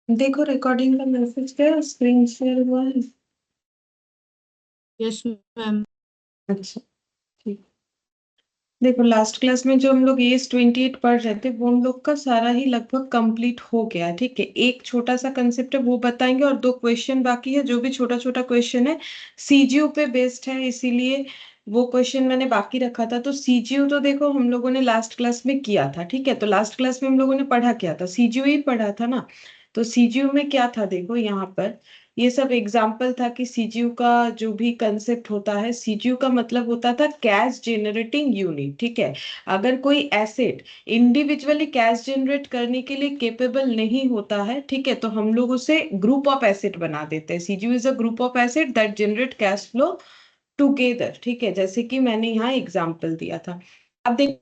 देखो रिकॉर्डिंग का मैसेज क्या स्क्रीन शेयर हुआ है। Yes ma'am. अच्छा ठीक। देखो लास्ट क्लास में जो हम लोग एज 28 पढ़ रहे थे वो हम लोग का सारा ही लगभग कंप्लीट हो गया है। ठीक है, एक छोटा सा कंसेप्ट है वो बताएंगे और दो क्वेश्चन बाकी है। जो भी छोटा छोटा क्वेश्चन है सीजीयू पे बेस्ड है, इसीलिए वो क्वेश्चन मैंने बाकी रखा था। तो सीजीयू तो देखो हम लोगों ने लास्ट क्लास में किया था। ठीक है, तो लास्ट क्लास में हम लोगों ने पढ़ा क्या था, सीजीयू ही पढ़ा था ना। तो सीजीयू में क्या था देखो यहाँ पर, ये सब एग्जाम्पल था कि सीजीयू का जो भी कंसेप्ट होता है, सीजीयू का मतलब होता था कैश जेनरेटिंग यूनिट। ठीक है, अगर कोई एसेट इंडिविजुअली कैश जनरेट करने के लिए केपेबल नहीं होता है, ठीक है, तो हम लोग उसे ग्रुप ऑफ एसेट बना देते हैं। CGU is a group of asset that generate cash flow together. ठीक है, जैसे कि मैंने यहाँ एग्जाम्पल दिया था। अब देखो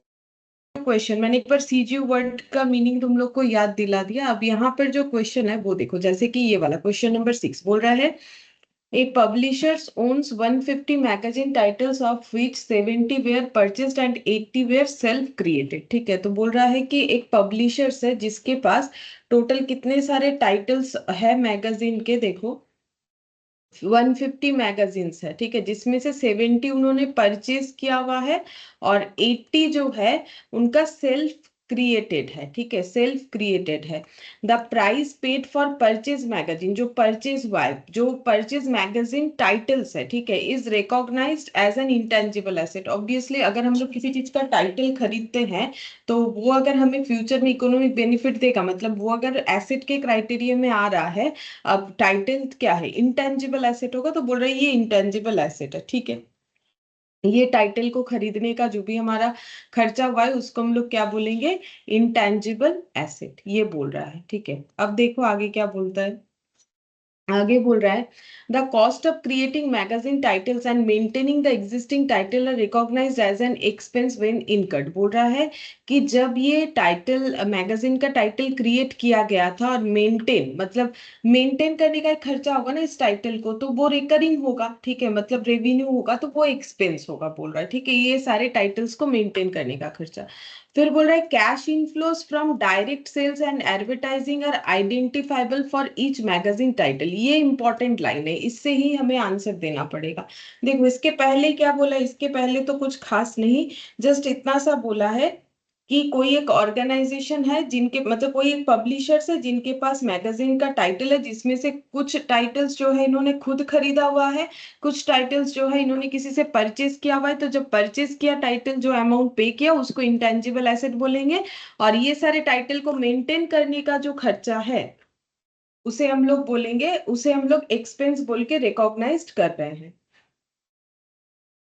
क्वेश्चन, मैंने एक बार सीजीयू वर्ड का मीनिंग तुम लोग को याद दिला दिया। अब यहाँ पर जो क्वेश्चन है वो देखो, जैसे कि ये वाला क्वेश्चन नंबर 6 बोल रहा है A publisher owns 150 magazine titles of which 70 were purchased and 80 were self-created। ठीक है, तो बोल रहा है कि एक पब्लिशर्स है जिसके पास टोटल कितने सारे टाइटल्स है मैगजीन के, देखो 150 मैगजीन्स है। ठीक है, जिसमें से 70 उन्होंने परचेज किया हुआ है और 80 जो है उनका सेल्फ क्रिएटेड है। ठीक है, सेल्फ क्रिएटेड है। The price paid for purchase magazine, जो परचेज हुआ है, जो परचेज मैगजीन टाइटल्स है, ठीक है, is recognised as an intangible asset. Obviously अगर हम लोग किसी चीज का टाइटल खरीदते हैं तो वो अगर हमें फ्यूचर में इकोनॉमिक बेनिफिट देगा, मतलब वो अगर एसेट के क्राइटेरिया में आ रहा है। अब टाइटल क्या है, इंटेंजिबल एसेट होगा, तो बोल रहे हैं ये इंटेंजिबल एसेट है। ठीक है, ये टाइटल को खरीदने का जो भी हमारा खर्चा हुआ है उसको हम लोग क्या बोलेंगे, इंटेंजिबल एसेट, ये बोल रहा है। ठीक है, अब देखो आगे क्या बोलता है। आगे बोल रहा है the cost of creating magazine titles and maintaining the existing title are recognised as an expense when incurred. बोल रहा है कि जब ये टाइटल मैगजीन का टाइटल क्रिएट किया गया था और मेंटेन मतलब मेंटेन करने का एक खर्चा होगा ना इस टाइटल को, तो वो रिकरिंग होगा। ठीक है, मतलब रेवेन्यू होगा तो वो एक्सपेंस होगा, बोल रहा है। ठीक है, ये सारे टाइटल्स को मेंटेन करने का खर्चा। फिर बोल रहा है cash inflows from direct sales and advertising are identifiable for each magazine title. ये इंपॉर्टेंट लाइन है, इससे ही हमें आंसर देना पड़ेगा। देखो इसके पहले क्या बोला, इसके पहले तो कुछ खास नहीं, जस्ट इतना सा बोला है कि कोई एक ऑर्गेनाइजेशन है जिनके मतलब कोई एक पब्लिशर्स है जिनके पास मैगजीन का टाइटल है, जिसमें से कुछ टाइटल्स जो है इन्होंने खुद खरीदा हुआ है, कुछ टाइटल्स जो है इन्होंने किसी से परचेज किया हुआ है। तो जब परचेज किया टाइटल, जो अमाउंट पे किया उसको इंटेंजिबल एसेट बोलेंगे। और ये सारे टाइटल को मेंटेन करने का जो खर्चा है उसे हम लोग बोलेंगे, उसे हम लोग एक्सपेंस बोल के रिकॉग्नाइज कर रहे हैं।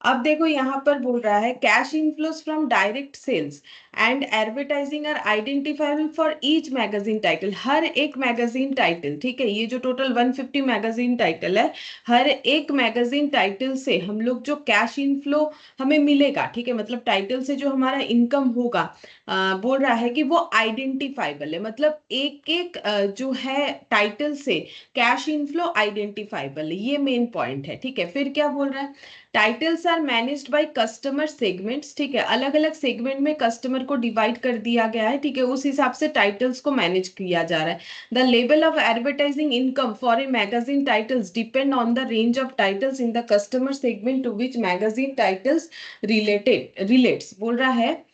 अब देखो यहाँ पर बोल रहा है cash inflows from direct sales and advertising are identifiable for each magazine title. हर एक मैगजीन टाइटल, ठीक है, ये जो टोटल 150 मैगजीन टाइटल है, हर एक मैगजीन टाइटल से हम लोग जो कैश इनफ्लो हमें मिलेगा, ठीक है, मतलब टाइटल से जो हमारा इनकम होगा, बोल रहा है कि वो आइडेंटिफाइबल है। मतलब एक एक जो है टाइटल से कैश इनफ्लो आइडेंटिफाइबल है, ये मेन पॉइंट है। ठीक है, फिर क्या बोल रहा है, titles are managed by customer segments. ठीक है, अलग अलग सेगमेंट में कस्टमर को डिवाइड कर दिया गया है। ठीक है, उस हिसाब से टाइटल्स को मैनेज किया जा रहा है। The level of advertising income for a magazine titles depend on the range of titles in the customer segment to which magazine titles relates. बोल रहा है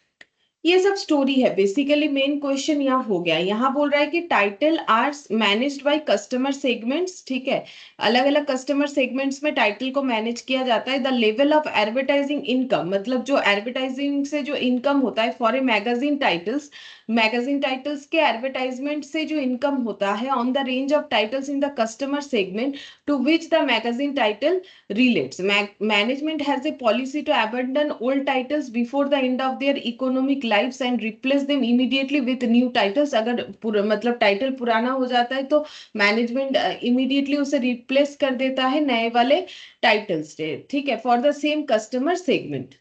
ये सब स्टोरी है, बेसिकली मेन क्वेश्चन यहाँ हो गया। यहाँ बोल रहा है कि title are managed by customer segments. ठीक है, अलग अलग कस्टमर सेगमेंट्स में टाइटल को मैनेज किया जाता है। The level of advertising income, मतलब जो एडवर्टाइजिंग से जो इनकम होता है for a magazine titles, magazine titles के एडवर्टाइजमेंट से जो इनकम होता है on the range of titles in the customer segment to which the magazine title relates. Management has a policy to abandon old titles before the end of their economic lives and replace them immediately with new titles. अगर मतलब title पुराना हो जाता है तो management immediately उसे replace कर देता है नए वाले टाइटल्स से। ठीक है, for the same customer segment.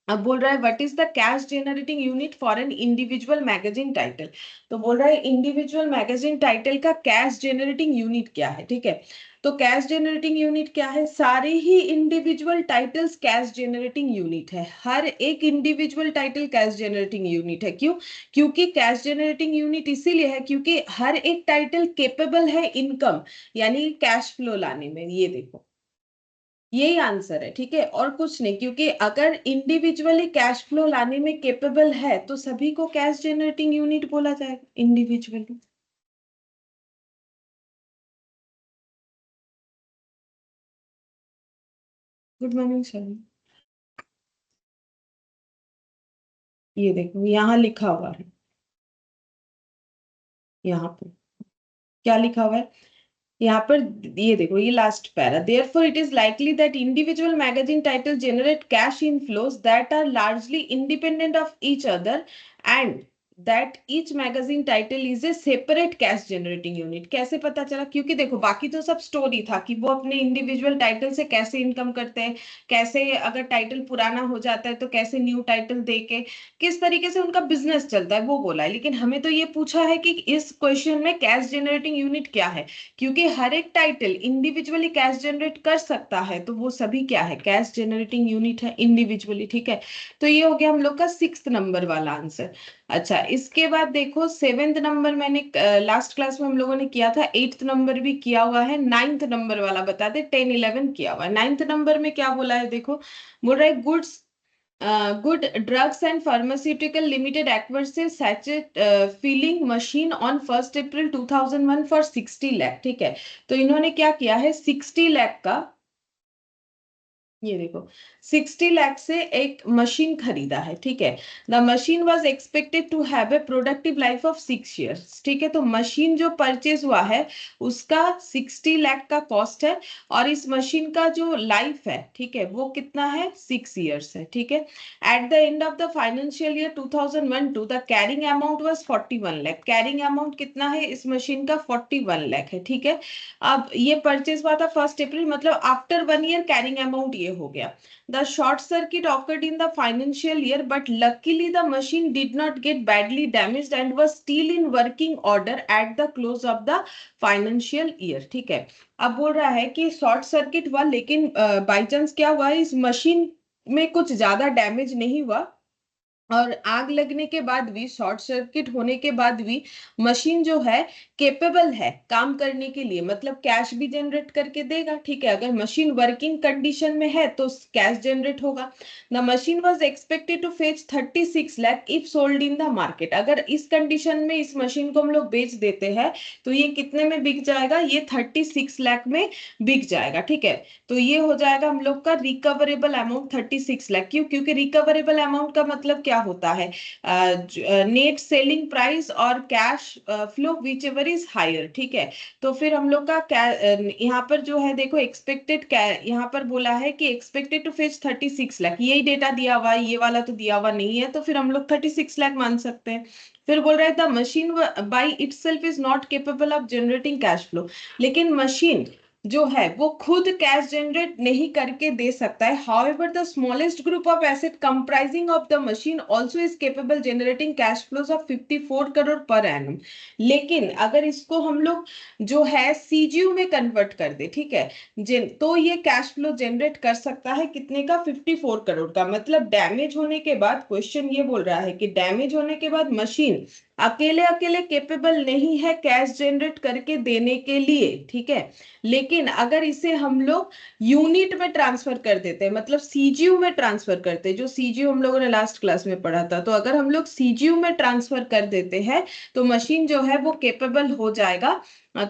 अब बोल रहा है what is the cash generating unit for an individual magazine title. तो बोल रहा है इंडिविजुअल मैगजीन टाइटल का कैश जेनरेटिंग यूनिट क्या है। ठीक है, तो कैश जनरेटिंग यूनिट क्या है? सारे ही individual titles cash generating unit है, हर एक individual title cash generating unit है। क्यों? क्योंकि कैश जनरेटिंग यूनिट इसीलिए है क्योंकि हर एक टाइटल केपेबल है इनकम यानी कैश फ्लो लाने में। ये देखो, यही आंसर है, ठीक है, और कुछ नहीं। क्योंकि अगर इंडिविजुअली कैश फ्लो लाने में केपेबल है तो सभी को कैश जनरेटिंग यूनिट बोला जाएगा इंडिविजुअली। Good morning sir. ये देखो यहाँ लिखा हुआ है, यहाँ पे क्या लिखा हुआ है यहाँ पर? ये देखो, ये last para, therefore it is likely that individual magazine titles generate cash inflows that are largely independent of each other and that each magazine title is a separate cash generating unit। कैसे पता चला? क्योंकि देखो बाकी तो सब story था कि वो अपने इंडिविजुअल टाइटल से कैसे इनकम करते हैं, कैसे अगर टाइटल पुराना हो जाता है तो कैसे न्यू टाइटल दे के किस तरीके से उनका बिजनेस चलता है वो बोला है। लेकिन हमें तो ये पूछा है कि इस क्वेश्चन में कैश जनरेटिंग यूनिट क्या है। क्योंकि हर एक टाइटल इंडिविजुअली कैश जनरेट कर सकता है तो वो सभी क्या है? कैश जनरेटिंग यूनिट है इंडिविजुअली, ठीक है। तो ये हो गया हम लोग का 6th नंबर वाला आंसर। अच्छा, इसके बाद देखो 7th नंबर मैंने लास्ट क्लास में हम लोगों ने किया था, 8th नंबर भी किया हुआ है, 9th नंबर वाला बता दे, 10 11 किया हुआ है। 9th नंबर में क्या बोला है देखो, बोल रहा है goods Good Drugs and Pharmaceutical Limited acquires a sachet filling machine on 1st April 2001 for 60 lakh, ठीक है। तो इन्होंने क्या किया है, 60 लाख का, ये देखो 60 लाख से एक मशीन खरीदा है, ठीक है। The machine was expected to have a productive life of 6 years, ठीक है। तो मशीन जो परचेज हुआ है उसका 60 लाख का कॉस्ट है और इस मशीन का जो लाइफ है, ठीक है, वो कितना है? 6 years है, ठीक है। Eight the end of the financial year 2001 the carrying amount was 41 lakh. Carrying amount कितना है इस मशीन का? 41 लाख है, ठीक है। अब ये परचेज हुआ था 1 अप्रैल, मतलब आफ्टर 1 year कैरिंग अमाउंट ये हो गया। The short circuit occurred in the financial year but luckily the machine did not gate badly damaged and was still in working order at the close of the financial year, ठीक है। अब बोल रहा है कि शॉर्ट सर्किट हुआ लेकिन by chance क्या हुआ, इस मशीन में कुछ ज्यादा डैमेज नहीं हुआ और आग लगने के बाद भी, शॉर्ट सर्किट होने के बाद भी मशीन जो है केपेबल है काम करने के लिए, मतलब कैश भी जनरेट करके देगा, ठीक है। अगर मशीन वर्किंग कंडीशन में है तो कैश जनरेट होगा। The machine was expected to fetch 36 lakh if sold in the market. अगर इस कंडीशन में इस मशीन को हम लोग बेच देते हैं तो ये कितने में बिक जाएगा? ये 36 लाख में बिक जाएगा, ठीक है। तो ये हो जाएगा हम लोग का रिकवरेबल अमाउंट 36 लाख। क्यों? क्योंकि रिकवरेबल अमाउंट का मतलब क्या होता है? नेट सेलिंग प्राइस और cash flow whichever is higher, ठीक है। तो फिर हम लोग का यहाँ पर जो है देखो एक्सपेक्टेड, यहाँ पर बोला है कि एक्सपेक्टेड टू फेच 36 लाख, यही डेटा दिया हुआ है, ये वाला तो दिया हुआ नहीं है, तो फिर हम लोग 36 लाख मान सकते हैं। फिर बोल रहा है the machine by itself is not capable of generating cash flow. लेकिन मशीन जो है वो खुद कैश जनरेट नहीं करके दे सकता है। However the smallest group of asset comprising of the machine also is capable generating cash flows of 54 crore per annum. लेकिन अगर इसको हम लोग जो है सीजीयू में कन्वर्ट कर दे, ठीक है, जिन तो ये कैश फ्लो जनरेट कर सकता है कितने का? 54 करोड़ का। मतलब डैमेज होने के बाद, क्वेश्चन ये बोल रहा है कि डैमेज होने के बाद मशीन अकेले अकेले केपेबल नहीं है कैश जनरेट करके देने के लिए, ठीक है। लेकिन अगर इसे हम लोग यूनिट में ट्रांसफर कर देते हैं, मतलब सीजीयू में ट्रांसफर करते हैं, जो सीजीयू हम लोगों ने लास्ट क्लास में पढ़ा था, तो अगर हम लोग सीजीयू में ट्रांसफर कर देते हैं तो मशीन जो है वो केपेबल हो जाएगा।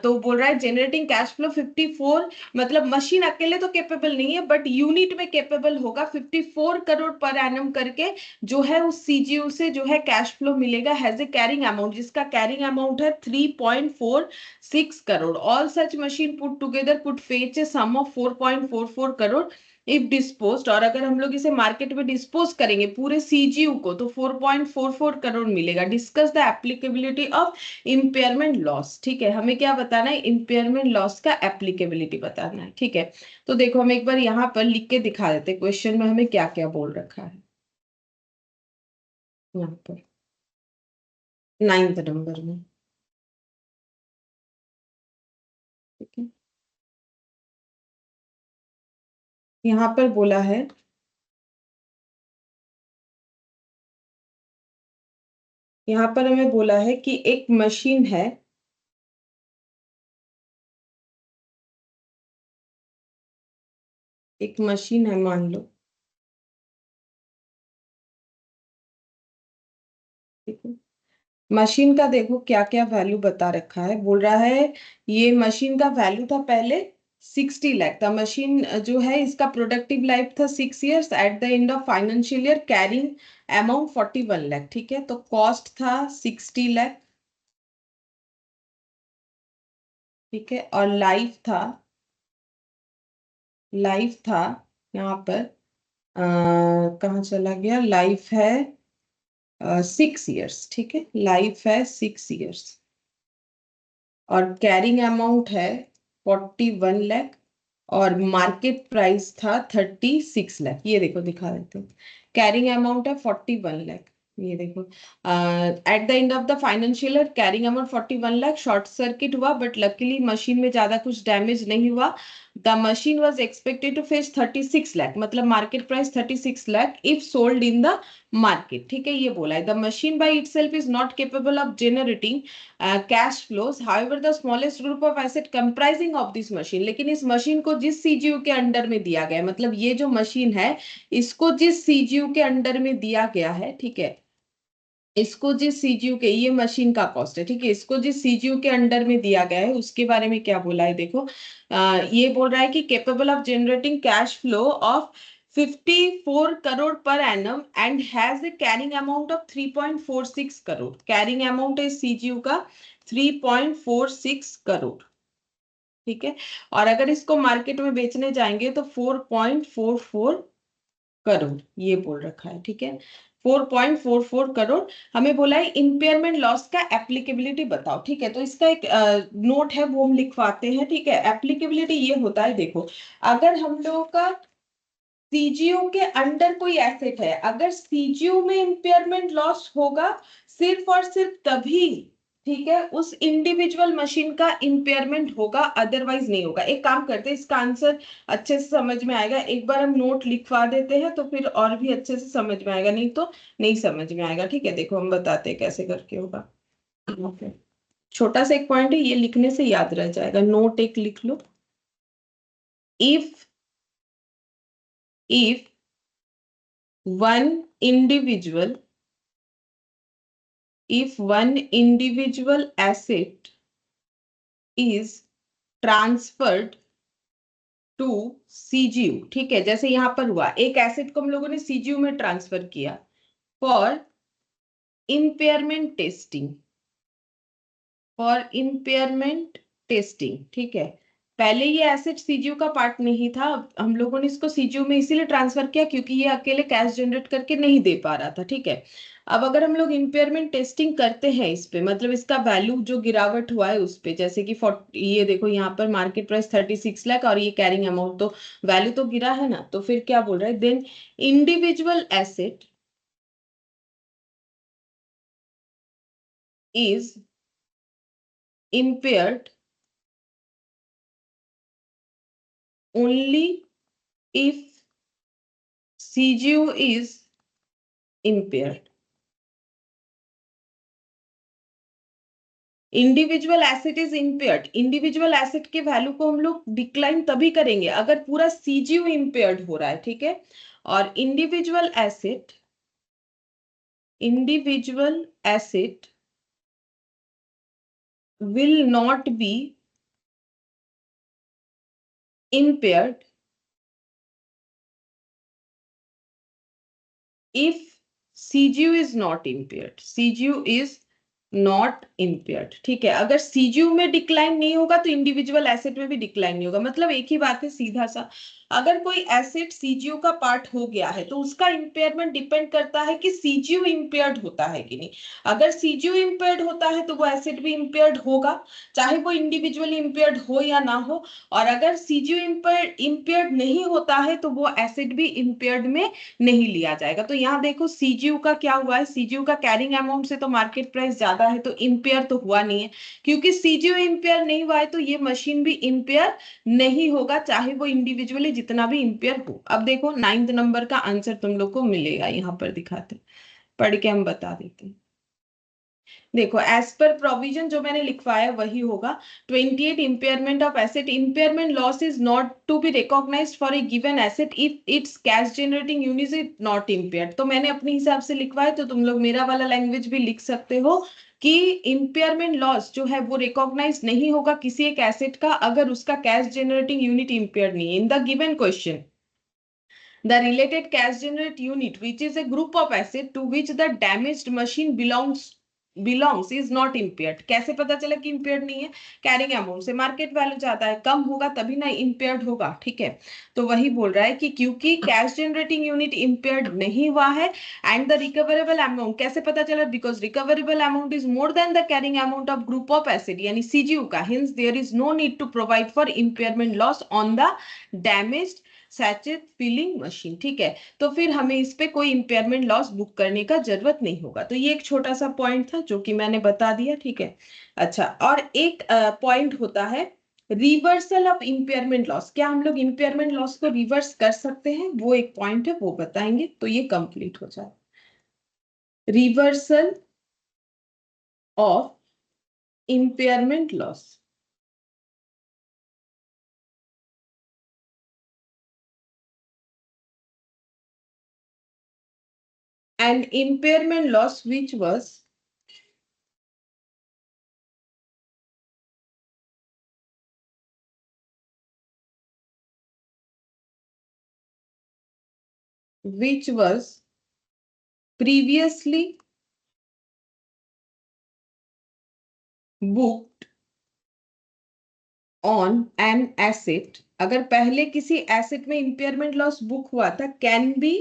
तो बोल रहा है जनरेटिंग कैश फ्लो 54, मतलब मशीन अकेले तो केपेबल नहीं है बट यूनिट में केपेबल होगा 54 करोड़ पर एनम करके, जो है उस सीजीयू से जो है कैश फ्लो मिलेगा हैज ए कैरिंग अमाउंट, जिसका कैरिंग अमाउंट है 3.46 crore. All such machine put together could fetch a sum of 4.44 crore if disposed. और अगर हम लोग इसे मार्केट में डिस्पोज करेंगे पूरे सीजीयू को तो 4.44 करोड़ मिलेगा। Discuss the applicability of impairment loss, ठीक है। हमें क्या बताना है? इम्पेयरमेंट लॉस का एप्लीकेबिलिटी बताना है, ठीक है। तो देखो हम एक बार यहाँ पर लिख के दिखा देते क्वेश्चन में हमें क्या क्या बोल रखा है। यहाँ पर 9th नंबर में, ठीक है। यहाँ पर बोला है, यहाँ पर हमें बोला है कि एक मशीन है, एक मशीन है मान लो, ठीक है। मशीन का देखो क्या क्या वैल्यू बता रखा है, बोल रहा है ये मशीन का वैल्यू था पहले 60 लाख था। मशीन जो है इसका प्रोडक्टिव लाइफ था 6 years, eight the end of financial year carrying amount 41 lakh, ठीक है। तो कॉस्ट था 60 लाख, ठीक है। और लाइफ था यहाँ पर कहाँ चला गया, लाइफ है 6 इयर्स, ठीक है, लाइफ है 6 इयर्स। और कैरिंग अमाउंट है 41 लाख, और मार्केट प्राइस था 36 लाख। ये देखो दिखा देते हैं, कैरिंग अमाउंट है 41 लाख, ये देखो। At the end of the financial year carrying amount 41 lakh, short circuit हुआ बट लकीली मशीन में ज्यादा कुछ डैमेज नहीं हुआ। The machine was expected to fetch 36 lakh, मतलब market price 36 lakh if sold in the market, ठीक है। ये बोला है the machine by itself is not capable of generating cash flows, however the smallest group of asset comprising of this machine, लेकिन इस machine को जिस सीजीयू के अंडर में दिया गया है, मतलब ये जो मशीन है इसको जिस सीजीयू के अंडर में दिया गया है, ठीक है, इसको जिस सीजीयू के, ये मशीन का कॉस्ट है, ठीक है, इसको जिस सीजीयू के अंडर में दिया गया है उसके बारे में क्या बोला है देखो। ये बोल रहा है कि capable of generating cash flow of 54 crore per annum and has a carrying amount of 3.46 crore. Carrying amount है सीजीयू का 3.46 करोड़, ठीक है। और अगर इसको मार्केट में बेचने जाएंगे तो 4.44 करोड़, ये बोल रखा है, ठीक है, 4.44 करोड़। हमें बोला है इम्पेयरमेंट लॉस का एप्लीकेबिलिटी बताओ, ठीक है। तो इसका एक नोट है वो हम लिखवाते हैं, ठीक है। एप्लीकेबिलिटी ये होता है, देखो अगर हम लोगों का सीजीओ के अंडर कोई एसेट है, अगर सीजीओ में इंपेयरमेंट लॉस होगा सिर्फ और सिर्फ तभी, ठीक है, उस इंडिविजुअल मशीन का इंपेयरमेंट होगा, अदरवाइज नहीं होगा। एक काम करते हैं, इसका आंसर अच्छे से समझ में आएगा, एक बार हम नोट लिखवा देते हैं तो फिर और भी अच्छे से समझ में आएगा, नहीं तो नहीं समझ में आएगा, ठीक है। देखो हम बताते हैं कैसे करके होगा। Okay. छोटा सा एक पॉइंट है, ये लिखने से याद रह जाएगा, नोट एक लिख लो। If one individual if one individual asset is transferred to CGU, ठीक है, जैसे यहां पर हुआ एक एसेट को हम लोगों ने सीजीयू में ट्रांसफर किया for impairment testing, for impairment testing, ठीक है। पहले ये एसेट सीजीयू का पार्ट नहीं था, हम लोगों ने इसको सीजीयू में इसीलिए ट्रांसफर किया क्योंकि ये अकेले कैश जनरेट करके नहीं दे पा रहा था, ठीक है। अब अगर हम लोग इम्पेयरमेंट टेस्टिंग करते हैं इस पे, मतलब इसका वैल्यू जो गिरावट हुआ है उस पे, जैसे कि 40, ये देखो यहाँ पर मार्केट प्राइस 36 लाख और ये कैरिंग अमाउंट, तो वैल्यू तो गिरा है ना, तो फिर क्या बोल रहा है, then individual asset is impaired only if CGU is impaired. Individual asset is impaired, individual asset के वैल्यू को हम लोग डिक्लाइन तभी करेंगे अगर पूरा सीजीयू इम्पेयर्ड हो रहा है, ठीक है। और individual asset will not be impaired if CGU is not impaired, CGU is not impaired, ठीक है। अगर सीजीयू में डिक्लाइन नहीं होगा तो इंडिविजुअल एसेट में भी डिक्लाइन नहीं होगा, मतलब एक ही बात है सीधा सा। अगर कोई एसेट सीजीयू का पार्ट हो गया है तो उसका इम्पेयरमेंट डिपेंड करता है कि सीजीयू इम्पेयर्ड होता है कि नहीं। अगर सीजीयू इम्पेयर्ड होता है तो वो एसेट भी इम्पेयर्ड होगा, चाहे वो इंडिविजुअली इम्पेयर्ड हो या ना हो। और अगर सीजीयू इम्पेयर्ड नहीं होता है तो वो एसेट भी इम्पेयर्ड में नहीं लिया जाएगा। तो यहाँ देखो सीजीयू का क्या हुआ है, सीजीयू का कैरिंग अमाउंट से तो मार्केट प्राइस ज्यादा है तो इम्पेयर तो हुआ नहीं है, क्योंकि सीजीयू इम्पेयर नहीं हुआ है तो ये मशीन भी इम्पेयर नहीं होगा, चाहे वो इंडिविजुअली जितना भी इम्पेयर हो। अब देखो 9th नंबर का आंसर तुम लोग को मिलेगा, यहाँ पर दिखाते, पढ़ के हम बता देते हैं। देखो एज पर प्रोविजन जो मैंने लिखवाया वही होगा। 28 impairment of asset, impairment loss is not to be recognised for a given asset if its cash generating unit is not impaired. तो मैंने अपने हिसाब से लिखवाया, तो तुम लोग मेरा वाला लैंग्वेज भी लिख सकते हो कि इम्पेयरमेंट लॉस जो है वो रिकॉग्नाइज नहीं होगा किसी एक एसेट का अगर उसका कैश जनरेटिंग यूनिट इम्पेयर्ड नहीं है। In the given question the related cash generate unit which is a group of asset to which the damaged machine belongs is not impaired। कैसे पता चला कि impaired नहीं है? कैरिंग अमाउंट से market value ज्यादा है, कम होगा तभी ना impaired होगा, ठीक है। तो वही बोल रहा है कि क्योंकि कैश जनरेटिंग यूनिट impaired नहीं हुआ है एंड द रिकवरेबल अमाउंट, कैसे पता चला? Because recoverable amount is more than the carrying amount of group of asset यानी सीजीयू का, hence there is no need to provide for impairment loss on the damaged sachet filling machine, ठीक है। तो फिर हमें इस पे कोई इंपेयरमेंट लॉस बुक करने का जरूरत नहीं होगा। तो ये एक छोटा सा पॉइंट था जो कि मैंने बता दिया, ठीक है। अच्छा, और एक पॉइंट होता है रिवर्सल ऑफ इंपेयरमेंट लॉस। क्या हम लोग इंपेयरमेंट लॉस को रिवर्स कर सकते हैं? वो एक पॉइंट है, वो बताएंगे तो ये कंप्लीट हो जाए। Reversal of impairment loss, and impairment loss which was previously booked on an asset, अगर पहले किसी एसेट में इंपेयरमेंट लॉस बुक हुआ था, can be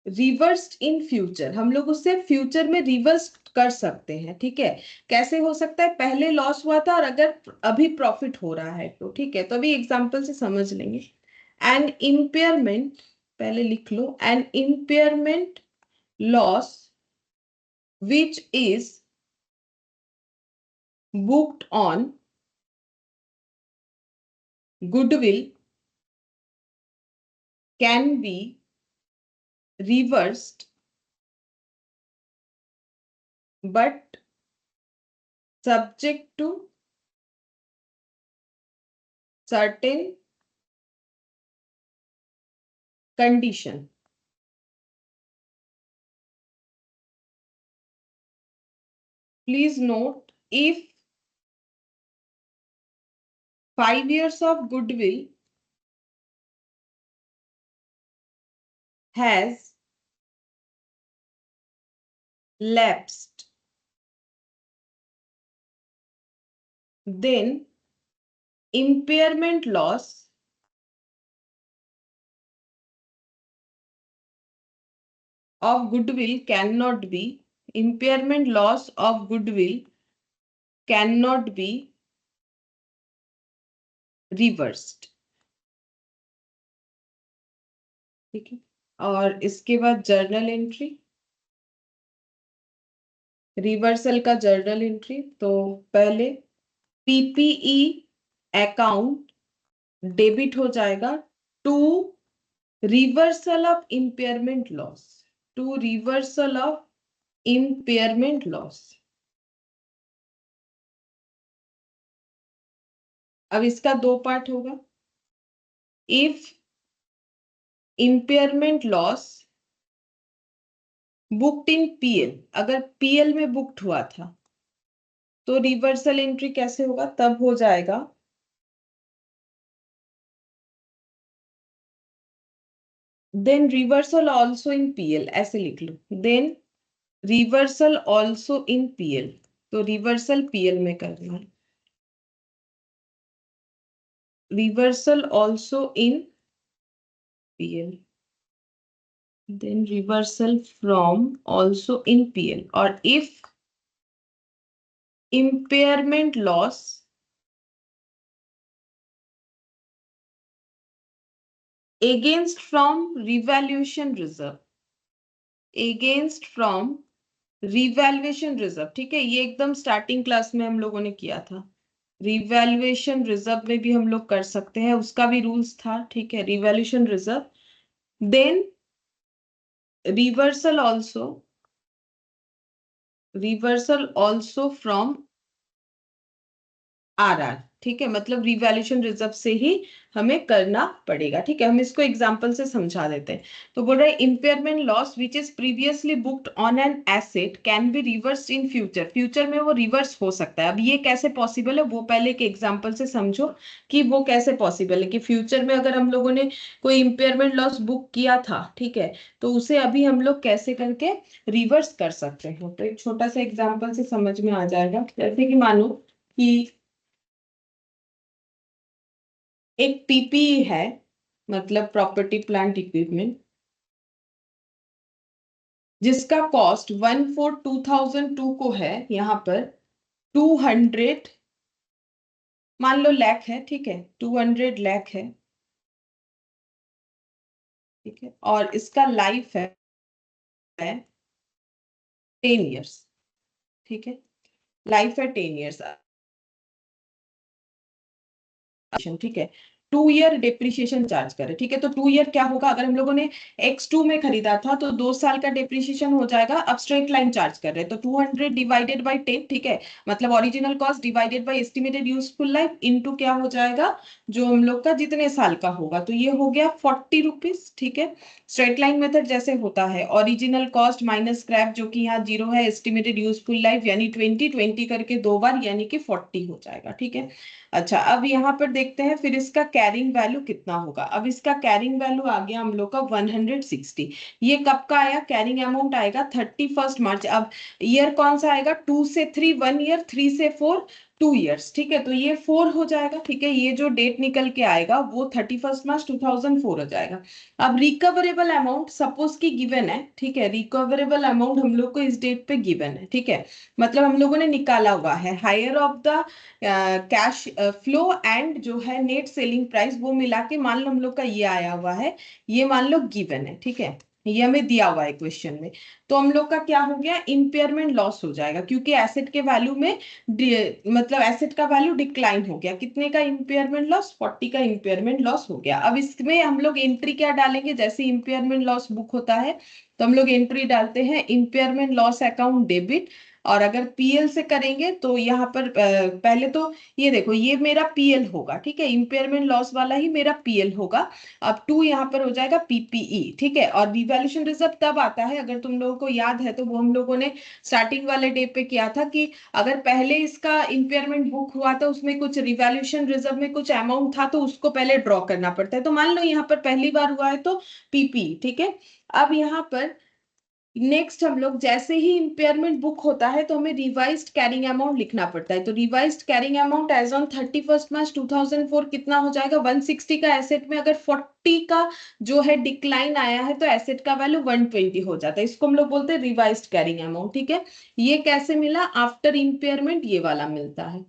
reversed in future. हम लोग उससे फ्यूचर में रिवर्स कर सकते हैं, ठीक है। कैसे हो सकता है? पहले लॉस हुआ था और अगर अभी प्रॉफिट हो रहा है तो, ठीक है। तो अभी एग्जांपल से समझ लेंगे। एन इम्पेयरमेंट, पहले लिख लो, an impairment loss which is booked on goodwill can be reversed but subject to certain condition। Please note, if 5 years of goodwill has lapsed, then impairment loss of goodwill cannot be, impairment loss of goodwill cannot be reversed, ठीक है। और इसके बाद journal entry, reversal का journal entry. तो पहले PPE account debit हो जाएगा to reversal of impairment loss, to reversal of impairment loss. अब इसका दो पार्ट होगा। If impairment loss booked in PL, अगर पीएल में बुक्ड हुआ था तो रिवर्सल एंट्री कैसे होगा? तब हो जाएगा then reversal also in PL, ऐसे लिख लो, then reversal also in PL. तो रिवर्सल पीएल में करना है, reversal also in PL, then reversal from also in PL. और if impairment loss against from revaluation reserve, against from revaluation reserve, ठीक है। ये एकदम स्टार्टिंग क्लास में हम लोगों ने किया था। रिवैल्यूएशन रिजर्व में भी हम लोग कर सकते हैं, उसका भी रूल्स था, ठीक है, revaluation reserve. Then reversal also, reversal also from R, ठीक है, मतलब रिवैल्यूएशन रिजर्व से ही हमें करना पड़ेगा, ठीक है। हम इसको एग्जांपल से समझा देते हैं। तो बोल रहा है impairment loss which is previously booked on an asset can be reverse in future, future में वो रिवर्स हो सकता है। अब ये कैसे पॉसिबल है वो पहले एक एग्जांपल से समझो कि वो कैसे पॉसिबल है, कि फ्यूचर में अगर हम लोगों ने कोई इम्पेयरमेंट लॉस बुक किया था, ठीक है, तो उसे अभी हम लोग कैसे करके रिवर्स कर सकते हैं। तो एक छोटा सा एग्जाम्पल से समझ में आ जाएगा। जैसे कि मानो कि एक पीपीई है, मतलब प्रॉपर्टी प्लांट इक्विपमेंट, जिसका कॉस्ट 1/4/2002 को है यहाँ पर 200, मान लो लाख है, ठीक है, 200 लाख है, ठीक है, और इसका लाइफ है 10 इयर्स, ठीक है, लाइफ है 10 इयर्स, ठीक है। 2 ईयर डिप्रिशिएशन चार्ज करे, ठीक है। तो 2 ईयर क्या होगा, अगर हम लोगों ने X2 में खरीदा था तो 2 साल का डिप्रिशिएशन हो जाएगा। अब स्ट्रेट लाइन चार्ज कर रहे हैं तो 200 डिवाइडेड बाई 10, ठीक है, मतलब original cost divided by estimated useful life into क्या हो जाएगा, जो हम लोग का जितने साल का होगा, तो ये हो गया 40 रुपीज, ठीक है। स्ट्रेट लाइन मेथड जैसे होता है, ओरिजिनल कॉस्ट माइनस स्क्रैप जो कि यहाँ 0 है, एस्टिमेटेड यूजफुल लाइफ यानी 20 करके 2 बार यानी कि 40 हो जाएगा, ठीक है। अच्छा, अब यहाँ पर देखते हैं फिर इसका कैरिंग वैल्यू कितना होगा। अब इसका कैरिंग वैल्यू आ गया हम लोग का 160। ये कब का आया, कैरिंग अमाउंट आएगा 31 मार्च। अब ईयर कौन सा आएगा, 2 से 3 1 ईयर, 3 से 4 2 इयर्स, ठीक है, तो ये 4 हो जाएगा, ठीक है। ये जो डेट निकल के आएगा वो 31 मार्च 2004 हो जाएगा। अब रिकवरेबल अमाउंट सपोज की गिवन है, ठीक है, रिकवरेबल अमाउंट हम लोग को इस डेट पे गिवन है, ठीक है, मतलब हम लोगों ने निकाला हुआ है higher of the cash flow and जो है नेट सेलिंग प्राइस, वो मिला के मान लो हम लोग का ये आया हुआ है, ये मान लो गिवन है, ठीक है, ये हमें दिया हुआ है क्वेश्चन में। तो हम लोग का क्या हो गया, इम्पेयरमेंट लॉस हो जाएगा, क्योंकि एसेट के वैल्यू में मतलब एसेट का वैल्यू डिक्लाइन हो गया। कितने का इम्पेयरमेंट लॉस, 40 का इम्पेयरमेंट लॉस हो गया। अब इसमें हम लोग एंट्री क्या डालेंगे, जैसे इम्पेयरमेंट लॉस बुक होता है तो हम लोग एंट्री डालते हैं इम्पेयरमेंट लॉस अकाउंट डेबिट। और अगर पीएल से करेंगे तो यहाँ पर पहले तो ये देखो, ये मेरा पीएल होगा, ठीक है, इंपेयरमेंट लॉस वाला ही मेरा पीएल होगा। अब 2 यहाँ पर हो जाएगा पीपीई, ठीक है। और रिवैल्यूएशन रिजर्व तब आता है, अगर तुम लोगों को याद है तो वो हम लोगों ने स्टार्टिंग वाले डे पे किया था कि अगर पहले इसका इंपेयरमेंट बुक हुआ था, उसमें कुछ रिवैल्यूएशन रिजर्व में कुछ अमाउंट था तो उसको पहले ड्रॉ करना पड़ता है। तो मान लो यहाँ पर पहली बार हुआ है तो पीपी, ठीक है। अब यहाँ पर नेक्स्ट हम लोग जैसे ही इंपेयरमेंट बुक होता है तो हमें रिवाइज्ड कैरिंग अमाउंट लिखना पड़ता है। तो revised carrying amount as on 31 March 2004 कितना हो जाएगा, 160 का एसेट में अगर 40 का जो है डिक्लाइन आया है तो एसेट का वैल्यू 120 हो जाता है। इसको हम लोग बोलते हैं रिवाइज्ड कैरिंग अमाउंट, ठीक है। ये कैसे मिला, आफ्टर इंपेयरमेंट ये वाला मिलता है,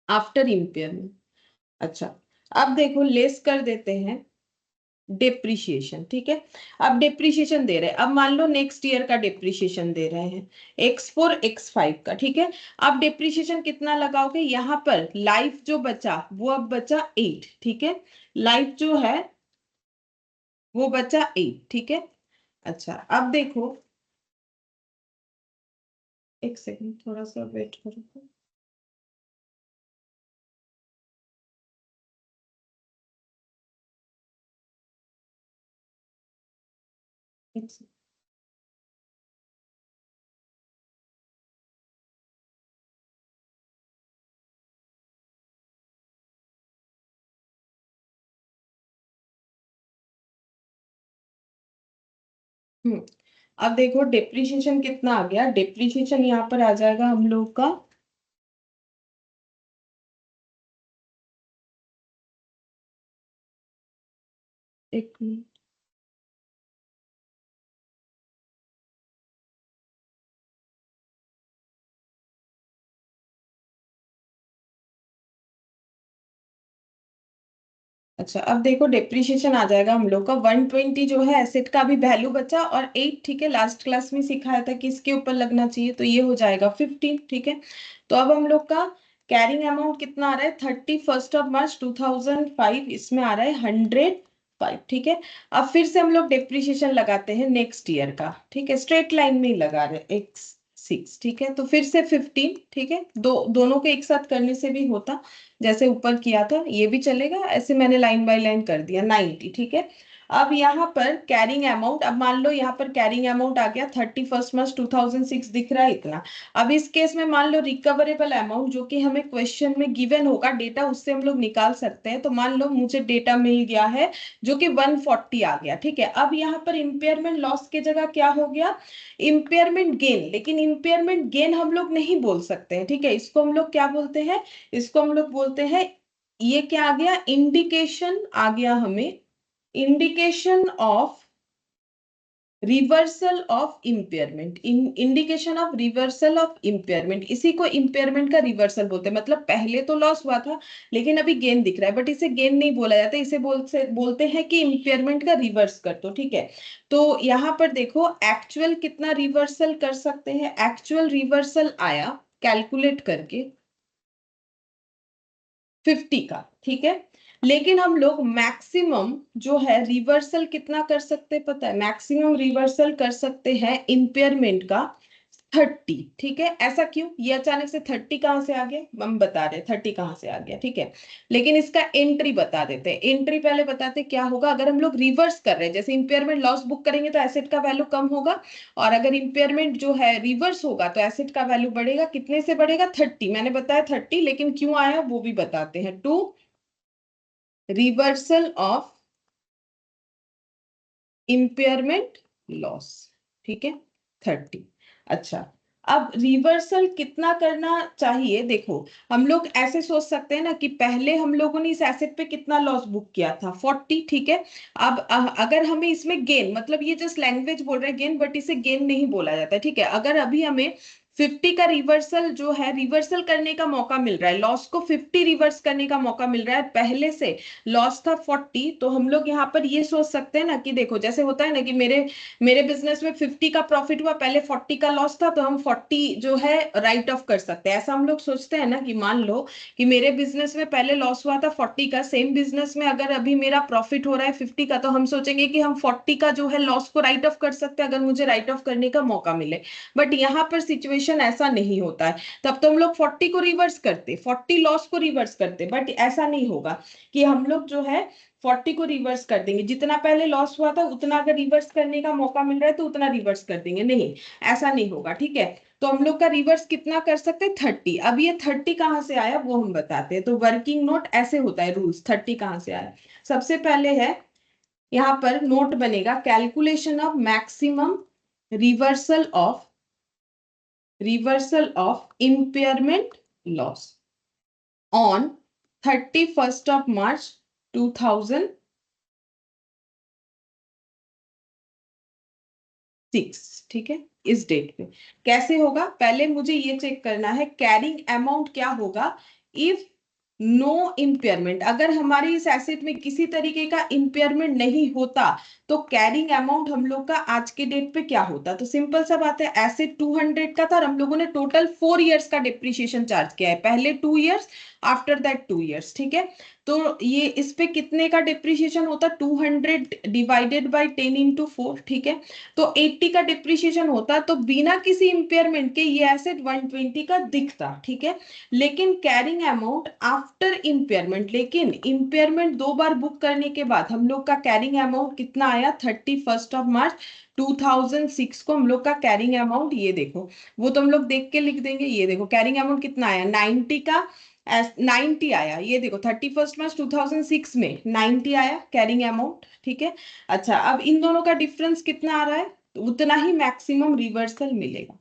आफ्टर इंपेयरमेंट। अच्छा, अब देखो लेस कर देते हैं डेप्रिशिएशन, ठीक है। अब डेप्रिशिएशन दे रहे हैं, अब मान लो नेक्स्ट ईयर का डेप्रिशिएशन दे रहे हैं X4 X5 का, ठीक है। अब डेप्रिशिएशन कितना लगाओगे, यहाँ पर लाइफ जो बचा वो अब बचा 8, ठीक है, लाइफ जो है वो बचा 8, ठीक है। अच्छा, अब देखो, एक सेकंड थोड़ा सा वेट करो। एक सेकंड। अब देखो डेप्रिशिएशन कितना आ गया, डेप्रिशिएशन यहाँ पर आ जाएगा हम लोग का, एक मिनट, अच्छा, अब देखो डेप्रिशिएशन आ जाएगा हम लोग का 120 जो है एसेट का अभी वैल्यू बचा, और 8, ठीक है, लास्ट क्लास में सिखाया था कि इसके ऊपर लगना चाहिए, तो ये हो जाएगा 15, ठीक है। तो अब हम लोग का कैरिंग अमाउंट कितना आ रहा है 31 मार्च 2005, इसमें आ रहा है 105, ठीक है। अब फिर से हम लोग डेप्रिसिएशन लगाते हैं नेक्स्ट ईयर का, ठीक है, स्ट्रेट लाइन में ही लगा रहे हैं x6, ठीक है। तो फिर से 15, ठीक है, दोनों को एक साथ करने से भी होता, जैसे ऊपर किया था ये भी चलेगा, ऐसे मैंने लाइन बाय लाइन कर दिया 90, ठीक है। अब यहाँ पर कैरिंग अमाउंट, अब मान लो यहाँ पर कैरिंग अमाउंट आ गया 31 मार्च 2006 दिख रहा है इतना। अब इस केस में मान लो रिकवरेबल अमाउंट जो कि हमें क्वेश्चन में गिवन होगा डेटा, उससे हम लोग निकाल सकते हैं। तो मान लो मुझे डेटा मिल गया है जो कि 140 आ गया, ठीक है। अब यहाँ पर इंपेयरमेंट लॉस की जगह क्या हो गया, इंपेयरमेंट गेन। लेकिन इंपेयरमेंट गेन हम लोग नहीं बोल सकते हैं, ठीक है। इसको हम लोग क्या बोलते हैं, इसको हम लोग बोलते हैं, ये क्या आ गया, इंडिकेशन आ गया हमें, indication of reversal of impairment, indication of reversal of impairment, इसी को इंपेयरमेंट का रिवर्सल बोलते हैं। मतलब पहले तो लॉस हुआ था लेकिन अभी गेन दिख रहा है, बट इसे गेन नहीं बोला जाता, इसे बोलते हैं कि इंपेयरमेंट का रिवर्स कर दो, ठीक है। तो यहाँ पर देखो एक्चुअल कितना रिवर्सल कर सकते हैं, एक्चुअल रिवर्सल आया कैलकुलेट करके 50 का, ठीक है। लेकिन हम लोग मैक्सिमम जो है रिवर्सल कितना कर सकते हैं पता है, मैक्सिमम रिवर्सल कर सकते हैं इंपेयरमेंट का 30, ठीक है। ऐसा क्यों, ये अचानक से 30 कहां से आ गया, हम बता रहे 30 कहां से आ गया, ठीक है। लेकिन इसका एंट्री बता देते हैं, एंट्री पहले बताते क्या होगा अगर हम लोग रिवर्स कर रहे हैं। जैसे इंपेयरमेंट लॉस बुक करेंगे तो एसेट का वैल्यू कम होगा, और अगर इंपेयरमेंट जो है रिवर्स होगा तो एसेट का वैल्यू बढ़ेगा। कितने से बढ़ेगा, 30, मैंने बताया 30, लेकिन क्यों आया वो भी बताते हैं। To reversal of impairment loss, ठीक है, 30। अच्छा, अब रिवर्सल कितना करना चाहिए, देखो हम लोग ऐसे सोच सकते हैं ना कि पहले हम लोगों ने इस एसेट पे कितना लॉस बुक किया था 40, ठीक है। अब अगर हमें इसमें गेन, मतलब ये जस्ट लैंग्वेज बोल रहे हैं गेन, बट इसे गेन नहीं बोला जाता, ठीक है। अगर अभी हमें 50 का रिवर्सल जो है, रिवर्सल करने का मौका मिल रहा है, लॉस को 50 रिवर्स करने का मौका मिल रहा है, पहले से लॉस था 40, तो हम लोग यहाँ पर ये सोच सकते हैं ना कि देखो जैसे होता है ना कि मेरे मेरे बिजनेस में 50 का प्रॉफिट हुआ, पहले 40 का लॉस था, तो हम 40 जो है राइट ऑफ कर सकते हैं। ऐसा हम लोग सोचते हैं ना कि मान लो कि मेरे बिजनेस में पहले लॉस हुआ था 40 का, सेम बिजनेस में अगर अभी मेरा प्रॉफिट हो रहा है 50 का, तो हम सोचेंगे कि हम 40 का जो है लॉस को राइट ऑफ कर सकते हैं अगर मुझे राइट ऑफ करने का मौका मिले। बट यहाँ पर सिचुएशन ऐसा नहीं होता है, तब तो हम लोग 40 को रिवर्स करते, 40 लॉस को रिवर्स करते, बट ऐसा नहीं होगा कि हम लोग जो है 40 को रिवर्स कर देंगे, जितना पहले लॉस हुआ था उतना अगर रिवर्स करने का मौका मिल रहा है तो उतना रिवर्स कर देंगे, नहीं, ऐसा नहीं होगा, ठीक है। तो हम लोग का रिवर्स कितना कर सकते हैं 30। अब ये 30 कहां से आया वो हम बताते हैं। तो वर्किंग नोट ऐसे होता है, रूल्स 30 कहां से आया, सबसे पहले है यहाँ पर नोट बनेगा calculation of maximum reversal of impairment loss on 31 मार्च 2006, ठीक है, इस डेट पे। कैसे होगा, पहले मुझे ये चेक करना है कैरिंग अमाउंट क्या होगा इफ नो इम्पेयरमेंट, अगर हमारे इस एसेट में किसी तरीके का इम्पेयरमेंट नहीं होता तो कैरिंग अमाउंट हम लोग का आज के डेट पे क्या होता। तो सिंपल सा बात है, एसेट 200 का था और हम लोगों ने टोटल 4 इयर्स का डिप्रिशिएशन चार्ज किया है, पहले 2 इयर्स, आफ्टर दैट 2 इयर्स, ठीक है। तो ये इस पे कितने का डिप्रिशिएशन होता, 200 डिवाइडेड बाई 10 इंटू 4, ठीक है। तो 80 का डिप्रिशिएशन होता, तो बिना किसी इंपेयरमेंट के ये एसेट 120 का दिखता, ठीक है। लेकिन कैरिंग अमाउंट आफ्टर इंपेयरमेंट, लेकिन इंपेयरमेंट 2 बार बुक करने के बाद हम लोग का कैरिंग अमाउंट कितना आया 31 मार्च 2006 को हम लोग का कैरिंग अमाउंट, ये देखो, वो तो हम लोग देख के लिख देंगे, ये देखो कैरिंग अमाउंट कितना आया 90 का, 90 आया, ये देखो 31 मार्च 2006 में 90 आया कैरिंग अमाउंट, ठीक है। अच्छा, अब इन दोनों का डिफरेंस कितना आ रहा है, तो उतना ही मैक्सिमम रिवर्सल मिलेगा,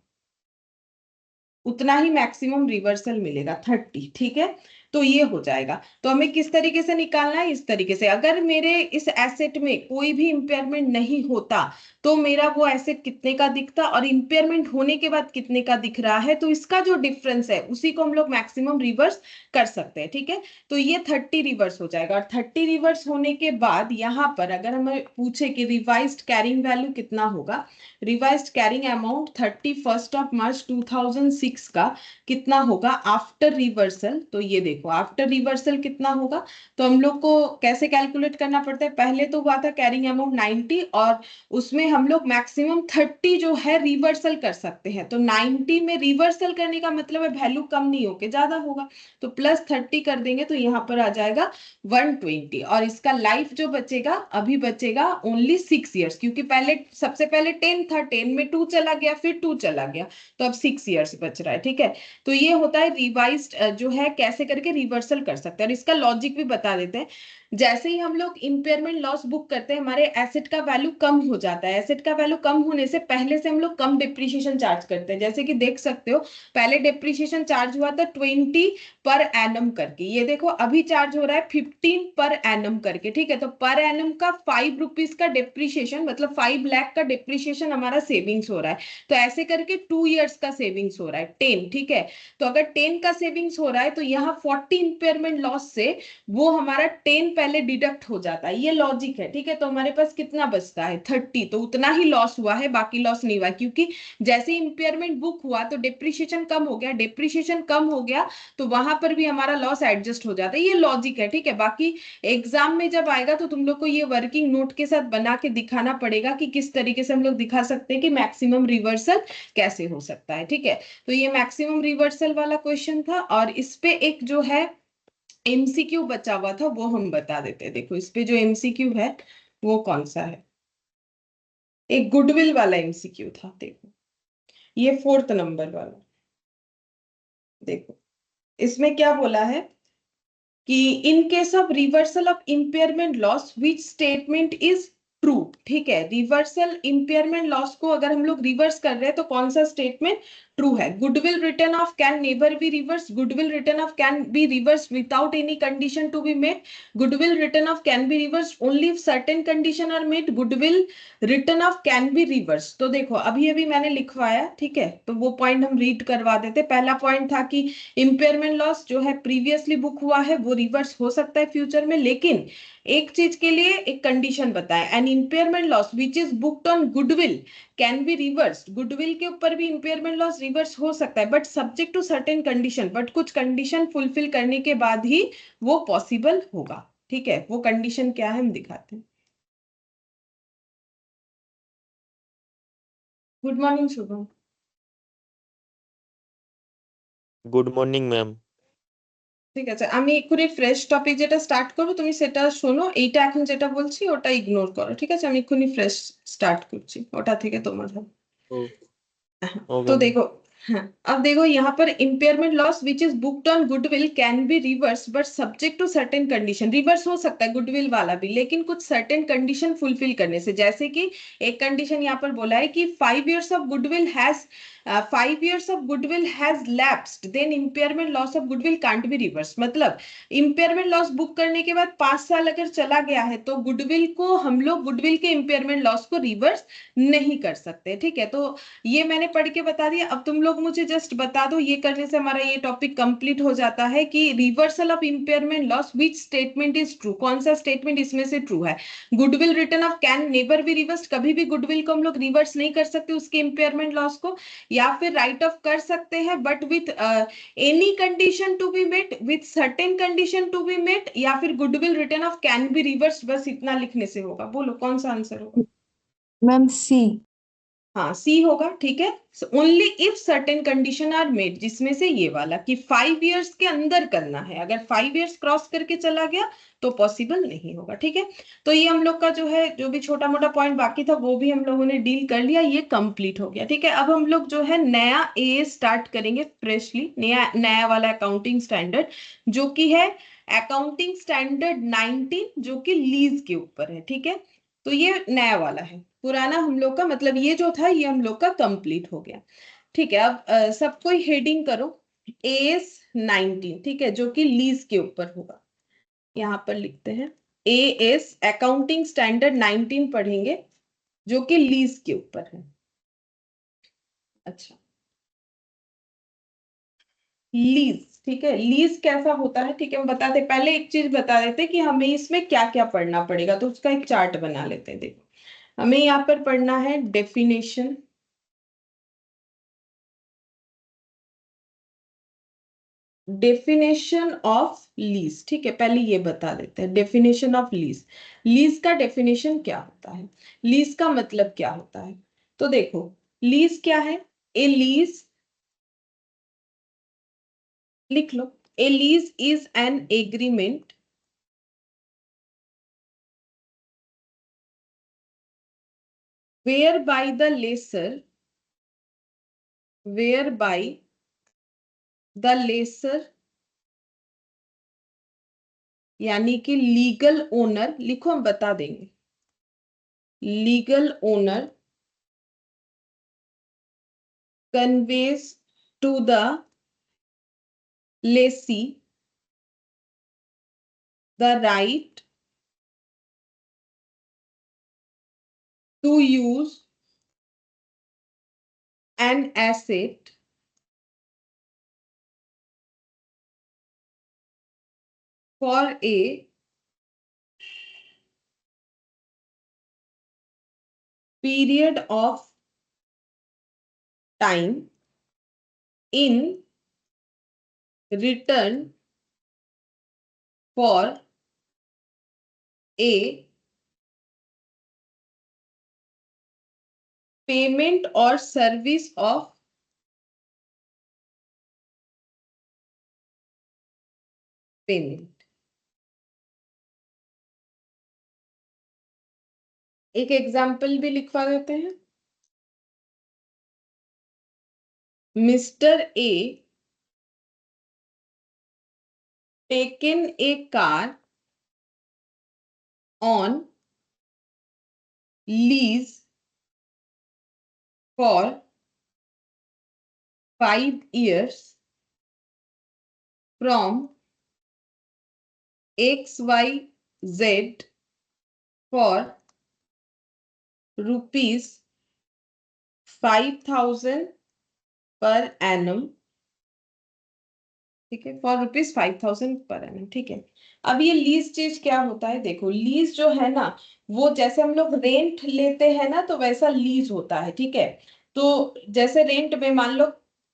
उतना ही मैक्सिमम रिवर्सल मिलेगा 30, ठीक है। तो ये हो जाएगा। तो हमें किस तरीके से निकालना है, इस तरीके से, अगर मेरे इस एसेट में कोई भी इंपेयरमेंट नहीं होता तो मेरा वो एसेट कितने का दिखता और इंपेयरमेंट होने के बाद कितने का दिख रहा है, तो इसका जो डिफरेंस है उसी को हम लोग मैक्सिमम रिवर्स कर सकते हैं। ठीक है, तो ये 30 रिवर्स हो जाएगा और 30 रिवर्स होने के बाद यहाँ पर अगर हमें पूछे कि रिवाइज्ड कैरिंग वैल्यू कितना होगा, रिवाइज्ड कैरिंग अमाउंट 31 मार्च 2006 का कितना होगा आफ्टर रिवर्सल, तो ये देखो आफ्टर रिवर्सल कितना होगा। तो हम लोग को कैसे कैलकुलेट करना पड़ता है, पहले तो हुआ था कैरिंग अमाउंट 90 और उसमें हम लोग मैक्सिमम 30 जो है रिवर्सल कर सकते हैं। तो 90 में रिवर्सल करने का मतलब है वैल्यू कम नहीं होके ज्यादा होगा, तो प्लस 30 कर देंगे तो यहाँ पर आ जाएगा 120 और इसका लाइफ जो बचेगा अभी बचेगा ओनली 6 इयर्स, क्योंकि पहले सबसे पहले 10 था, 10 में 2 चला गया, फिर 2 चला गया, तो अब 6 इयर्स बच रहा है। ठीक है, तो ये होता है रिवाइज्ड जो है कैसे करके रिवर्सल कर सकते हैं, और इसका लॉजिक भी बता देते हैं। जैसे ही हम लोग इंपेयरमेंट लॉस बुक करते हैं हमारे एसेट का वैल्यू कम हो जाता है, एसेट का वैल्यू कम होने से पहले से हम लोग कम डिप्रिशिएशन चार्ज करते हैं। जैसे कि देख सकते हो पहले डिप्रिशिएशन चार्ज हुआ था 20 पर एनम करके, ये देखो अभी चार्ज हो रहा है 15 पर एनम करके। ठीक है, तो पर एनम का 5 रुपीज का डिप्रिशिएशन मतलब 5 लाख का डिप्रिशिएशन हमारा सेविंग्स हो रहा है। तो ऐसे करके 2 इयर्स का सेविंग्स हो रहा है 10। ठीक है, तो अगर 10 का सेविंग्स हो रहा है तो यहाँ 40 इंपेयरमेंट लॉस से वो हमारा 10 पहले डिडक्ट हो जाता है, ये लॉजिक है। ठीक है, तो हमारे पास कितना बचता है 30, तो उतना ही लॉस हुआ है, बाकी लॉस नहीं हुआ, क्योंकि जैसे इंपेयरमेंट बुक हुआ तो डिप्रिशिएशन कम हो गया, डिप्रिशिएशन कम हो गया तो वहां पर भी हमारा लॉस एडजस्ट हो जाता है, ये लॉजिक है। ठीक है, बाकी एग्जाम में जब आएगा तो तुम लोग को ये वर्किंग नोट के साथ बना के दिखाना पड़ेगा कि किस तरीके से हम लोग दिखा सकते हैं कि मैक्सिमम रिवर्सल कैसे हो सकता है। ठीक है, तो ये मैक्सिमम रिवर्सल वाला क्वेश्चन था और इस पे एक जो है एमसीक्यू बचा हुआ था वो हम बता देते हैं। देखो इस पे जो एमसीक्यू है वो कौन सा है, एक गुडविल वाला एमसीक्यू था। देखो ये 4th नंबर वाला, देखो इसमें क्या बोला है कि इन case of reversal of impairment loss which statement is true. ठीक है, रिवर्सल इंपेयरमेंट लॉस को अगर हम लोग रिवर्स कर रहे हैं तो कौन सा स्टेटमेंट ट्रू है। Goodwill written off can never be reverse, goodwill written off can be reverse without any condition to be met, goodwill written off can be reverse only if certain condition are met, goodwill written off can be reverse. तो देखो अभी अभी मैंने लिखवाया, ठीक है, तो वो पॉइंट हम रीड करवा देते। पहला पॉइंट था कि इंपेयरमेंट लॉस जो है प्रीवियसली बुक हुआ है वो रिवर्स हो सकता है फ्यूचर में, लेकिन एक चीज के लिए एक कंडीशन बताए, an impairment loss which is booked on goodwill can be reversed, goodwill के ऊपर भी इंपेयरमेंट लॉस रिवर्स हो सकता है but subject to certain condition, but कुछ कंडीशन फुलफिल करने के बाद ही वो पॉसिबल होगा। ठीक है, वो कंडीशन क्या है हम दिखाते हैं। Good morning Shubham. Good morning ma'am. ঠিক আছে, আমি এক্ষুনি ফ্রেশ টপিক যেটা স্টার্ট করবো তুমি সেটা শোনো, এইটা এখন যেটা বলছি ওটা ইগনোর করো। ঠিক আছে, আমি এক্ষুনি ফ্রেশ স্টার্ট করছি, ওটা থেকে তোমার হবে। ও हाँ, ওকে तो ম্যাম। देखो, हाँ अब देखो यहाँ पर impairment loss which is booked on goodwill can be reverse but subject to certain condition, reverse हो सकता है गुडविल वाला भी लेकिन कुछ सर्टेन कंडीशन फुलफिल करने से। जैसे कि एक कंडीशन यहाँ पर बोला है कि 5 years of goodwill has 5 years of goodwill has lapsed then impairment loss of goodwill can't be reverse, मतलब इम्पेयरमेंट लॉस बुक करने के बाद 5 साल अगर चला गया है तो गुडविल को हम लोग गुडविल के इम्पेयरमेंट लॉस को रिवर्स नहीं कर सकते। ठीक है, तो ये मैंने पढ़ के बता दिया। अब तुम लोग मुझे जस्ट बता दो, ये करने से हमारा ये टॉपिक कंप्लीट हो जाता है कि reversal of impairment loss which statement is true, कौन सा स्टेटमेंट इसमें से ट्रू है। Goodwill written off can never be reverse, कभी भी गुडविल को हम लोग रिवर्स नहीं कर सकते उसके इंपेयरमेंट लॉस को, या फिर राइट ऑफ कर सकते हैं but with any condition to be met, with certain condition to be met, या फिर goodwill written off can be reverse, बस इतना लिखने से होगा। बोलो कौन सा आंसर होगा। Ma'am C. हाँ सी होगा। ठीक है, only if certain condition are made, जिसमें से ये वाला कि 5 years के अंदर करना है, अगर 5 years क्रॉस करके चला गया तो पॉसिबल नहीं होगा। ठीक है, तो ये हम लोग का जो है जो भी छोटा मोटा पॉइंट बाकी था वो भी हम लोगों ने डील कर लिया, ये कंप्लीट हो गया। ठीक है, अब हम लोग जो है नया ए स्टार्ट करेंगे फ्रेशली, नया नया वाला अकाउंटिंग स्टैंडर्ड जो कि है अकाउंटिंग स्टैंडर्ड 19 जो कि लीज के ऊपर है। ठीक है, तो ये नया वाला है, पुराना हम लोग का मतलब ये जो था ये हम लोग का कंप्लीट हो गया। ठीक है, अब सब कोई हेडिंग करो, एस 19, ठीक है, जो कि लीज के ऊपर होगा। यहां पर लिखते हैं एएस अकाउंटिंग स्टैंडर्ड 19 पढ़ेंगे, जो कि लीज के ऊपर है। अच्छा, लीज, ठीक है, लीज कैसा होता है, ठीक है, हम बताते पहले एक चीज बता देते कि हमें इसमें क्या क्या पढ़ना पड़ेगा, तो उसका एक चार्ट बना लेते हैं। देखो, हमें यहाँ पर पढ़ना है डेफिनेशन, डेफिनेशन ऑफ लीज, ठीक है, पहले ये बता देते हैं डेफिनेशन ऑफ लीज। लीज का डेफिनेशन क्या होता है, लीज का मतलब क्या होता है। तो देखो, लीज क्या है, ए लीज, लिख लो, a lease is an agreement whereby the lesser, whereby the lesser यानी कि लीगल ओनर, लिखो हम बता देंगे, legal owner conveys to the lessee the right to use an asset for a period of time in return for a payment or service of payment। एक example भी लिखवा देते हैं, mister a taken a car on lease for 5 years from XYZ for ₹5,000 per annum, ठीक है, for ₹5,000 per annum, ठीक है। अब ये लीज चीज क्या होता है, देखो लीज जो है ना, वो जैसे हम लोग रेंट लेते हैं ना, तो वैसा लीज होता है, ठीक है। तो जैसे रेंट में मान लो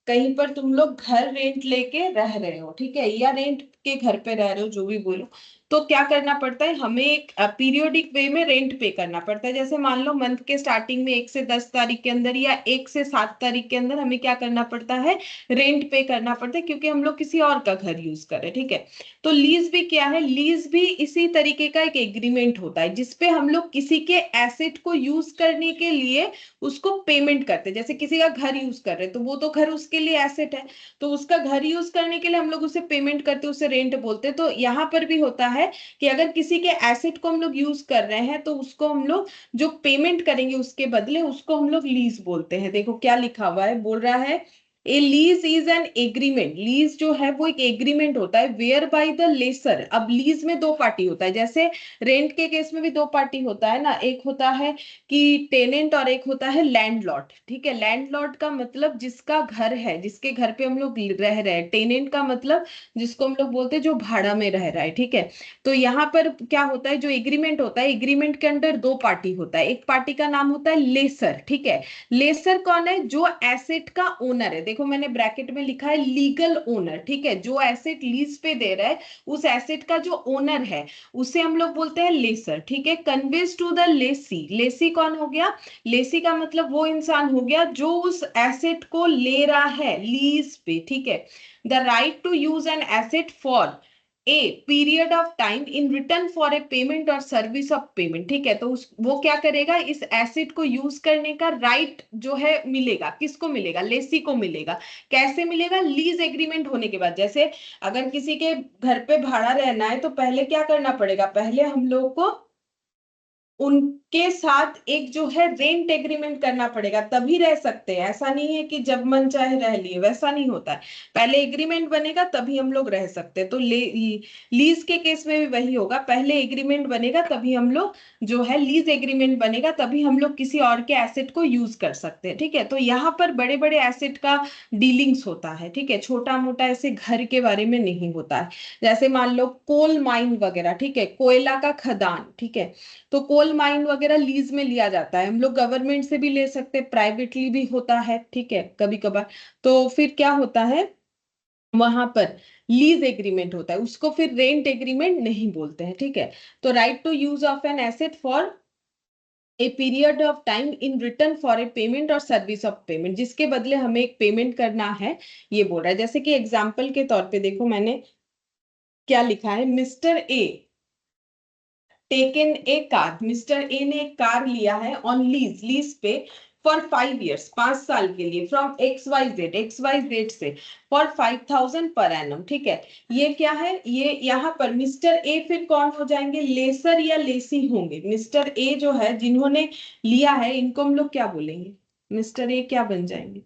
कहीं पर तुम लोग घर रेंट लेके रह रहे हो, ठीक है, या रेंट के घर पे रह रहे हो, जो भी बोलो, तो क्या करना पड़ता है, हमें एक पीरियोडिक वे में रेंट पे करना पड़ता है। जैसे मान लो मंथ के स्टार्टिंग में 1 से 10 तारीख के अंदर या 1 से 7 तारीख के अंदर हमें क्या करना पड़ता है, रेंट पे करना पड़ता है, क्योंकि हम लोग किसी और का घर यूज कर रहे हैं, ठीक है। तो लीज भी क्या है, लीज भी इसी तरीके का एक एग्रीमेंट होता है, जिसपे हम लोग किसी के एसेट को यूज करने के लिए उसको पेमेंट करते हैं। जैसे किसी का घर यूज कर रहे हैं, तो वो तो घर उसके लिए एसेट है, तो उसका घर यूज करने के लिए हम लोग उसे पेमेंट करते हैं, उसे रेंट बोलते हैं। तो यहाँ पर भी होता है कि अगर किसी के एसेट को हम लोग यूज कर रहे हैं, तो उसको हम लोग जो पेमेंट करेंगे उसके बदले, उसको हम लोग लीज बोलते हैं। देखो क्या लिखा हुआ है, बोल रहा है a lease is an agreement, lease जो है वो एक एग्रीमेंट होता है वेयर बाय द लेसर। अब लीज में दो पार्टी होता है, जैसे रेंट के केस में भी दो पार्टी होता है ना, एक होता है कि टेनेंट और एक होता है लैंडलॉर्ड, ठीक है। लैंडलॉर्ड का मतलब जिसका घर है, जिसके घर पे हम लोग रह रहे हैं। टेनेंट का मतलब जिसको हम लोग बोलते हैं जो भाड़ा में रह रहा है, ठीक है। तो यहाँ पर क्या होता है, जो एग्रीमेंट होता है, एग्रीमेंट के अंदर दो पार्टी होता है, एक पार्टी का नाम होता है लेसर, ठीक है। लेसर कौन है, जो एसेट का ओनर है। देखो मैंने ब्रैकेट में लिखा है लीगल ओनर, ठीक है, जो एसेट लीज पे दे रहा है, उस एसेट का जो ओनर है उसे हम लोग बोलते हैं लेसर, ठीक है। Conveys to the lessee, lessee कौन हो गया, लेसी का मतलब वो इंसान हो गया जो उस एसेट को ले रहा है लीज पे, ठीक है। The right to use an asset for a period of time in return for a payment और सर्विस ऑफ पेमेंट, ठीक है। तो वो क्या करेगा, इस एसेट को यूज करने का राइट जो है मिलेगा, किसको मिलेगा, लेसी को मिलेगा। कैसे मिलेगा, लीज एग्रीमेंट होने के बाद। जैसे अगर किसी के घर पे भाड़ा रहना है, तो पहले क्या करना पड़ेगा, पहले हम लोग को उनके के साथ एक जो है रेंट एग्रीमेंट करना पड़ेगा, तभी रह सकते हैं। ऐसा नहीं है कि जब मन चाहे रह लिए, वैसा नहीं होता है। पहले एग्रीमेंट बनेगा तभी हम लोग रह सकते हैं। तो लीज के केस में भी वही होगा, पहले एग्रीमेंट बनेगा तभी हम लोग जो है, लीज एग्रीमेंट बनेगा तभी हम लोग किसी और के एसेट को यूज कर सकते हैं। ठीक है, तो यहाँ पर बड़े बड़े एसेट का डीलिंग्स होता है। ठीक है, छोटा मोटा ऐसे घर के बारे में नहीं होता है। जैसे मान लो कोल माइन वगैरह, ठीक है, कोयला का खदान, ठीक है, तो कोल माइन वगैरह लीज में लिया जाता है। हम लोग गवर्नमेंट से भी ले सकते हैं, प्राइवेटली भी होता है, ठीक है, कभी कभार। तो फिर क्या होता है, वहां पर लीज एग्रीमेंट होता है, उसको फिर रेंट एग्रीमेंट नहीं बोलते हैं। ठीक है, तो right to use of an asset for a period of time in return for a payment और सर्विस ऑफ पेमेंट, जिसके बदले हमें एक पेमेंट करना है, ये बोल रहा है। जैसे कि एग्जाम्पल के तौर पे देखो मैंने क्या लिखा है, mister a taken a car, mister A ने एक कार लिया है ऑन लीज, लीज पे, फॉर 5 years, 5 साल के लिए, फ्रॉम एक्स वाई जेड से, फॉर 5,000 पर एनम। ठीक है, ये क्या है, ये यहाँ पर मिस्टर ए फिर कौन हो जाएंगे, लेसर या लेसी होंगे। मिस्टर ए जो है, जिन्होंने लिया है, इनको हम लोग क्या बोलेंगे, मिस्टर ए क्या बन जाएंगे,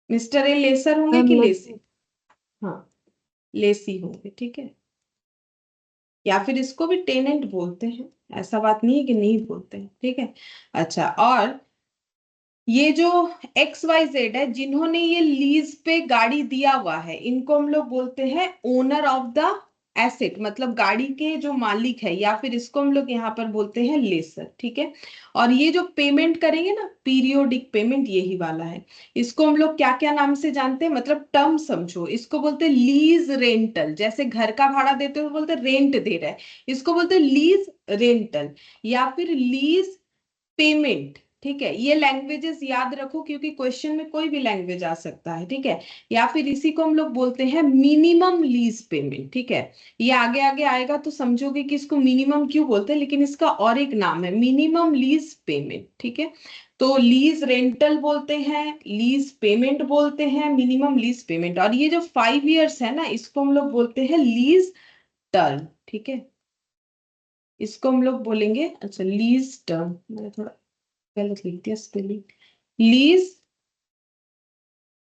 मिस्टर ए लेसर होंगे मैम कि लेसी। लेसी, हाँ, लेसी होंगे। ठीक है, या फिर इसको भी टेनेंट बोलते हैं, ऐसा बात नहीं है कि नहीं बोलते हैं। ठीक है, अच्छा, और ये जो XYZ है, जिन्होंने ये लीज पे गाड़ी दिया हुआ है, इनको हम लोग बोलते हैं ओनर ऑफ द एसेट, मतलब गाड़ी के जो मालिक है, या फिर इसको हम लोग यहाँ पर बोलते हैं लेसर। ठीक है, और ये जो पेमेंट करेंगे ना, पीरियोडिक पेमेंट, यही वाला है। इसको हम लोग क्या क्या नाम से जानते हैं, मतलब टर्म समझो, इसको बोलते हैं लीज रेंटल। जैसे घर का भाड़ा देते हो तो बोलते रेंट दे रहा है, इसको बोलते हैं लीज रेंटल, या फिर लीज पेमेंट। ठीक है, ये लैंग्वेजेस याद रखो, क्योंकि क्वेश्चन में कोई भी लैंग्वेज आ सकता है। ठीक है, या फिर इसी को हम लोग बोलते हैं मिनिमम लीज पेमेंट। ठीक है, ये आगे आगे आएगा तो समझोगे कि इसको मिनिमम क्यों बोलते हैं, लेकिन इसका और एक नाम है मिनिमम लीज पेमेंट। ठीक है, तो लीज रेंटल बोलते हैं, लीज पेमेंट बोलते हैं, मिनिमम लीज पेमेंट। और ये जो 5 years है ना, इसको हम लोग बोलते हैं लीज टर्म। ठीक है, इसको हम लोग बोलेंगे, अच्छा, लीज टर्म, मैंने थोड़ा गलत लिख दिया स्पेलिंग, लीज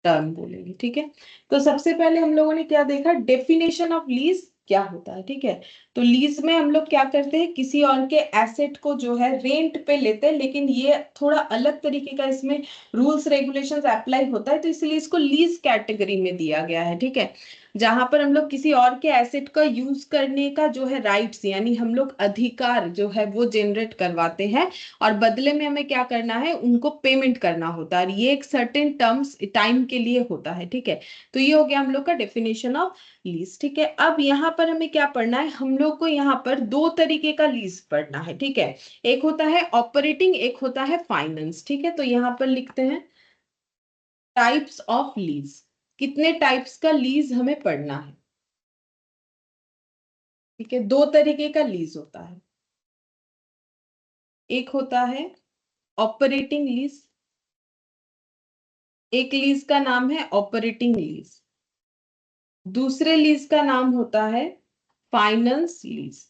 टर्म बोलेंगे। ठीक है, तो सबसे पहले हम लोगों ने क्या देखा, डेफिनेशन ऑफ लीज क्या होता है। ठीक है, तो लीज में हम लोग क्या करते हैं, किसी और के एसेट को जो है रेंट पे लेते हैं, लेकिन ये थोड़ा अलग तरीके का इसमें रूल्स रेगुलेशंस अप्लाई होता है, तो इसलिए इसको लीज कैटेगरी में दिया गया है। ठीक है, जहां पर हम लोग किसी और के एसेट का यूज करने का जो है राइट्स, यानी हम लोग अधिकार जो है वो जनरेट करवाते हैं, और बदले में हमें क्या करना है, उनको पेमेंट करना होता है, और ये एक सर्टेन टर्म्स टाइम के लिए होता है। ठीक है, तो ये हो गया हम लोग का डेफिनेशन ऑफ लीज। ठीक है, अब यहाँ पर हमें क्या पढ़ना है, हम लोग को यहाँ पर दो तरीके का लीज पढ़ना है। ठीक है, एक होता है ऑपरेटिंग, एक होता है फाइनेंस। ठीक है, तो यहाँ पर लिखते हैं टाइप्स ऑफ लीज, कितने टाइप्स का लीज हमें पढ़ना है। ठीक है, दो तरीके का लीज होता है, एक होता है ऑपरेटिंग लीज, एक लीज का नाम है ऑपरेटिंग लीज, दूसरे लीज का नाम होता है फाइनेंस लीज।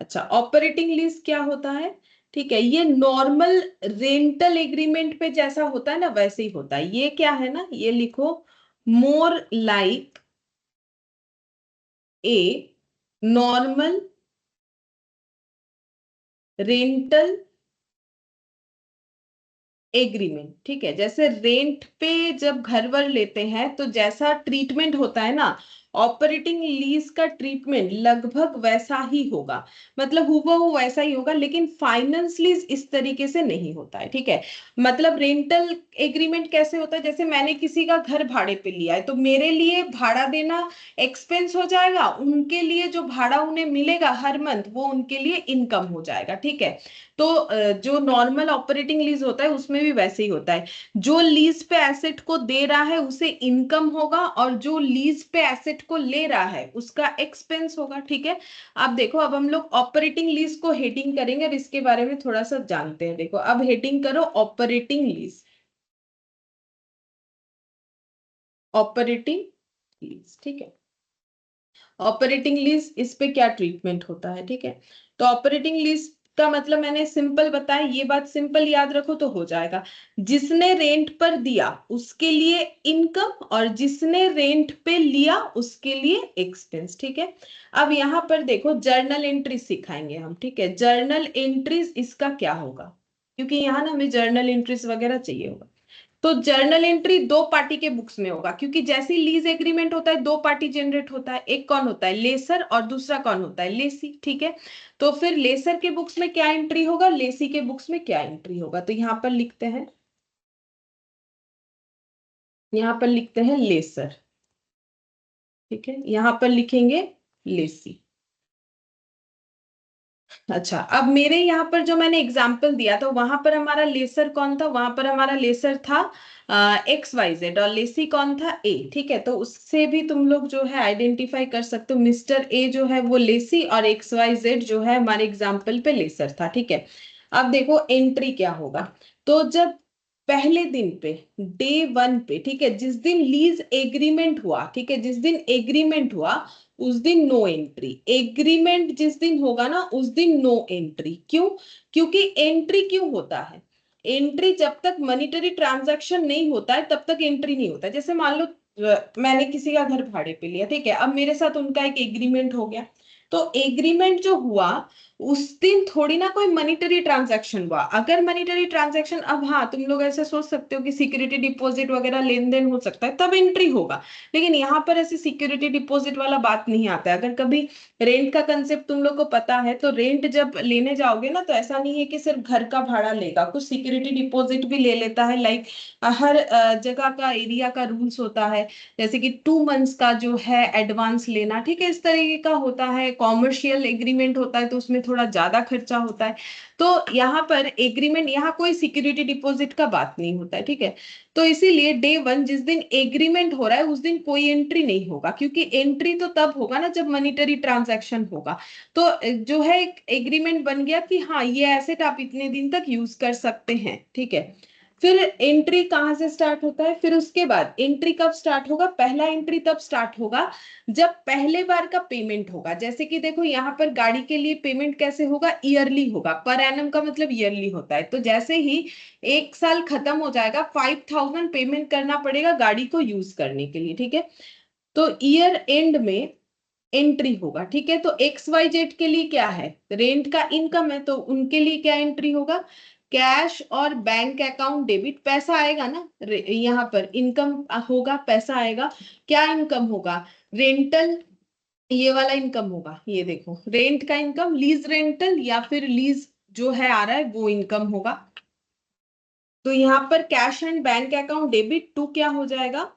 अच्छा, ऑपरेटिंग लीज क्या होता है, ठीक है, ये नॉर्मल रेंटल एग्रीमेंट पे जैसा होता है ना, वैसे ही होता है। ये क्या है ना, ये लिखो, more like a normal rental agreement. ठीक है, जैसे रेंट पे जब घर वर लेते हैं तो जैसा ट्रीटमेंट होता है ना, ऑपरेटिंग लीज का ट्रीटमेंट लगभग वैसा ही होगा, मतलब हूबहू वैसा ही होगा, लेकिन फाइनेंस लीज इस तरीके से नहीं होता है। ठीक है, मतलब रेंटल एग्रीमेंट कैसे होता है, जैसे मैंने किसी का घर भाड़े पे लिया है, तो मेरे लिए भाड़ा देना एक्सपेंस हो जाएगा, उनके लिए जो भाड़ा उन्हें मिलेगा हर मंथ, वो उनके लिए इनकम हो जाएगा। ठीक है, तो जो नॉर्मल ऑपरेटिंग लीज होता है उसमें भी वैसे ही होता है, जो लीज पे एसेट को दे रहा है उसे इनकम होगा, और जो लीज पे एसेट को ले रहा है उसका एक्सपेंस होगा। ठीक है, अब देखो, अब हम लोग ऑपरेटिंग लीज को हेडिंग करेंगे और इसके बारे में थोड़ा सा जानते हैं। देखो, अब हेडिंग करो ऑपरेटिंग लीज, ऑपरेटिंग लीज। ठीक है, ऑपरेटिंग लीज, इस पे क्या ट्रीटमेंट होता है, ठीक है। तो ऑपरेटिंग लीज का मतलब मैंने सिंपल बताया, ये बात सिंपल याद रखो तो हो जाएगा। जिसने रेंट पर दिया उसके लिए इनकम, और जिसने रेंट पे लिया उसके लिए एक्सपेंस, ठीक है। अब यहाँ पर देखो जर्नल एंट्री सिखाएंगे हम, ठीक है। जर्नल एंट्रीज इसका क्या होगा, क्योंकि यहाँ ना हमें जर्नल एंट्रीज वगैरह चाहिए होगा। तो जर्नल एंट्री दो पार्टी के बुक्स में होगा, क्योंकि जैसे लीज एग्रीमेंट होता है दो पार्टी जनरेट होता है, एक कौन होता है लेसर और दूसरा कौन होता है लेसी, ठीक है। तो फिर लेसर के बुक्स में क्या एंट्री होगा, लेसी के बुक्स में क्या एंट्री होगा, तो यहां पर लिखते हैं, यहां पर लिखते हैं लेसर, ठीक है। यहां पर लिखेंगे लेसी। अच्छा, अब मेरे यहाँ पर जो मैंने एग्जाम्पल दिया था वहां पर हमारा लेसर कौन था, वहां पर हमारा लेसर था XYZ, और लेसी कौन था ए, ठीक है। तो उससे भी तुम लोग जो है आइडेंटिफाई कर सकते हो, मिस्टर ए जो है वो लेसी और XYZ जो है हमारे एग्जाम्पल पे लेसर था, ठीक है। अब देखो एंट्री क्या होगा। तो जब पहले दिन पे, डे 1 पे, ठीक है, जिस दिन लीज एग्रीमेंट हुआ, ठीक है, जिस दिन एग्रीमेंट हुआ उस दिन नो एंट्री। एग्रीमेंट जिस दिन होगा ना उस दिन नो एंट्री। क्यों? क्योंकि एंट्री क्यों होता है, एंट्री जब तक मॉनिटरी ट्रांजैक्शन नहीं होता है तब तक एंट्री नहीं होता है। जैसे मान लो मैंने किसी का घर भाड़े पे लिया, ठीक है, अब मेरे साथ उनका एक एग्रीमेंट हो गया। तो एग्रीमेंट जो हुआ उस दिन थोड़ी ना कोई मॉनिटरी ट्रांजैक्शन हुआ। अगर मॉनिटरी ट्रांजैक्शन, अब हाँ तुम लोग ऐसे सोच सकते हो कि सिक्योरिटी डिपॉजिट वगैरह लेन देन हो सकता है तब एंट्री होगा, लेकिन यहाँ पर ऐसे सिक्योरिटी डिपॉजिट वाला बात नहीं आता है। अगर कभी रेंट का कंसेप्ट तुम लोग को पता है तो रेंट जब लेने जाओगे ना तो ऐसा नहीं है कि सिर्फ घर का भाड़ा लेगा, कुछ सिक्योरिटी डिपॉजिट भी ले लेता है। लाइक हर जगह का एरिया का रूल्स होता है, जैसे कि 2 मंथ्स का जो है एडवांस लेना, ठीक है, इस तरीके का होता है। कॉमर्शियल एग्रीमेंट होता है तो उसमें थोड़ा ज्यादा खर्चा होता है। तो यहाँ पर एग्रीमेंट, यहाँ कोई सिक्योरिटी डिपॉजिट का बात नहीं होता है, ठीक है। तो इसीलिए डे 1 जिस दिन एग्रीमेंट हो रहा है उस दिन कोई एंट्री नहीं होगा, क्योंकि एंट्री तो तब होगा ना जब मॉनिटरी ट्रांजैक्शन होगा। तो जो है एक एग्रीमेंट बन गया कि हाँ ये एसेट आप इतने दिन तक यूज कर सकते हैं, ठीक है। फिर एंट्री कहाँ से स्टार्ट होता है, फिर उसके बाद एंट्री कब स्टार्ट होगा, पहला एंट्री तब स्टार्ट होगा जब पहले बार का पेमेंट होगा। जैसे कि देखो यहाँ पर गाड़ी के लिए पेमेंट कैसे होगा, ईयरली होगा, पर एनम का मतलब ईयरली होता है। तो जैसे ही 1 साल खत्म हो जाएगा 5,000 पेमेंट करना पड़ेगा गाड़ी को यूज करने के लिए, ठीक है। तो ईयर एंड में एंट्री होगा, ठीक है। तो XYZ के लिए क्या है, रेंट का इनकम है, तो उनके लिए क्या एंट्री होगा, कैश और बैंक अकाउंट डेबिट, पैसा आएगा ना, यहाँ पर इनकम होगा, पैसा आएगा। क्या इनकम होगा, रेंटल, ये वाला इनकम होगा, ये देखो रेंट का इनकम, लीज रेंटल या फिर लीज जो है आ रहा है वो इनकम होगा। तो यहाँ पर cash and bank account debit to क्या हो जाएगा,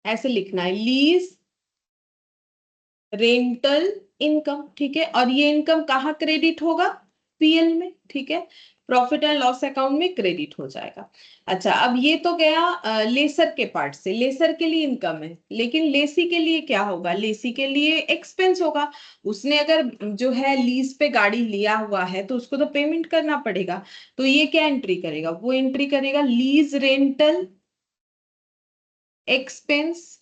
ऐसे लिखना है, लीज रेंटल इनकम, ठीक है। और ये इनकम कहाँ क्रेडिट होगा, PL में, ठीक है, प्रॉफिट एंड लॉस अकाउंट में क्रेडिट हो जाएगा। अच्छा, अब ये तो गया लेसर के पार्ट से, लेसर के लिए इनकम है, लेकिन लेसी के लिए क्या होगा, लेसी के लिए एक्सपेंस होगा। उसने अगर जो है लीज पे गाड़ी लिया हुआ है तो उसको तो पेमेंट करना पड़ेगा। तो ये क्या एंट्री करेगा, वो एंट्री करेगा लीज रेंटल एक्सपेंस,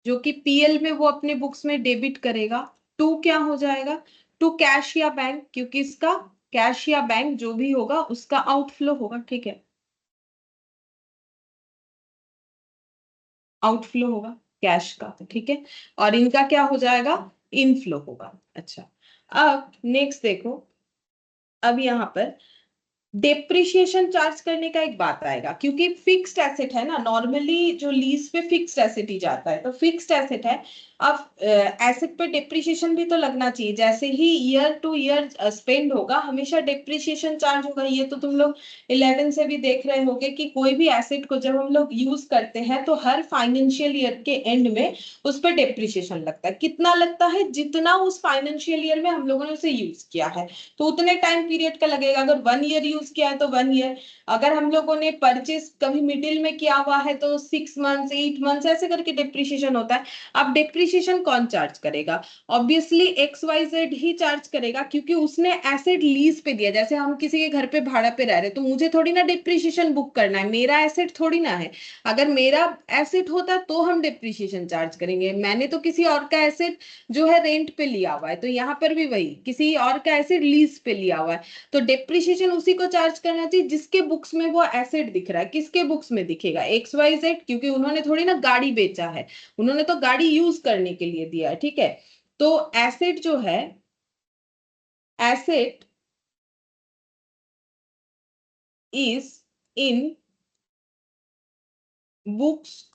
जो कि PL में वो अपने बुक्स में डेबिट करेगा। टू क्या हो जाएगा, टू कैश या बैंक, क्योंकि इसका कैश या बैंक जो भी होगा उसका आउटफ्लो होगा, ठीक है, आउटफ्लो होगा कैश का, ठीक है। और इनका क्या हो जाएगा, इनफ्लो होगा। अच्छा, अब नेक्स्ट देखो, अब यहाँ पर डेप्रिशिएशन चार्ज करने का एक बात आएगा, क्योंकि फिक्स्ड एसेट है ना, नॉर्मली जो लीज पे फिक्स्ड एसेट ही जाता है, तो फिक्स्ड एसेट है। अब एसेट पे डेप्रिशिएशन भी तो लगना चाहिए, जैसे ही ईयर टू ईयर स्पेंड होगा हमेशा डेप्रिशिएशन चार्ज होगा। ये तो तुम लोग 11 से भी देख रहे होगे कि कोई भी एसेट को जब हम लोग यूज करते हैं तो हर फाइनेंशियल ईयर के एंड में उस पर डेप्रिशिएशन लगता है। कितना लगता है, जितना उस फाइनेंशियल ईयर में हम लोगों ने उसे यूज किया है, तो उतने टाइम पीरियड का लगेगा। अगर 1 ईयर यूज किया है तो 1 ईयर, अगर हम लोगों ने परचेस कभी मिडिल में किया हुआ है तो 6 मंथ्स 8 मंथ्स ऐसे करके डिप्रिशिएशन होता है। अब डिप्रिशिएशन डेप्रिसिएशन कौन चार्ज करेगा? ऑब्वियसली एक्स वाई जेड ही चार्ज करेगा, क्योंकि उसने एसेट लीज पे दिया। जैसे हम किसी के घर पे भाड़ा पे रह रहे, तो मुझे थोड़ी ना डेप्रिसिएशन बुक करना है, मेरा एसेट थोड़ी ना है। अगर मेरा एसेट होता तो हम डेप्रिसिएशन चार्ज करेंगे। मैंने तो किसी और का एसेट जो है रेंट पे लिया हुआ है, तो यहाँ पर भी वही किसी और का एसेट लीज पे लिया हुआ है, तो डेप्रिसिएशन उसी को चार्ज करना चाहिए जिसके बुक्स में वो एसेट दिख रहा है। किसके बुक्स में दिखेगा? एक्स वाई जेड, क्योंकि उन्होंने थोड़ी ना गाड़ी बेचा है, उन्होंने तो गाड़ी यूज करने के लिए दिया है, ठीक है। तो एसेट जो है, asset is in books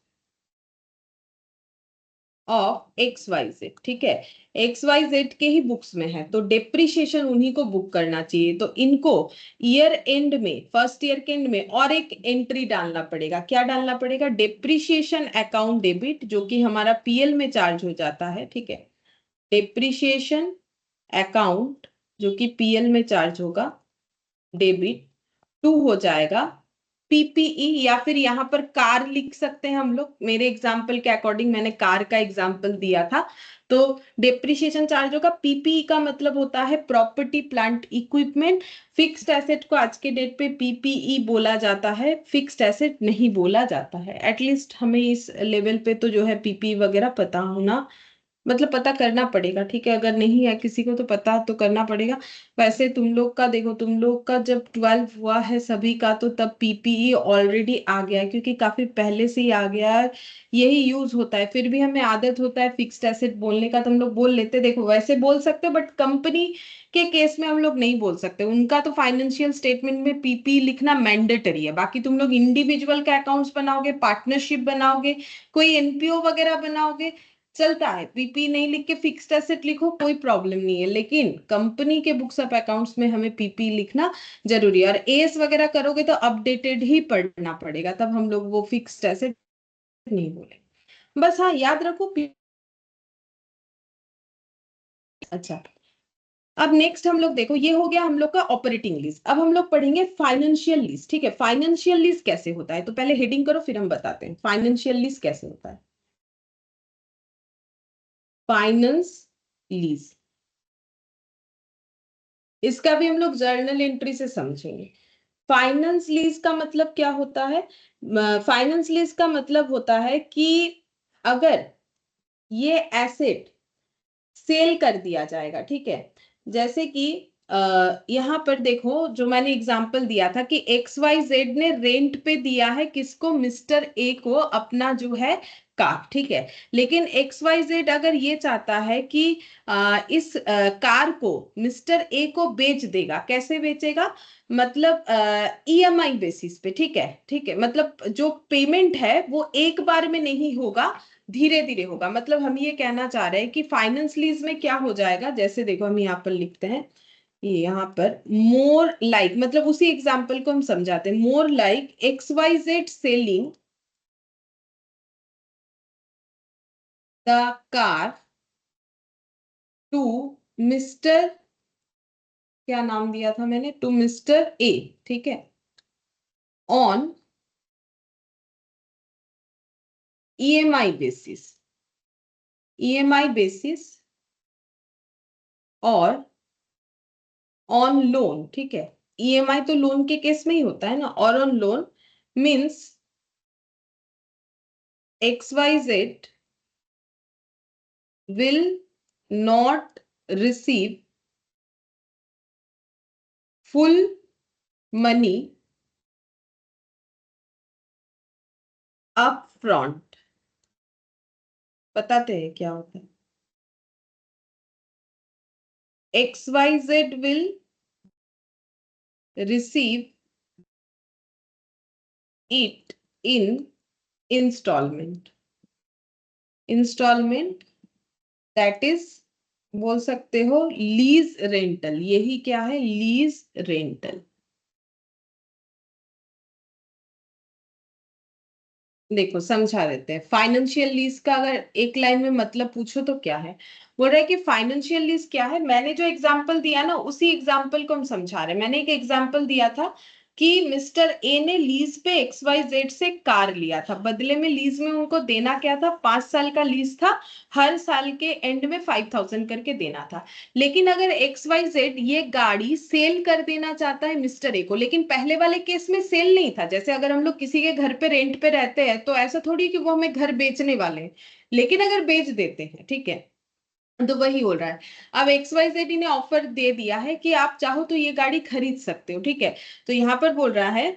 of X Y Z, ठीक है। एक्स वाई जेड के ही बुक्स में है, तो डेप्रिसिएशन उन्हीं को बुक करना चाहिए। तो इनको ईयर एंड में, फर्स्ट ईयर के एंड में और एक एंट्री डालना पड़ेगा। क्या डालना पड़ेगा? डेप्रिसिएशन अकाउंट डेबिट, जो कि हमारा पीएल में चार्ज हो जाता है, ठीक है। डेप्रिसिएशन अकाउंट जो कि पीएल में चार्ज होगा, डेबिट टू हो जाएगा पीपीई, या फिर यहाँ पर कार लिख सकते हैं हम लोग। मेरे एग्जाम्पल के अकॉर्डिंग मैंने कार का एग्जाम्पल दिया था। तो डेप्रिसिएशन चार्ज होगा। पीपीई का मतलब होता है property plant equipment. Fixed asset को आज के डेट पे पीपीई बोला जाता है, फिक्स्ड एसेट नहीं बोला जाता है। एटलीस्ट हमें इस लेवल पे तो जो है पीपीई वगैरह पता होना, मतलब पता करना पड़ेगा, ठीक है। अगर नहीं है किसी को तो पता तो करना पड़ेगा। वैसे तुम लोग का देखो, तुम लोग का जब 12 हुआ है सभी का, तो तब पीपीई ऑलरेडी आ गया है, क्योंकि काफी पहले से ही आ गया है, यही यूज होता है। फिर भी हमें आदत होता है फिक्स्ड एसेट बोलने का, तो हम लोग बोल लेते। देखो वैसे बोल सकते हो, बट कंपनी के केस में हम लोग नहीं बोल सकते। उनका तो फाइनेंशियल स्टेटमेंट में पीपी लिखना मैंडेटरी है। बाकी तुम लोग इंडिविजुअल के अकाउंट्स बनाओगे, पार्टनरशिप बनाओगे, कोई एनपीओ वगैरह बनाओगे, चलता है। पीपी नहीं लिख के फिक्स्ड एसेट लिखो, कोई प्रॉब्लम नहीं है। लेकिन कंपनी के बुक्स ऑफ अकाउंट्स में हमें पीपी लिखना जरूरी है। और एएस वगैरह करोगे तो अपडेटेड ही पढ़ना पड़ेगा, तब हम लोग वो फिक्स्ड एसेट नहीं बोले। बस हाँ, याद रखो अच्छा। अब नेक्स्ट हम लोग देखो, ये हो गया हम लोग का ऑपरेटिंग लीज। अब हम लोग पढ़ेंगे फाइनेंशियल लीज, ठीक है। फाइनेंशियल लीज कैसे होता है, तो पहले हेडिंग करो, फिर हम बताते हैं फाइनेंशियल लीज कैसे होता है। फाइनेंस लीज, इसका भी हम लोग जर्नल एंट्री से समझेंगे। फाइनेंस लीज का मतलब क्या होता है? फाइनेंस लीज का मतलब होता है कि अगर ये एसेट सेल कर दिया जाएगा, ठीक है। जैसे कि यहाँ पर देखो, जो मैंने एग्जांपल दिया था कि एक्स वाई जेड ने रेंट पे दिया है किसको? मिस्टर ए को, अपना जो है कार, ठीक है। लेकिन एक्स वाई जेड अगर ये चाहता है कि इस कार को मिस्टर ए को बेच देगा, कैसे बेचेगा? मतलब ईएमआई बेसिस पे, ठीक है, ठीक है। मतलब जो पेमेंट है वो एक बार में नहीं होगा, धीरे धीरे होगा। मतलब हम ये कहना चाह रहे हैं कि फाइनेंस लीज में क्या हो जाएगा, जैसे देखो हम यहाँ पर लिखते हैं, ये यहाँ पर मोर लाइक, मतलब उसी एग्जाम्पल को हम समझाते हैं। More like X Y Z selling the car to mister, क्या नाम दिया था मैंने, टू मिस्टर ए, ठीक है, on EMI basis, EMI basis और ऑन लोन, ठीक है। ईएमआई तो लोन के केस में ही होता है ना, और on loan means X Y Z will not receive full money up front। बताते हैं क्या होता है। XYZ will receive it in installment, installment that is, बोल सकते हो लीज रेंटल। यही क्या है? Lease rental. देखो समझा देते हैं। फाइनेंशियल लीज का अगर एक लाइन में मतलब पूछो तो क्या है, बोल रहा है कि फाइनेंशियल लीज क्या है। मैंने जो एग्जांपल दिया ना, उसी एग्जांपल को हम समझा रहे हैं। मैंने एक एग्जांपल दिया था कि मिस्टर ए ने लीज पे XYZ से कार लिया था, बदले में लीज में उनको देना क्या था, 5 साल का लीज था, हर साल के एंड में 5,000 करके देना था। लेकिन अगर XYZ ये गाड़ी सेल कर देना चाहता है मिस्टर ए को, लेकिन पहले वाले केस में सेल नहीं था, जैसे अगर हम लोग किसी के घर पे रेंट पे रहते हैं तो ऐसा थोड़ी कि वो हमें घर बेचने वाले हैं, लेकिन अगर बेच देते हैं, ठीक है, तो वही हो रहा है। अब XYZ ने ऑफर दे दिया है कि आप चाहो तो ये गाड़ी खरीद सकते हो, ठीक है। तो यहाँ पर बोल रहा है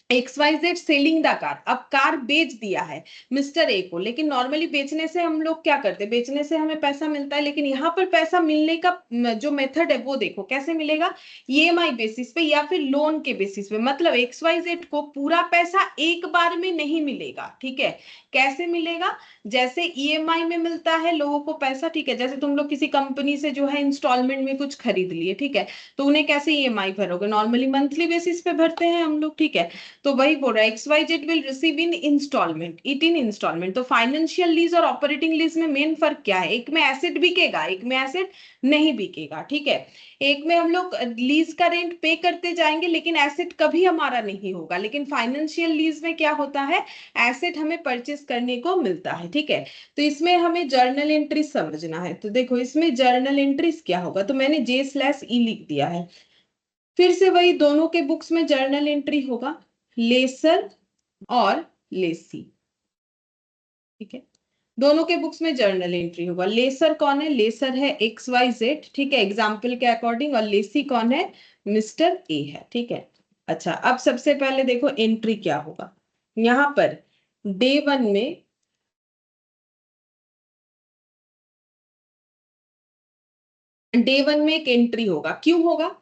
XYZ सेलिंग द कार, अब कार बेच दिया है मिस्टर ए को, लेकिन नॉर्मली बेचने से हम लोग क्या करते हैं, बेचने से हमें पैसा मिलता है, लेकिन यहाँ पर पैसा मिलने का जो मेथड है वो देखो कैसे मिलेगा, EMI बेसिस पे या फिर लोन के बेसिस पे। मतलब XYZ को पूरा पैसा एक बार में नहीं मिलेगा, ठीक है। कैसे मिलेगा, जैसे EMI में मिलता है लोगों को पैसा, ठीक है, जैसे तुम लोग किसी कंपनी से जो है इंस्टॉलमेंट में कुछ खरीद लिए, ठीक है, तो उन्हें कैसे EMI भरोगे, नॉर्मली मंथली बेसिस पे भरते हैं हम लोग, ठीक है। तो वही बोल रहा है XYZ will receive in instalment, it in instalment. तो फाइनेंशियल लीज और ऑपरेटिंग लीज में मेन फर्क क्या है, एक में एसेट बिकेगा, एक में एसेट नहीं बिकेगा, ठीक है। एक में हम लोग लीज का रेंट पे करते जाएंगे लेकिन एसेट कभी हमारा नहीं होगा, लेकिन फाइनेंशियल लीज में क्या होता है, एसेट हमें परचेस करने को मिलता है, ठीक है। तो इसमें हमें जर्नल एंट्री समझना है, तो देखो इसमें जर्नल एंट्रीज क्या होगा, तो मैंने J/E लिख दिया है। फिर से वही दोनों के बुक्स में जर्नल एंट्री होगा, लेसर और लेसी, ठीक है। दोनों के बुक्स में जर्नल एंट्री होगा। लेसर कौन है, लेसर है XYZ, ठीक है, एग्जाम्पल के अकॉर्डिंग, और लेसी कौन है, मिस्टर ए है, ठीक है। अच्छा, अब सबसे पहले देखो एंट्री क्या होगा, यहां पर डे 1 में, डे 1 में एक एंट्री होगा, क्यों होगा,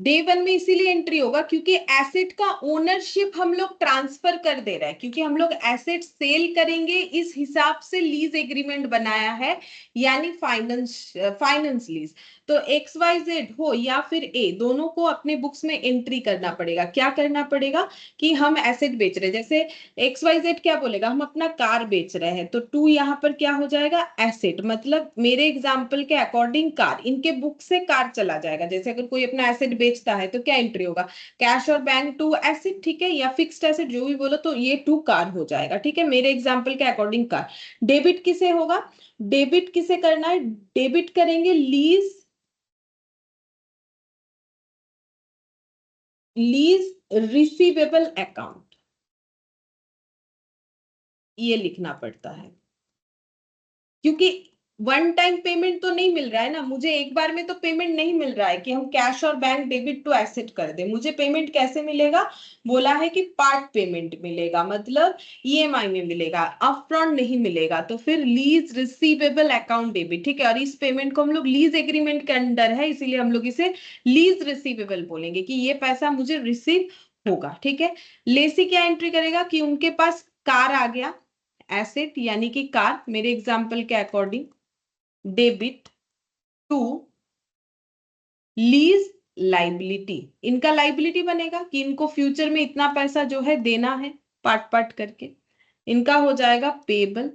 डे 1 में इसीलिए एंट्री होगा क्योंकि एसेट का ओनरशिप हम लोग ट्रांसफर कर दे रहे हैं, क्योंकि हम लोग एसेट सेल करेंगे इस हिसाब से लीज एग्रीमेंट बनाया है, यानी फाइनेंस लीज। तो XYZ हो या फिर ए, दोनों को अपने बुक्स में एंट्री करना पड़ेगा। क्या करना पड़ेगा, कि हम एसेट बेच रहे हैं, जैसे XYZ क्या बोलेगा, हम अपना कार बेच रहे हैं, तो टू यहाँ पर क्या हो जाएगा, एसेट, मतलब मेरे एग्जाम्पल के अकॉर्डिंग कार, इनके बुक से कार चला जाएगा। जैसे अगर कोई अपना एसेट बेचता है तो क्या एंट्री होगा, कैश और बैंक टू एसेट, ठीक है, या फिक्स्ड एसेट जो भी बोलो, तो ये टू कार हो जाएगा, ठीक है, मेरे एग्जाम्पल के अकॉर्डिंग कार। डेबिट किसे होगा, डेबिट किसे करना है, डेबिट करेंगे लीज रिसीवेबल अकाउंट, ये लिखना पड़ता है, क्योंकि वन टाइम पेमेंट तो नहीं मिल रहा है ना, मुझे एक बार में तो पेमेंट नहीं मिल रहा है कि हम कैश और बैंक डेबिट टू एसेट कर दे। मुझे पेमेंट कैसे मिलेगा, बोला है कि पार्ट पेमेंट मिलेगा, मतलब EMI में मिलेगा, अपफ्रंट नहीं मिलेगा। तो फिर लीज रिसीवेबल अकाउंट डेबिट, ठीक है, और इस पेमेंट को हम लोग लीज एग्रीमेंट के अंडर है, इसीलिए हम लोग इसे लीज रिसीवेबल बोलेंगे कि ये पैसा मुझे रिसीव होगा, ठीक है। लेसी क्या एंट्री करेगा, कि उनके पास कार आ गया, एसेट यानी कि कार, मेरे एग्जाम्पल के according, debit to lease liability, इनका लाइबिलिटी बनेगा कि इनको फ्यूचर में इतना पैसा जो है देना है, पार्ट पार्ट करके, इनका हो जाएगा पेबल,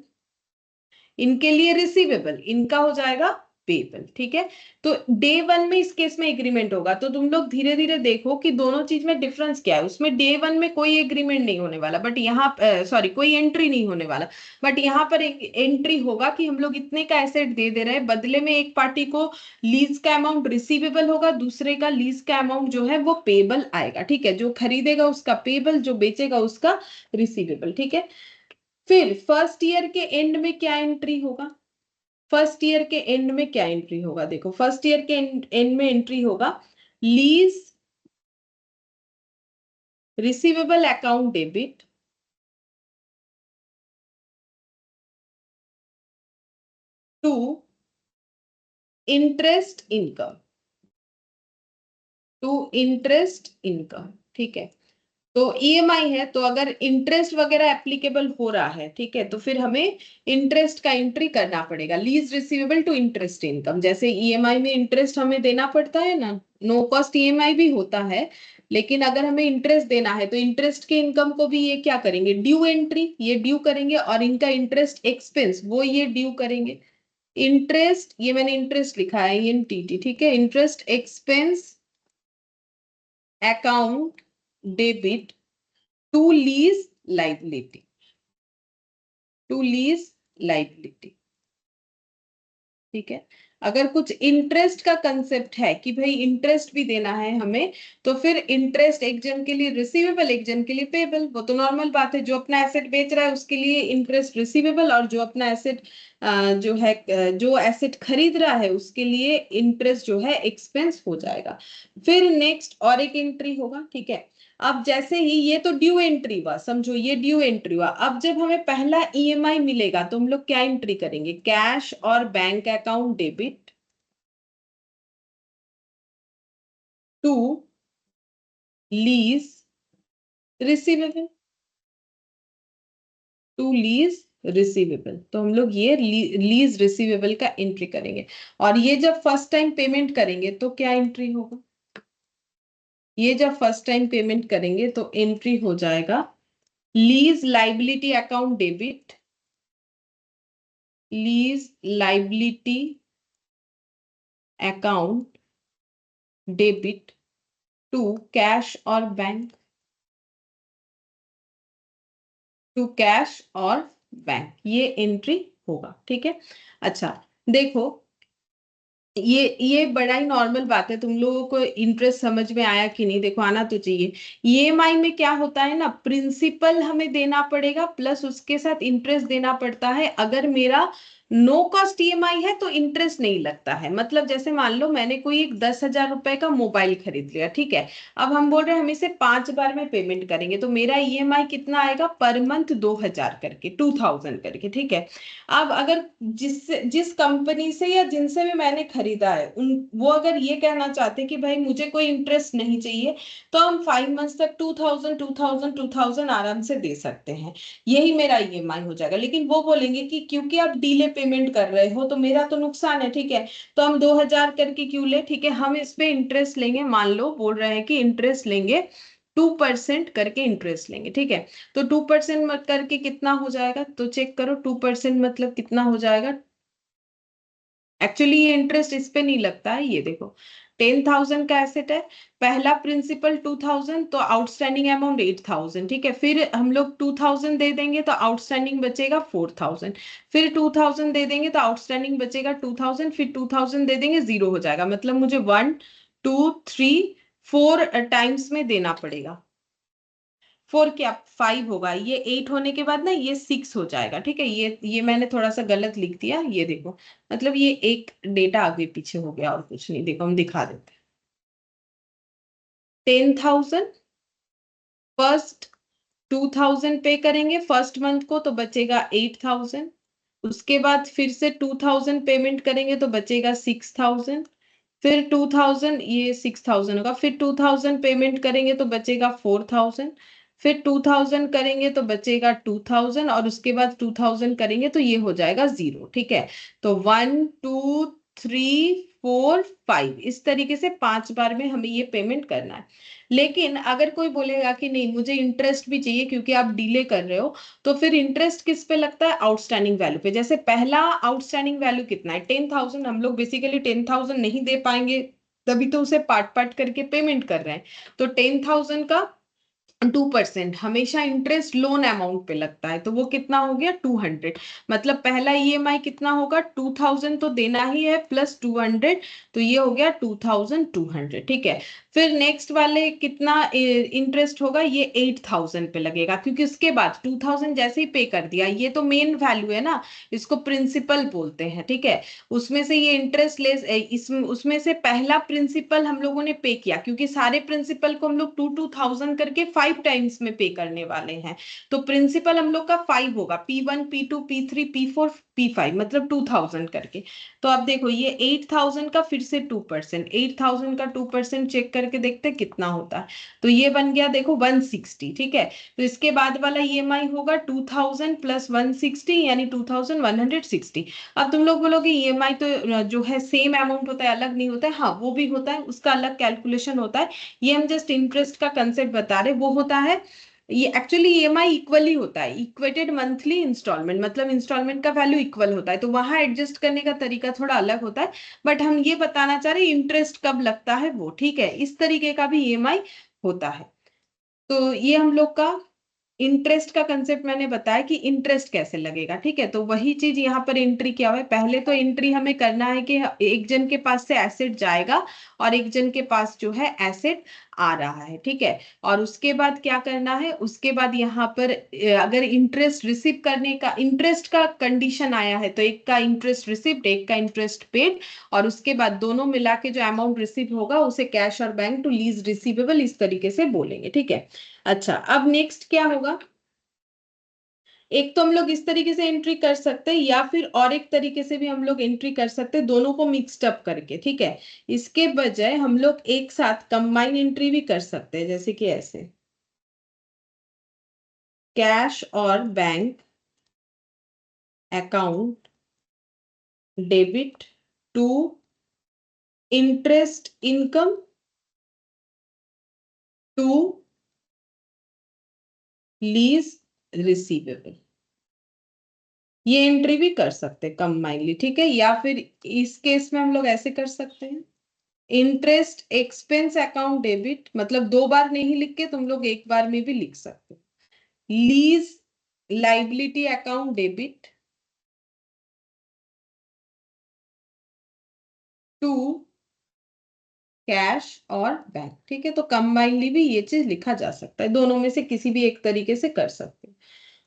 इनके लिए रिसीवेबल, इनका हो जाएगा पेबल, ठीक है। तो डे 1 में इस केस में एग्रीमेंट होगा, तो तुम लोग धीरे धीरे देखो कि दोनों चीज में डिफरेंस क्या है। उसमें डे 1 में कोई एग्रीमेंट नहीं होने वाला, बट यहाँ सॉरी कोई एंट्री नहीं होने वाला, बट यहाँ पर एक एंट्री होगा कि हम लोग इतने का एसेट दे दे रहे हैं, बदले में एक पार्टी को लीज का अमाउंट रिसीवेबल होगा, दूसरे का लीज का अमाउंट जो है वो पेबल आएगा, ठीक है, जो खरीदेगा उसका पेबल, जो बेचेगा उसका रिसीवेबल, ठीक है। फिर फर्स्ट ईयर के एंड में क्या एंट्री होगा, फर्स्ट ईयर के एंड में क्या एंट्री होगा, देखो फर्स्ट ईयर के एंड में एंट्री होगा lease receivable account debit to interest income, to interest income, ठीक है। तो EMI है, तो अगर इंटरेस्ट वगैरह एप्लीकेबल हो रहा है, ठीक है, तो फिर हमें इंटरेस्ट का एंट्री करना पड़ेगा, lease receivable to interest income. जैसे EMI में इंटरेस्ट हमें देना पड़ता है ना, नो कॉस्ट EMI भी होता है, लेकिन अगर हमें इंटरेस्ट देना है तो इंटरेस्ट के इनकम को भी ये क्या करेंगे, ड्यू एंट्री, ये ड्यू करेंगे, और इनका इंटरेस्ट एक्सपेंस वो ये ड्यू करेंगे। इंटरेस्ट, ये मैंने इंटरेस्ट लिखा है INTT, ठीक है, interest expense account debit to lease liability, to lease liability. ठीक है, अगर कुछ इंटरेस्ट का कंसेप्ट है कि भाई इंटरेस्ट भी देना है हमें, तो फिर इंटरेस्ट एक जन के लिए रिसीवेबल, एक जन के लिए पेबल, वो तो नॉर्मल बात है। जो अपना एसेट बेच रहा है उसके लिए इंटरेस्ट रिसीवेबल, और जो अपना एसेट जो है जो एसेट खरीद रहा है उसके लिए इंटरेस्ट जो है एक्सपेंस हो जाएगा। फिर नेक्स्ट और एक एंट्री होगा। ठीक है, अब जैसे ही ये तो ड्यू एंट्री हुआ, समझो ये ड्यू एंट्री हुआ। अब जब हमें पहला ईएमआई मिलेगा तो हम लोग क्या एंट्री करेंगे? कैश और bank account debit to lease receivable, to lease receivable. तो हम लोग ये लीज रिसीवेबल का एंट्री करेंगे। और ये जब फर्स्ट टाइम पेमेंट करेंगे तो क्या एंट्री होगा? ये जब फर्स्ट टाइम पेमेंट करेंगे तो एंट्री हो जाएगा lease liability account debit, lease liability account debit to cash और बैंक, टू कैश और बैंक, ये एंट्री होगा। ठीक है, अच्छा देखो, ये बड़ा ही नॉर्मल बात है। तुम लोगों को इंटरेस्ट समझ में आया कि नहीं? देखो आना तो चाहिए। ईएमआई में क्या होता है ना, प्रिंसिपल हमें देना पड़ेगा प्लस उसके साथ इंटरेस्ट देना पड़ता है। अगर मेरा नो कॉस्ट ईएमआई है तो इंटरेस्ट नहीं लगता है। मतलब जैसे मान लो मैंने कोई एक 10,000 रुपए का मोबाइल खरीद लिया, ठीक है, अब हम बोल रहे हैं हम इसे 5 बार में पेमेंट करेंगे, तो मेरा ईएमआई कितना आएगा पर मंथ? 2,000 करके, 2,000 करके। ठीक है, अब अगर जिस कंपनी से या जिनसे भी मैंने खरीदा है उन वो अगर ये कहना चाहते कि भाई मुझे कोई इंटरेस्ट नहीं चाहिए, तो हम 5 मंथ्स तक 2,000 2,000 2,000 आराम से दे सकते हैं। यही मेरा ईएमआई हो जाएगा। लेकिन वो बोलेंगे कि क्योंकि आप डीले पेमेंट कर रहे हो तो मेरा तो नुकसान है। ठीक है, तो हम 2,000 करके क्यों ले? ठीक है, हम इस पे इंटरेस्ट लेंगे, मान लो बोल रहे हैं कि इंटरेस्ट लेंगे 2% करके इंटरेस्ट लेंगे। ठीक है, तो 2% मत करके कितना हो जाएगा? तो चेक करो, 2% मतलब कितना हो जाएगा। एक्चुअली ये इंटरेस्ट इस पे नहीं लगता है, ये देखो 10,000 का एसेट है, पहला प्रिंसिपल 2,000, तो आउटस्टैंडिंग अमाउंट 8,000। ठीक है, फिर हम लोग 2,000 दे देंगे तो आउटस्टैंडिंग बचेगा 4,000, फिर 2,000 दे देंगे तो आउटस्टैंडिंग बचेगा 2,000, फिर 2,000 दे देंगे, जीरो हो जाएगा। मतलब मुझे 1 2 3 4 टाइम्स में देना पड़ेगा। 4 क्या 5 होगा, ये 8 होने के बाद ना ये 6 हो जाएगा। ठीक है, ये मैंने थोड़ा सा गलत लिख दिया, ये देखो, मतलब ये एक डेटा आगे पीछे हो गया और कुछ नहीं। देखो हम दिखा देते हैं। 10,000 फर्स्ट, 2,000 पे करेंगे फर्स्ट मंथ को तो बचेगा 8,000, उसके बाद फिर से 2,000 पेमेंट करेंगे तो बचेगा 6,000, फिर 2,000, ये 6,000 होगा, फिर 2,000 पेमेंट करेंगे तो बचेगा 4,000, फिर 2,000 करेंगे तो बचेगा 2,000, और उसके बाद 2,000 करेंगे तो ये हो जाएगा जीरो। ठीक है, तो 1 2 3 4 5, इस तरीके से 5 बार में हमें ये पेमेंट करना है। लेकिन अगर कोई बोलेगा कि नहीं मुझे इंटरेस्ट भी चाहिए क्योंकि आप डिले कर रहे हो, तो फिर इंटरेस्ट किस पे लगता है? आउटस्टैंडिंग वैल्यू पे। जैसे पहला आउटस्टैंडिंग वैल्यू कितना है? 10,000। हम लोग बेसिकली 10,000 नहीं दे पाएंगे, तभी तो उसे पार्ट पार्ट करके पेमेंट कर रहे हैं। तो 10,000 का 2% हमेशा इंटरेस्ट लोन अमाउंट पे लगता है, तो वो कितना हो गया? 200। मतलब पहला ईएमआई कितना होगा? 2,000 तो देना ही है प्लस 200, तो ये हो गया 2,200। ठीक है, फिर नेक्स्ट वाले कितना इंटरेस्ट होगा? ये 8,000 पे लगेगा, क्योंकि उसके बाद 2,000 जैसे ही पे कर दिया, ये तो मेन वैल्यू है ना, इसको प्रिंसिपल बोलते हैं। ठीक है, उसमें से ये इंटरेस्ट ले इसमें उसमें से पहला प्रिंसिपल हम लोगों ने पे किया, क्योंकि सारे प्रिंसिपल को हम लोग 2,000 करके 5 टाइम्स में पे करने वाले हैं। तो प्रिंसिपल हम लोग का 5 होगा, P1 P2 P3 P4 P5, मतलब 2,000 करके। तो अब देखो ये 8,000 का फिर से 2%, 8,000 का 2% चेक करके देखते हैं कितना होता है। तो ये बन गया देखो 160। ठीक है, तो इसके बाद वाला ईएमआई होगा 2,000 प्लस 160, यानी 2,160। अब तुम लोग बोलोगे ईएमआई तो जो है सेम अमाउंट होता है, अलग नहीं होता है। हाँ वो भी होता है, उसका अलग कैलकुलेशन होता है। ये हम जस्ट इंटरेस्ट का कंसेप्ट बता रहे, वो होता है। ये एक्चुअली ईएमआई इक्वली होता है, इक्वेटेड मंथली इंस्टॉलमेंट, मतलब इंस्टॉलमेंट का वैल्यू इक्वल होता है, तो वहां एडजस्ट करने का तरीका थोड़ा अलग होता है। बट हम ये बताना चाह रहे हैं इंटरेस्ट कब लगता है वो। ठीक है, इस तरीके का भी ईएमआई होता है। तो ये हम लोग का इंटरेस्ट का कंसेप्ट मैंने बताया कि इंटरेस्ट कैसे लगेगा, ठीक है। तो वही चीज यहाँ पर एंट्री क्या हुआ है, पहले तो एंट्री हमें करना है कि एक जन के पास से एसेट जाएगा और एक जन के पास जो है एसेट आ रहा है, ठीक है। और उसके बाद क्या करना है, उसके बाद यहाँ पर अगर इंटरेस्ट रिसीव करने का, इंटरेस्ट का कंडीशन आया है तो एक का इंटरेस्ट रिसिप्ट, एक का इंटरेस्ट पेड, और उसके बाद दोनों मिला के जो अमाउंट रिसीव होगा उसे कैश और बैंक टू लीज रिसीवेबल इस तरीके से बोलेंगे, ठीक है। अच्छा, अब नेक्स्ट क्या होगा, एक तो हम लोग इस तरीके से एंट्री कर सकते हैं या फिर और एक तरीके से भी हम लोग एंट्री कर सकते हैं, दोनों को मिक्सड अप करके, ठीक है। इसके बजाय हम लोग एक साथ कंबाइन एंट्री भी कर सकते हैं, जैसे कि ऐसे कैश और bank account debit to interest income to lease receivable, ये एंट्री भी कर सकते हैं कंबाइनली, ठीक है। या फिर इस केस में हम लोग ऐसे कर सकते हैं, इंटरेस्ट एक्सपेंस अकाउंट डेबिट, मतलब दो बार नहीं लिख के तुम लोग एक बार में भी लिख सकते हो, lease liability account debit to cash और बैंक, ठीक है। तो कंबाइनली भी ये चीज लिखा जा सकता है, दोनों में से किसी भी एक तरीके से कर सकते हैं।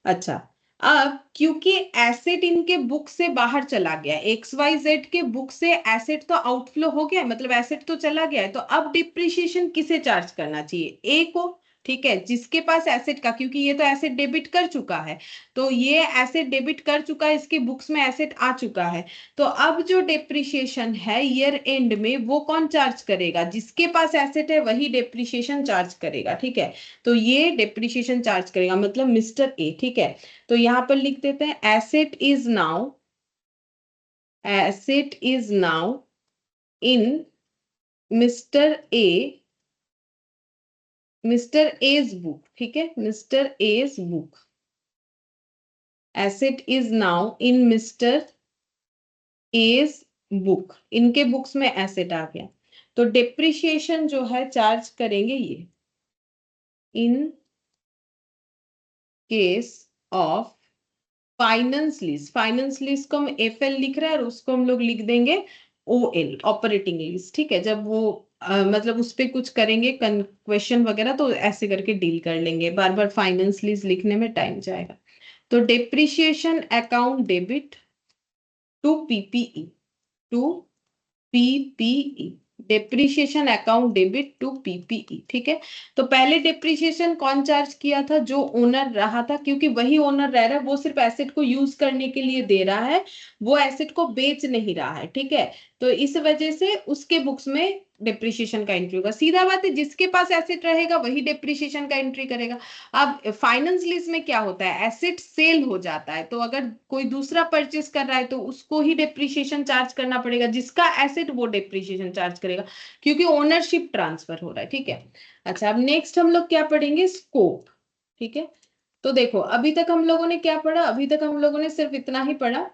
अच्छा, अब क्योंकि एसेट इनके बुक से बाहर चला गया, एक्स वाई जेड के बुक से एसेट तो आउटफ्लो हो गया, मतलब एसेट तो चला गया है, तो अब डिप्रिशिएशन किसे चार्ज करना चाहिए, ए को, ठीक है, जिसके पास एसेट का, क्योंकि ये तो एसेट डेबिट कर चुका है, तो ये एसेट डेबिट कर चुका है, इसके बुक्स में एसेट आ चुका है। तो अब जो डिप्रिशिएशन है ईयर एंड में वो कौन चार्ज करेगा, जिसके पास एसेट है वही डिप्रिशिएशन चार्ज करेगा, ठीक है। तो ये डिप्रिशिएशन चार्ज करेगा, मतलब मिस्टर ए, ठीक है। तो यहां पर लिख देते हैं asset is now in mister A, mister A's book, ठीक है, mister A's book, asset is now in mister A's book, इनके बुक्स में एसेट आ गया। तो डिप्रिशिएशन जो है चार्ज करेंगे ये in case of finance lease, finance lease को हम एफ एल लिख रहे हैं और उसको हम लोग लिख देंगे ओ एल, ऑपरेटिंग लीज, ठीक है। जब वो मतलब उस पे कुछ करेंगे क्वेश्चन वगैरह तो ऐसे करके डील कर लेंगे, बार बार फाइनेंस लीज लिखने में टाइम जाएगा। तो depreciation account debit to PPE, to PPE, depreciation account debit to PPE, ठीक है। तो पहले डेप्रिशिएशन कौन चार्ज किया था, जो ओनर रहा था, क्योंकि वही ओनर रह रहा है, वो सिर्फ एसेट को यूज करने के लिए दे रहा है, वो एसेट को बेच नहीं रहा है, ठीक है। तो इस वजह से उसके बुक्स में डिप्रिशिएशन का एंट्री होगा, सीधा बात है, जिसके पास एसेट रहेगा वही डिप्रिशिएशन का एंट्री करेगा। अब फाइनेंस लीज में क्या होता है, एसेट सेल हो जाता है, तो अगर कोई दूसरा परचेस कर रहा है तो उसको ही डिप्रिशिएशन चार्ज करना पड़ेगा, जिसका एसेट वो डिप्रिशिएशन चार्ज करेगा, क्योंकि ओनरशिप ट्रांसफर हो रहा है, ठीक है। अच्छा, अब नेक्स्ट हम लोग क्या पढ़ेंगे, स्कोप, ठीक है। तो देखो अभी तक हम लोगों ने क्या पढ़ा, अभी तक हम लोगों ने सिर्फ इतना ही पढ़ा,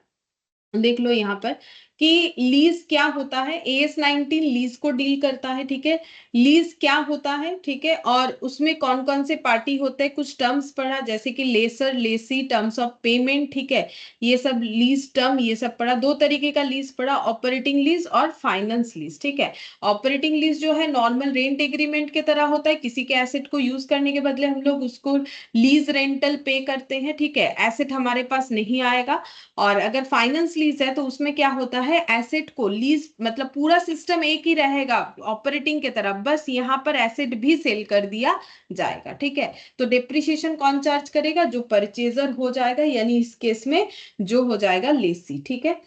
देख लो यहाँ पर कि लीज क्या होता है, AS19 लीज को डील करता है, ठीक है। लीज क्या होता है, ठीक है, और उसमें कौन कौन से पार्टी होते हैं, कुछ टर्म्स पढ़ा, जैसे कि lessor, lessee, terms of payment, ठीक है, ये सब लीज टर्म, ये सब पढ़ा। दो तरीके का लीज पढ़ा, ऑपरेटिंग लीज और फाइनेंस लीज, ठीक है। ऑपरेटिंग लीज जो है नॉर्मल रेंट एग्रीमेंट के तरह होता है, किसी के एसेट को यूज करने के बदले हम लोग उसको लीज रेंटल पे करते हैं, ठीक है, एसेट हमारे पास नहीं आएगा। और अगर फाइनेंस लीज है तो उसमें क्या होता है, एसेट को लीज, मतलब पूरा सिस्टम एक ही रहेगा ऑपरेटिंग के तरफ, बस यहाँ पर एसेट भी सेल कर दिया जाएगा, ठीक है। तो डिप्रिशिएशन कौन चार्ज करेगा, जो परचेजर हो जाएगा, यानी इस केस में जो हो जाएगा लेसी, ठीक है।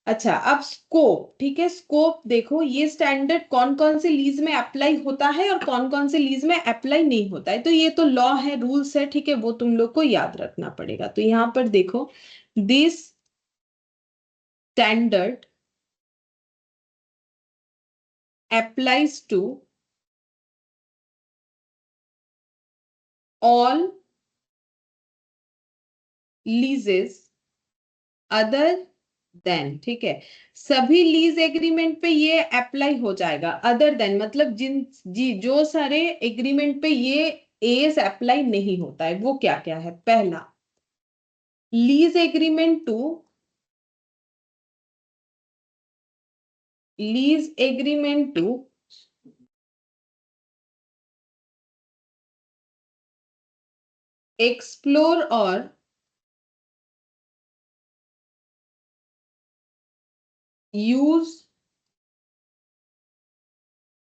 अच्छा, अब स्कोप, ठीक है, स्कोप देखो, ये स्टैंडर्ड कौन कौन से लीज में अप्लाई होता है और कौन कौन से लीज में अप्लाई नहीं होता है, तो ये तो लॉ है, रूल्स है, ठीक है, वो तुम लोग को याद रखना पड़ेगा। तो यहाँ पर देखो, this standard applies to all leases other than, ठीक है, सभी लीज एग्रीमेंट पे ये अप्लाई हो जाएगा, अदर देन मतलब जिन जी जो सारे एग्रीमेंट पे ये एएस अप्लाई नहीं होता है। वो क्या क्या है? पहला, लीज एग्रीमेंट टू एक्सप्लोर और use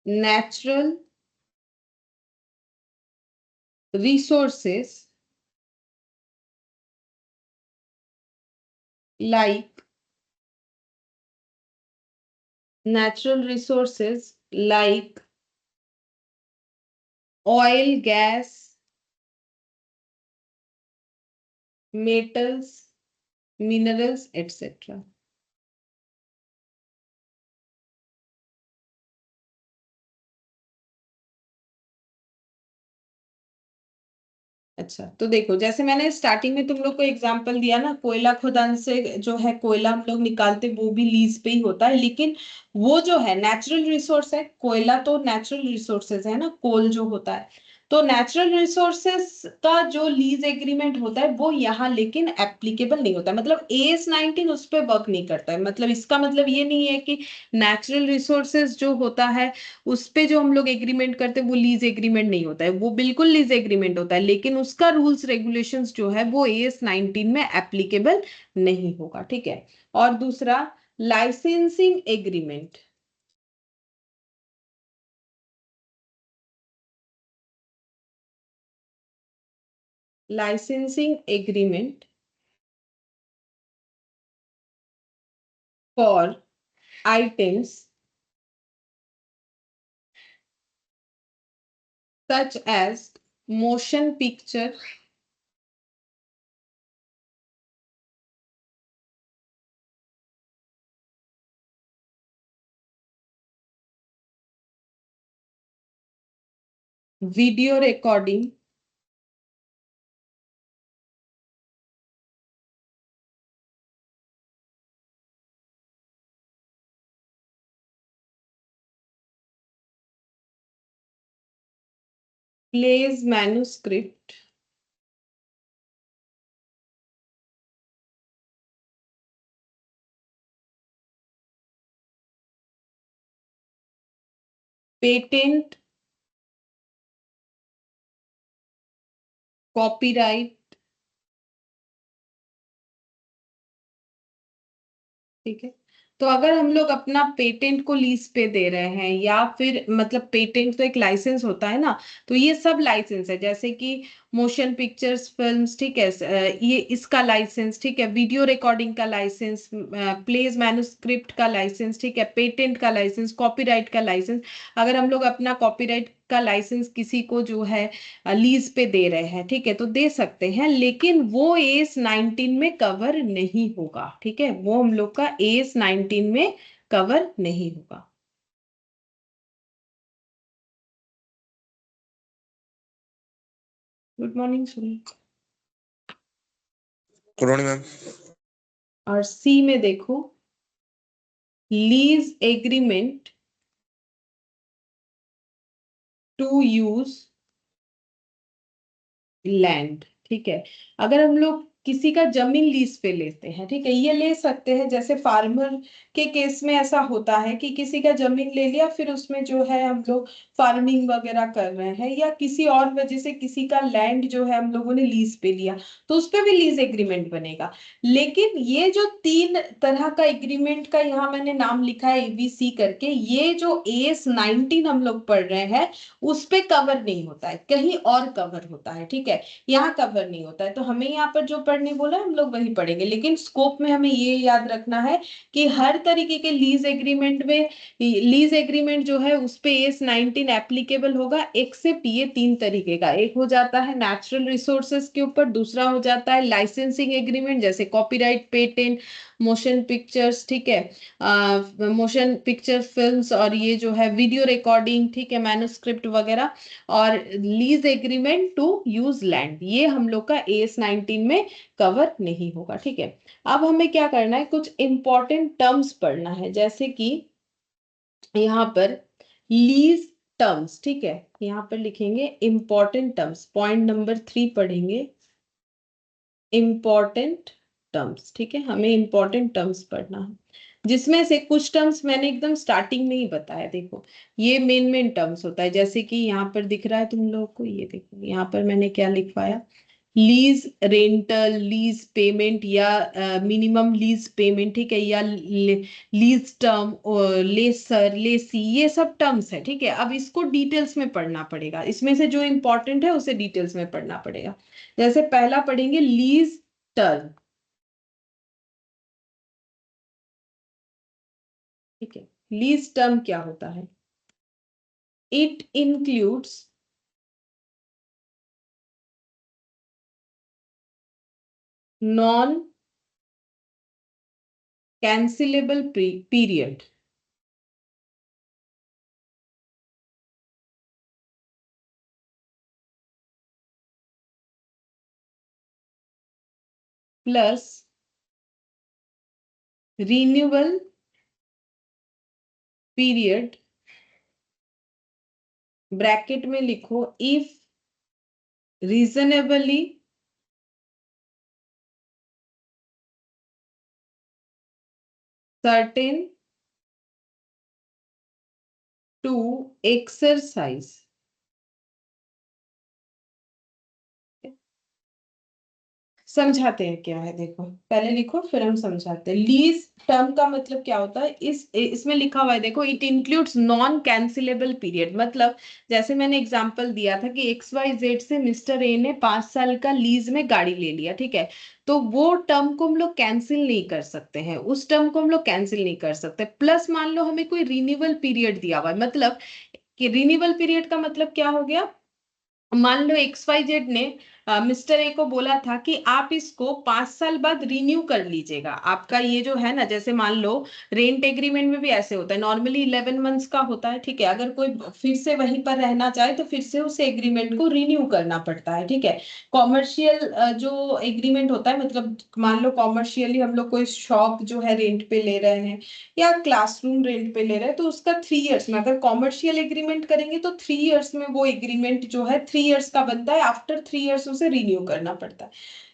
natural resources like oil, gas, metals, minerals, etc. अच्छा, तो देखो, जैसे मैंने स्टार्टिंग में तुम लोग को एग्जांपल दिया ना, कोयला खदान से जो है कोयला हम लोग निकालते, वो भी लीज पे ही होता है। लेकिन वो जो है नेचुरल रिसोर्स है, कोयला तो नेचुरल रिसोर्सेज है ना, कोल जो होता है। तो नेचुरल रिसोर्सेज का जो लीज एग्रीमेंट होता है वो यहाँ लेकिन एप्लीकेबल नहीं होता है। मतलब AS19 उस पर वर्क नहीं करता है। मतलब इसका मतलब ये नहीं है कि नेचुरल रिसोर्सेज जो होता है उस पे जो हम लोग एग्रीमेंट करते हैं वो लीज एग्रीमेंट नहीं होता है। वो बिल्कुल लीज एग्रीमेंट होता है, लेकिन उसका रूल्स रेगुलेशंस जो है वो AS19 में एप्लीकेबल नहीं होगा। ठीक है। और दूसरा, licensing agreement. Licensing agreement for items such as motion picture, video recording, plays, manuscript, patent, copyright। ठीक है। तो अगर हम लोग अपना पेटेंट को लीज पे दे रहे हैं, या फिर मतलब पेटेंट तो एक लाइसेंस होता है ना, तो ये सब लाइसेंस है, जैसे कि मोशन पिक्चर्स, फिल्म्स, ठीक है, ये इसका लाइसेंस, ठीक है, वीडियो रिकॉर्डिंग का लाइसेंस, प्लेज मैन्युस्क्रिप्ट का लाइसेंस, ठीक है, पेटेंट का लाइसेंस, कॉपीराइट का लाइसेंस। अगर हम लोग अपना कॉपीराइट का लाइसेंस किसी को जो है लीज पे दे रहे हैं, ठीक है, तो दे सकते हैं, लेकिन वो AS19 में कवर नहीं होगा। ठीक है, वो हम लोग का AS19 में कवर नहीं होगा। Good morning Sunil. Good morning ma'am. और सी में देखो, lease agreement to use land. ठीक है, अगर हम लोग किसी का जमीन लीज पे लेते हैं, ठीक है, ये ले सकते हैं, जैसे फार्मर के केस में ऐसा होता है कि किसी का जमीन ले लिया, फिर उसमें जो है हम लोग फार्मिंग वगैरह कर रहे हैं, या किसी और वजह से किसी का लैंड जो है हम लोगों ने लीज पे लिया, तो उस पे भी लीज एग्रीमेंट बनेगा। लेकिन ये जो तीन तरह का एग्रीमेंट का यहाँ मैंने नाम लिखा है ABC करके, ये जो AS19 हम लोग पढ़ रहे हैं उस पे कवर नहीं होता है, कहीं और कवर होता है। ठीक है, यहाँ कवर नहीं होता है। तो हमें यहाँ पर जो पढ़ने बोला है हम लोग वही पढ़ेंगे, लेकिन स्कोप में हमें ये याद रखना है कि हर तरीके के लीज एग्रीमेंट में, लीज एग्रीमेंट जो है उस पे AS19 एप्लीकेबल होगा, एक्सेप्ट ये तीन तरीके का। एक हो जाता है नेचुरल रिसोर्सेज के ऊपर, दूसरा हो जाता है लाइसेंसिंग एग्रीमेंट, जैसे कॉपीराइट, पेटेंट, मोशन पिक्चर्स, ठीक है, मोशन पिक्चर फिल्म्स, और ये जो है वीडियो रिकॉर्डिंग, ठीक है, मैन्युस्क्रिप्ट वगैरह, और lease agreement to use land, ये हम लोग का AS19 में कवर नहीं होगा। ठीक है, अब हमें क्या करना है, कुछ इंपॉर्टेंट टर्म्स पढ़ना है, जैसे कि यहाँ पर लीज टर्म्स, ठीक है, यहाँ पर लिखेंगे इंपॉर्टेंट टर्म्स, पॉइंट नंबर 3 पढ़ेंगे इंपॉर्टेंट टर्म्स, ठीक है, हमें इंपॉर्टेंट टर्म्स पढ़ना है, जिसमें से कुछ टर्म्स मैंने एकदम स्टार्टिंग में ही बताया। देखो ये मेन मेन टर्म्स होता है, जैसे कि यहाँ पर दिख रहा है तुम लोग को, ये देखो यहाँ पर मैंने क्या लिखवाया, लीज रेंटल, लीज पेमेंट या मिनिमम लीज पेमेंट, ठीक है, या लीज टर्म, लेसर, लेसी, ये सब टर्म्स है, ठीक है। अब इसको डिटेल्स में पढ़ना पड़ेगा, इसमें से जो इंपॉर्टेंट है उसे डिटेल्स में पढ़ना पड़ेगा। जैसे पहला पढ़ेंगे लीज टर्म, ठीक है, लीज टर्म क्या होता है, it includes non cancellable period plus renewal period, bracket में लिखो if reasonably certain to exercise। समझाते हैं क्या है, देखो पहले लिखो फिर हम समझाते हैं। लीज टर्म का मतलब क्या होता है, इसमें लिखा हुआ है, देखो it includes non cancellable period, मतलब जैसे मैंने एग्जांपल दिया था कि XYZ से मिस्टर ए ने 5 साल का लीज में गाड़ी ले लिया, ठीक है, तो वो टर्म को हम लोग कैंसिल नहीं कर सकते हैं, उस टर्म को हम लोग कैंसिल नहीं कर सकते। प्लस मान लो हमें कोई रिन्यूअल पीरियड दिया हुआ है, मतलब कि रिन्यूअल पीरियड का मतलब क्या हो गया, मान लो XYZ ने मिस्टर ए को बोला था कि आप इसको 5 साल बाद रिन्यू कर लीजिएगा, आपका ये जो है ना, जैसे मान लो रेंट एग्रीमेंट में भी ऐसे होता है, नॉर्मली 11 मंथ्स का होता है, ठीक है, अगर कोई फिर से वहीं पर रहना चाहे तो फिर से उस एग्रीमेंट को रिन्यू करना पड़ता है, ठीक है। कॉमर्शियल जो एग्रीमेंट होता है, मतलब मान लो कॉमर्शियली हम लोग कोई शॉप जो है रेंट पे ले रहे हैं या क्लासरूम रेंट पे ले रहे हैं, तो उसका 3 इयर्स में, अगर कॉमर्शियल एग्रीमेंट करेंगे तो 3 इयर्स में वो एग्रीमेंट जो है 3 इयर्स का बनता है, आफ्टर 3 इयर्स उसे रिन्यू करना पड़ता है।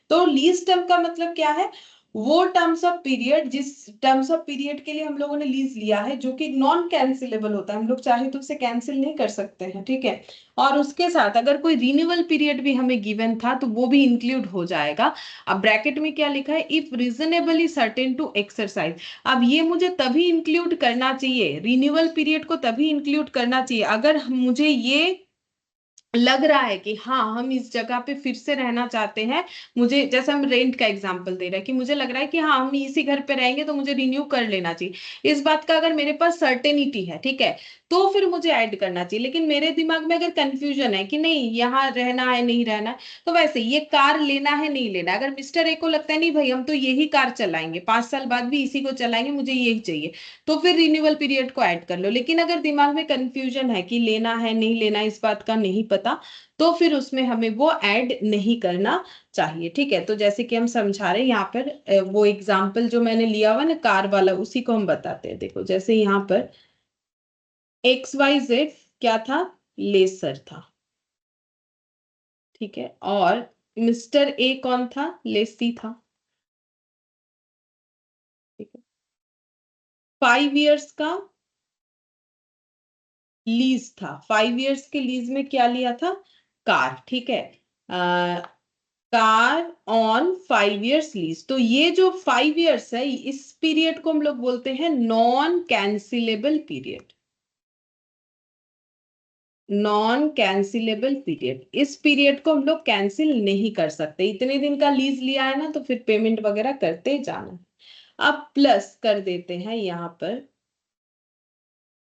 तो लीज टर्म का मतलब क्या है, वो टर्म्स ऑफ पीरियड, जिस टर्म्स ऑफ पीरियड के लिए हम लोगों ने लीज लिया है, जो कि नॉन कैंसिलेबल होता है, हम लोग चाहे तो उसे कैंसिल नहीं कर सकते हैं, ठीक है। और उसके साथ अगर कोई रिन्यूअल पीरियड भी हमें गिवन था तो वो भी इंक्लूड हो जाएगा। अब ब्रैकेट में क्या लिखा है, if reasonably certain to exercise. अब ये मुझे तभी इंक्लूड करना चाहिए, रिन्यूअल पीरियड को तभी इंक्लूड करना चाहिए अगर मुझे ये लग रहा है कि हाँ हम इस जगह पे फिर से रहना चाहते हैं, मुझे जैसे हम रेंट का एग्जांपल दे रहे हैं कि मुझे लग रहा है कि हाँ हम इसी घर पे रहेंगे तो मुझे रिन्यू कर लेना चाहिए, इस बात का अगर मेरे पास सर्टेनिटी है, ठीक है, तो फिर मुझे ऐड करना चाहिए। लेकिन मेरे दिमाग में अगर कंफ्यूजन है कि नहीं यहाँ रहना है नहीं रहना है, तो वैसे ये कार लेना है नहीं लेना है, अगर मिस्टर ए को लगता है नहीं भाई हम तो यही कार चलाएंगे 5 साल बाद भी इसी को चलाएंगे, मुझे यही चाहिए, तो फिर रिन्यूअल पीरियड को ऐड कर लो। लेकिन अगर दिमाग में कंफ्यूजन है कि लेना है नहीं लेना, इस बात का नहीं पता, तो फिर उसमें हमें वो ऐड नहीं करना चाहिए, ठीक है। तो जैसे कि हम समझा रहे हैं यहाँ पर, वो एग्जाम्पल जो मैंने लिया हुआ ना कार वाला, उसी को हम बताते हैं। देखो जैसे यहाँ पर XYZ क्या था, लेसर था, ठीक है, और मिस्टर ए कौन था, लेसी था, ठीक है। 5 इयर्स का लीज था, 5 इयर्स के लीज में क्या लिया था, कार, ठीक है, कार ऑन 5 इयर्स लीज। तो ये जो 5 इयर्स है, इस पीरियड को हम लोग बोलते हैं non cancellable period, non cancellable period, इस पीरियड को हम लोग कैंसिल नहीं कर सकते, इतने दिन का लीज लिया है ना तो फिर पेमेंट वगैरह करते जाना। अब प्लस कर देते हैं यहाँ पर,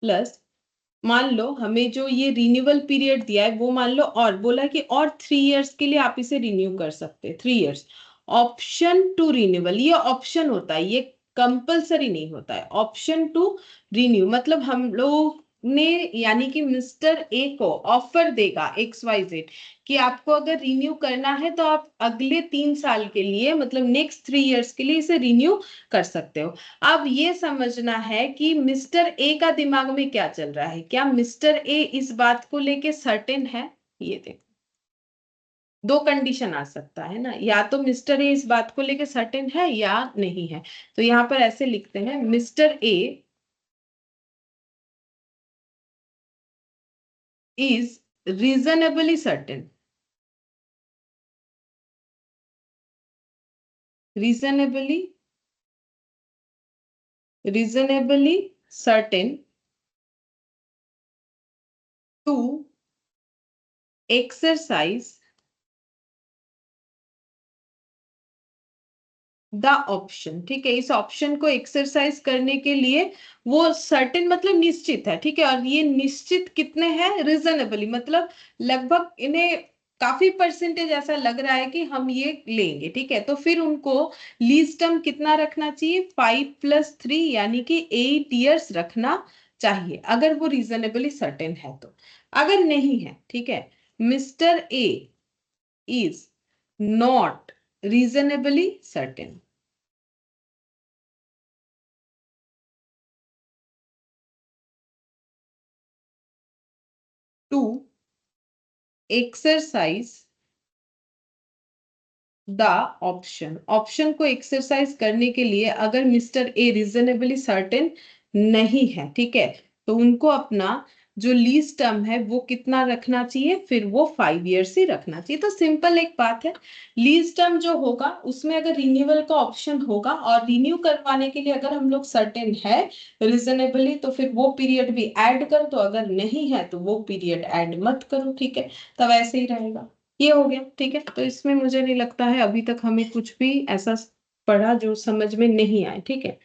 प्लस मान लो हमें जो ये रिन्यूअल पीरियड दिया है वो मान लो, और बोला कि और 3 इयर्स के लिए आप इसे रिन्यू कर सकते हैं, 3 इयर्स, ऑप्शन टू रिन्यूअल, ये ऑप्शन होता है, ये कंपलसरी नहीं होता है, ऑप्शन टू रिन्यू, मतलब हम लोग ने यानी कि मिस्टर ए को ऑफर देगा XYZ कि आपको अगर रिन्यू करना है तो आप अगले 3 साल के लिए मतलब नेक्स्ट 3 इयर्स के लिए इसे रिन्यू कर सकते हो। अब ये समझना है कि मिस्टर ए का दिमाग में क्या चल रहा है, क्या मिस्टर ए इस बात को लेके सर्टेन है। ये देखो, दो कंडीशन आ सकता है ना, या तो मिस्टर ए इस बात को लेके सर्टेन है या नहीं है। तो यहाँ पर ऐसे लिखते हैं, mister A is reasonably certain, reasonably reasonably certain to exercise the option. ठीक है, इस ऑप्शन को एक्सरसाइज करने के लिए वो सर्टेन मतलब निश्चित है। ठीक है, और ये निश्चित कितने हैं, रिजनेबली मतलब लगभग इन्हें काफी परसेंटेज ऐसा लग रहा है कि हम ये लेंगे। ठीक है, तो फिर उनको लीज टर्म कितना रखना चाहिए, 5+3 यानी कि 8 इयर्स रखना चाहिए, अगर वो रीजनेबली सर्टेन है तो। अगर नहीं है, ठीक है, mister A is not reasonably certain to exercise the option. Option को एक्सरसाइज करने के लिए अगर मिस्टर ए रीजनेबली सर्टेन नहीं है, ठीक है, तो उनको अपना जो लीज टर्म है वो कितना रखना चाहिए, फिर वो 5 इयर्स ही रखना चाहिए। तो सिंपल एक बात है, लीज टर्म जो होगा उसमें अगर रिन्यूअल का ऑप्शन होगा और रिन्यू करवाने के लिए अगर हम लोग सर्टेन है रीजनेबली तो फिर वो पीरियड भी ऐड कर दो, अगर नहीं है तो वो पीरियड ऐड मत करो। ठीक है, तब ऐसे ही रहेगा। ये हो गया। ठीक है, तो इसमें मुझे नहीं लगता है अभी तक हमें कुछ भी ऐसा पढ़ा जो समझ में नहीं आए। ठीक है,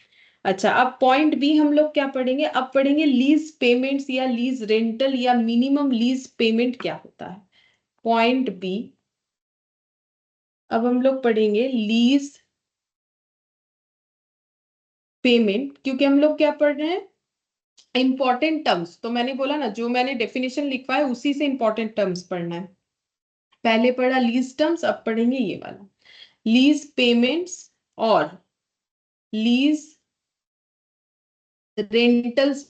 अच्छा, अब पॉइंट बी हम लोग क्या पढ़ेंगे, अब पढ़ेंगे लीज पेमेंट्स या लीज रेंटल या मिनिमम लीज पेमेंट क्या होता है। पॉइंट बी, अब हम लोग पढ़ेंगे लीज पेमेंट, क्योंकि हम लोग क्या पढ़ रहे हैं, इंपॉर्टेंट टर्म्स। तो मैंने बोला ना, जो मैंने डेफिनेशन लिखवा है उसी से इंपॉर्टेंट टर्म्स पढ़ना है। पहले पढ़ा लीज टर्म्स, अब पढ़ेंगे ये वाला लीज पेमेंट्स और लीज रेंटल्स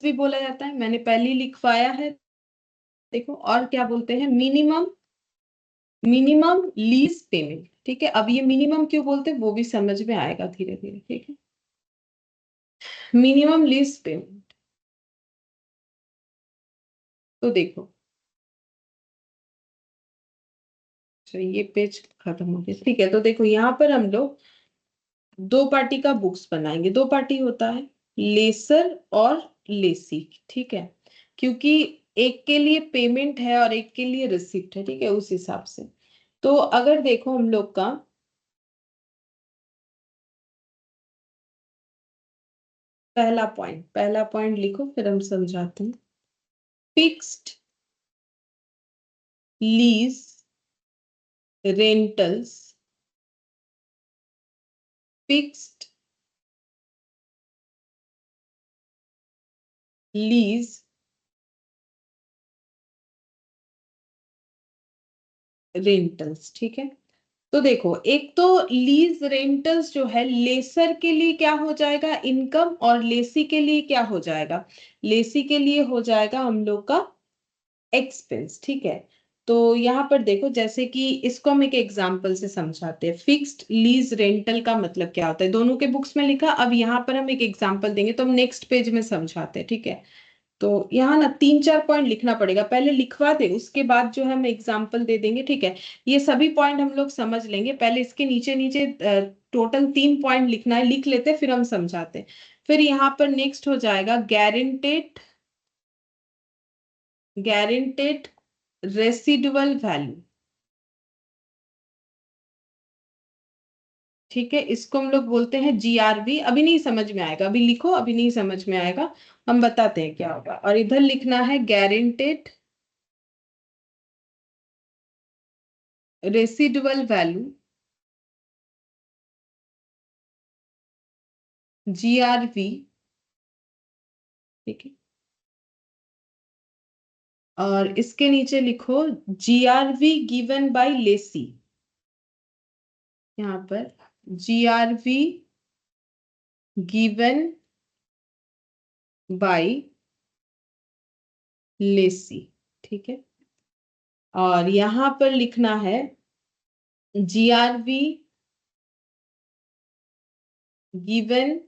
भी बोला जाता है, मैंने पहले ही लिखवाया है। देखो, और क्या बोलते हैं, मिनिमम मिनिमम लीज पेमेंट। ठीक है, अब ये मिनिमम क्यों बोलते हैं वो भी समझ में आएगा धीरे धीरे। ठीक है, मिनिमम लीज पेमेंट, तो देखो, तो ये पेज खत्म हो गया। ठीक है, तो देखो यहाँ पर हम लोग दो पार्टी का बुक्स बनाएंगे। दो पार्टी होता है लेसर और लेसी। ठीक है, क्योंकि एक के लिए पेमेंट है और एक के लिए रिसिप्ट है। ठीक है, उस हिसाब से तो अगर देखो हम लोग का पहला पॉइंट लिखो फिर हम समझाते हैं। Fixed lease rentals, fixed lease rentals. ठीक है, तो देखो, एक तो लीज रेंटल्स जो है लेसर के लिए क्या हो जाएगा, इनकम, और लेसी के लिए क्या हो जाएगा, लेसी के लिए हो जाएगा हम लोग का एक्सपेंस। ठीक है, तो यहाँ पर देखो, जैसे कि इसको हम एक एग्जांपल से समझाते हैं। फिक्स्ड लीज रेंटल का मतलब क्या होता है, दोनों के बुक्स में लिखा, अब यहाँ पर हम एक एग्जांपल देंगे तो हम नेक्स्ट पेज में समझाते हैं। ठीक है, तो यहाँ ना 3-4 पॉइंट लिखना पड़ेगा, पहले लिखवा दे उसके बाद जो है हम एग्जाम्पल दे देंगे। ठीक है, ये सभी पॉइंट हम लोग समझ लेंगे, पहले इसके नीचे नीचे टोटल 3 पॉइंट लिखना है, लिख लेते फिर हम समझाते। फिर यहाँ पर नेक्स्ट हो जाएगा गारंटेड रेसिडुअल वैल्यू। ठीक है, इसको हम लोग बोलते हैं GRV। अभी नहीं समझ में आएगा, अभी लिखो, अभी नहीं समझ में आएगा, हम बताते हैं क्या होगा। और इधर लिखना है गारंटेड रेसिडुअल वैल्यू, GRV। ठीक है, और इसके नीचे लिखो GRV गिवन बाय लेसी। यहाँ पर GRV गिवन बाय लेसी, ठीक है। और यहां पर लिखना है GRV given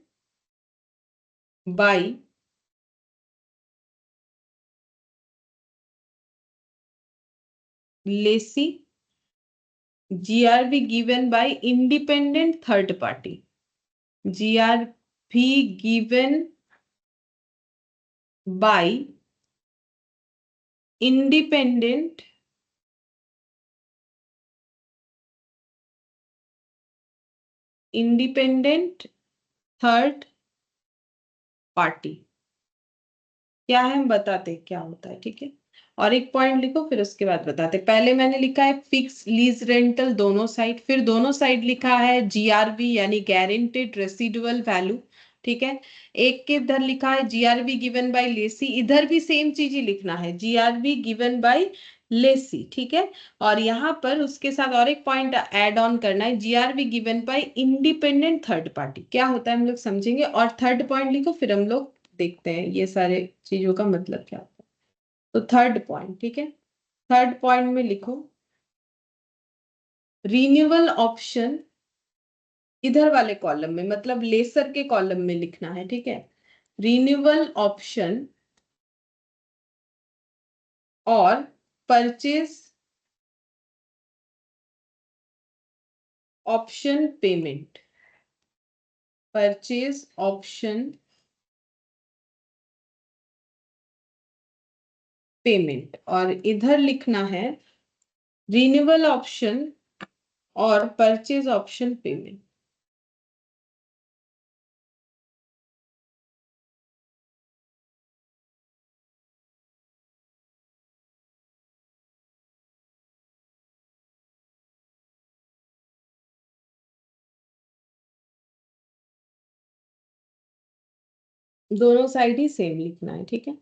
by lessee, GRV given by independent third party, GRV given by independent third party. क्या है हम बताते हैं क्या होता है, ठीक है। और एक पॉइंट लिखो फिर उसके बाद बताते। पहले मैंने लिखा है फिक्स लीज रेंटल दोनों साइड, फिर दोनों साइड लिखा है GRV यानी गारंटेड रेसिडुअल वैल्यू, ठीक है। एक के इधर लिखा है GRV गिवन बाय लेसी, इधर भी सेम चीज ही लिखना है GRV गिवन बाय लेसी, ठीक है। और यहाँ पर उसके साथ और एक पॉइंट ऐड ऑन करना है GRV given by independent third party. क्या होता है हम लोग समझेंगे, और थर्ड पॉइंट लिखो फिर हम लोग देखते हैं ये सारे चीजों का मतलब क्या होता है। तो थर्ड पॉइंट, ठीक है। थर्ड पॉइंट में लिखो रिन्यूअल ऑप्शन, इधर वाले कॉलम में मतलब लेसर के कॉलम में लिखना है, ठीक है। रिन्यूअल ऑप्शन और purchase option payment, purchase option payment, और इधर लिखना है रिन्यूअल ऑप्शन और परचेज ऑप्शन पेमेंट। दोनों साइड ही सेम लिखना है, ठीक है।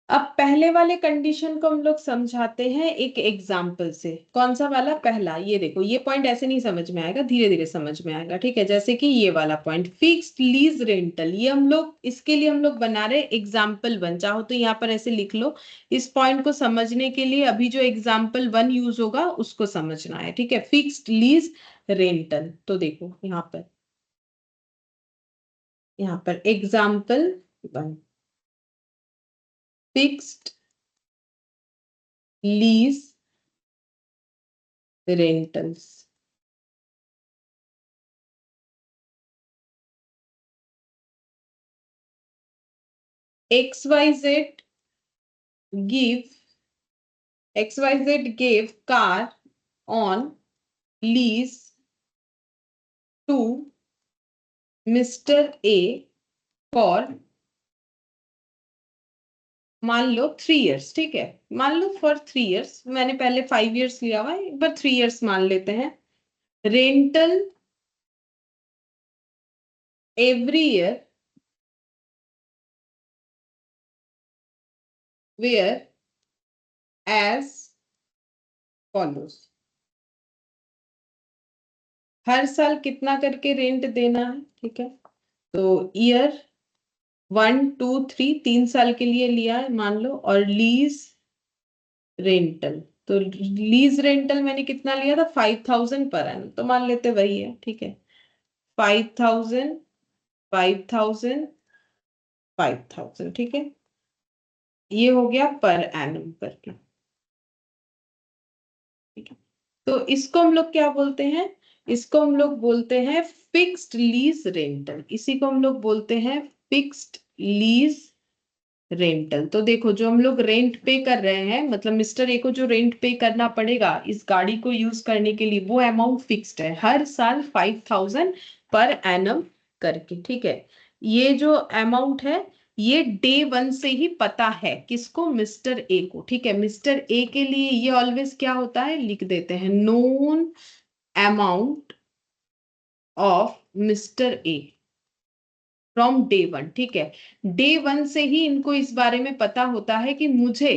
अब पहले वाले कंडीशन को हम लोग समझाते हैं एक एग्जाम्पल से। कौन सा वाला, पहला। ये देखो, ये पॉइंट ऐसे नहीं समझ में आएगा, धीरे धीरे समझ में आएगा, ठीक है। जैसे कि ये वाला पॉइंट फिक्स्ड लीज रेंटल, ये हम लोग इसके लिए हम लोग बना रहे एग्जाम्पल वन। चाहो तो यहाँ पर ऐसे लिख लो। इस पॉइंट को समझने के लिए अभी जो एग्जाम्पल वन यूज होगा उसको समझना है, ठीक है। फिक्स्ड लीज रेंटल, तो देखो यहाँ पर example one, fixed lease rentals. XYZ give XYZ gave car on lease to Mr. A for, मान लो 3 years, ठीक है। मान लो फॉर 3 years, मैंने पहले 5 years लिया हुआ है, एक बार 3 years मान लेते हैं। Rental every year whereas follows, हर साल कितना करके रेंट देना है, ठीक है। तो ईयर 1 2 3, 3 साल के लिए लिया है मान लो। और लीज रेंटल, तो लीज रेंटल मैंने कितना लिया था, 5,000 पर एनम, तो मान लेते वही है, ठीक है। 5,000, 5,000, 5,000, ठीक है। ये हो गया पर एनम करके, ठीक है। तो इसको हम लोग क्या बोलते हैं, इसको हम लोग बोलते हैं फिक्स्ड लीज रेंटल, इसी को हम लोग बोलते हैं फिक्स्ड लीज रेंटल। तो देखो, जो हम लोग रेंट पे कर रहे हैं, मतलब मिस्टर ए को जो रेंट पे करना पड़ेगा इस गाड़ी को यूज करने के लिए, वो अमाउंट फिक्स्ड है, हर साल 5,000 पर एनम करके, ठीक है। ये जो अमाउंट है ये डे वन से ही पता है, किसको, मिस्टर ए को, ठीक है। मिस्टर ए के लिए ये ऑलवेज क्या होता है, लिख देते हैं known amount of mister A from day one, ठीक है। डे वन से ही इनको इस बारे में पता होता है कि मुझे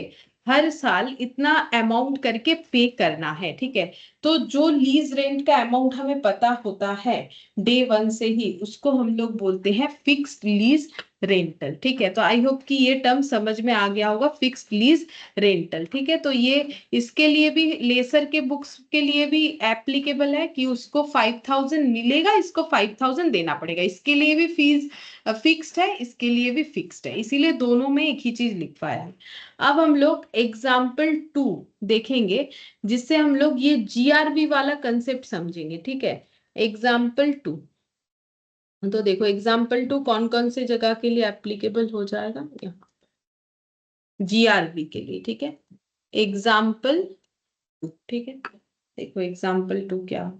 हर साल इतना अमाउंट करके पे करना है, ठीक है। तो जो लीज रेंट का अमाउंट हमें पता होता है डे वन से ही, उसको हम लोग बोलते हैं फिक्स्ड लीज रेंटल, ठीक है। तो आई होप कि ये टर्म समझ में आ गया होगा, फिक्स्ड लीज रेंटल, ठीक है। तो ये इसके लिए भी, लेसर के बुक्स के लिए भी एप्लीकेबल है कि उसको 5,000 मिलेगा, इसको 5,000 देना पड़ेगा, इसके लिए भी फीस फिक्स्ड है, इसके लिए भी फिक्स्ड है, इसीलिए दोनों में एक ही चीज लिखवाया है। अब हम लोग एग्जाम्पल 2 देखेंगे, जिससे हम लोग ये जीआरबी वाला कंसेप्ट समझेंगे, ठीक है। एग्जाम्पल 2, तो देखो एग्जाम्पल 2 कौन कौन से जगह के लिए एप्लीकेबल हो जाएगा, जीआरबी के लिए, ठीक है। एग्जाम्पल 2, ठीक है। देखो एग्जाम्पल 2 क्या,